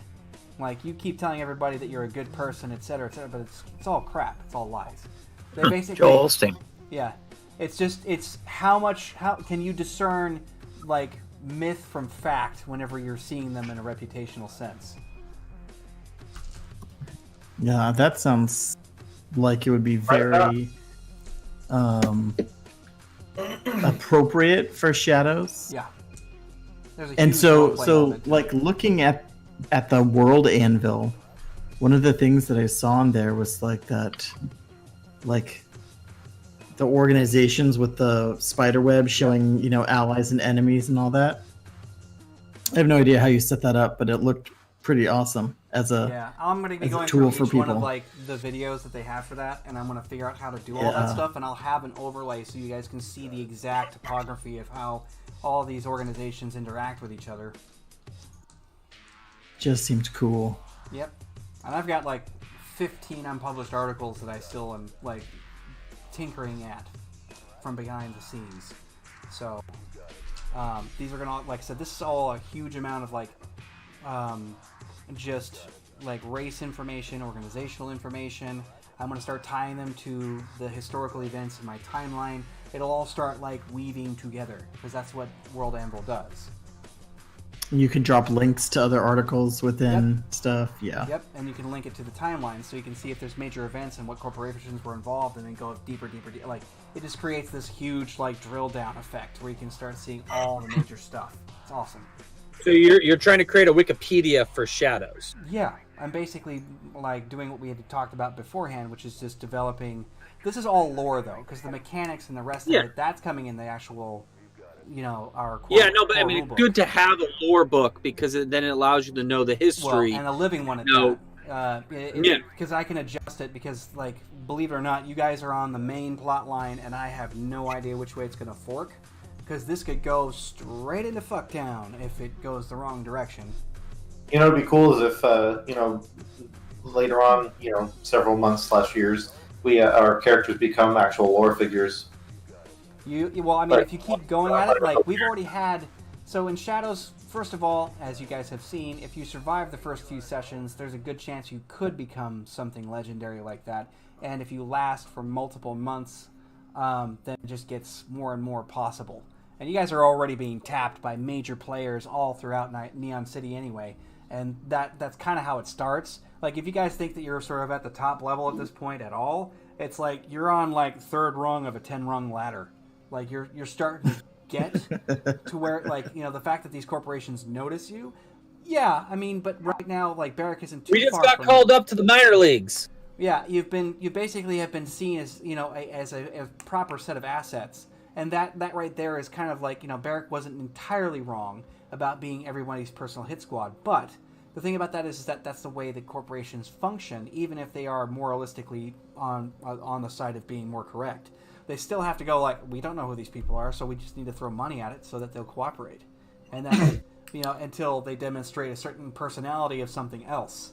Like, you keep telling everybody that you're a good person, etc., but it's all crap. It's all lies. They basically,
Joel Osteen.
yeah, it's how can you discern, like, myth from fact whenever you're seeing them in a reputational sense.
Yeah, that sounds like it would be very appropriate for shadows.
Yeah. There's a
And
huge
so
roleplay
so
element to it.
like looking at the world anvil, one of the things that I saw in there was like that, like the organizations with the spider web showing, you know, allies and enemies and all that. I have no idea how you set that up, but it looked pretty awesome as a
Yeah, I'm going to be
as a
going
tool
through
for
each one of,
people.
like, the videos that they have for that, and I'm going to figure out how to do all that
Yeah.
stuff, and I'll have an overlay so you guys can see the exact topography of how all these organizations interact with each other.
just seemed cool.
Yep. And I've got, like, 15 unpublished articles that I still am, like, tinkering at from behind the scenes. So, these are going to, like I said, this is all a huge amount of, like, just, like, race information, organizational information. I'm going to start tying them to the historical events in my timeline. It'll all start, like, weaving together, because that's what World Anvil does.
You can drop links to other articles within stuff. Yeah.
Yep, and you can link it to the timeline, so you can see if there's major events and what corporations were involved, and then go deeper. Like, it just creates this huge, like, drill down effect where you can start seeing all the major stuff. It's awesome.
So you're trying to create a Wikipedia for Shadows.
Yeah, I'm basically, like, doing what we had talked about beforehand, which is just developing... This is all lore, though, because the mechanics and the rest of it, that's coming in the actual... our core,
but I mean, it's good to have a lore book because then it allows you to know the history.
And a living one at that. Because I can adjust it because, like, believe it or not, you guys are on the main plot line, and I have no idea which way it's going to fork. Because this could go straight into Fucktown if it goes the wrong direction.
It'd be cool is if, later on, several months / years, our characters become actual lore figures.
If you keep going at it, like, we've already had... So in Shadows, first of all, as you guys have seen, if you survive the first few sessions, there's a good chance you could become something legendary like that. And if you last for multiple months, then it just gets more and more possible. And you guys are already being tapped by major players all throughout Neon City anyway. And that's kind of how it starts. Like, if you guys think that you're sort of at the top level at this point at all, it's like you're on, like, third rung of a 10-rung ladder. Like, you're starting to get to where, like, the fact that these corporations notice you. Yeah, I mean, but right now, like, Barrack isn't too far.
We just got called up to the minor leagues.
Yeah, you basically have been seen as, as a proper set of assets. And that right there is kind of like, Barrack wasn't entirely wrong about being everybody's personal hit squad. But the thing about that is that that's the way that corporations function, even if they are moralistically on the side of being more correct. They still have to go, like, we don't know who these people are, so we just need to throw money at it so that they'll cooperate. And then, until they demonstrate a certain personality of something else.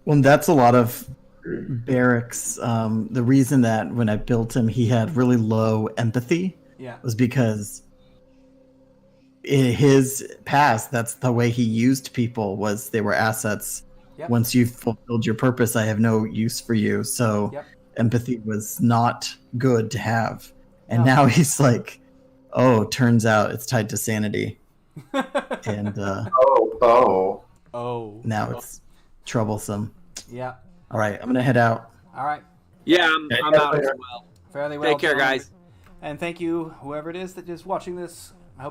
Well, that's a lot of Barrack's. The reason that when I built him, he had really low empathy was because in his past, that's the way he used people, was they were assets. Yep. Once you've fulfilled your purpose, I have no use for you. So empathy was not good to have. And now he's like, oh, turns out it's tied to sanity. And now it's troublesome.
Yeah.
All right, I'm gonna head out.
All right.
Yeah, I'm out as well.
Fairly well.
Take care, guys.
And thank you, whoever it is that is watching this. I hope you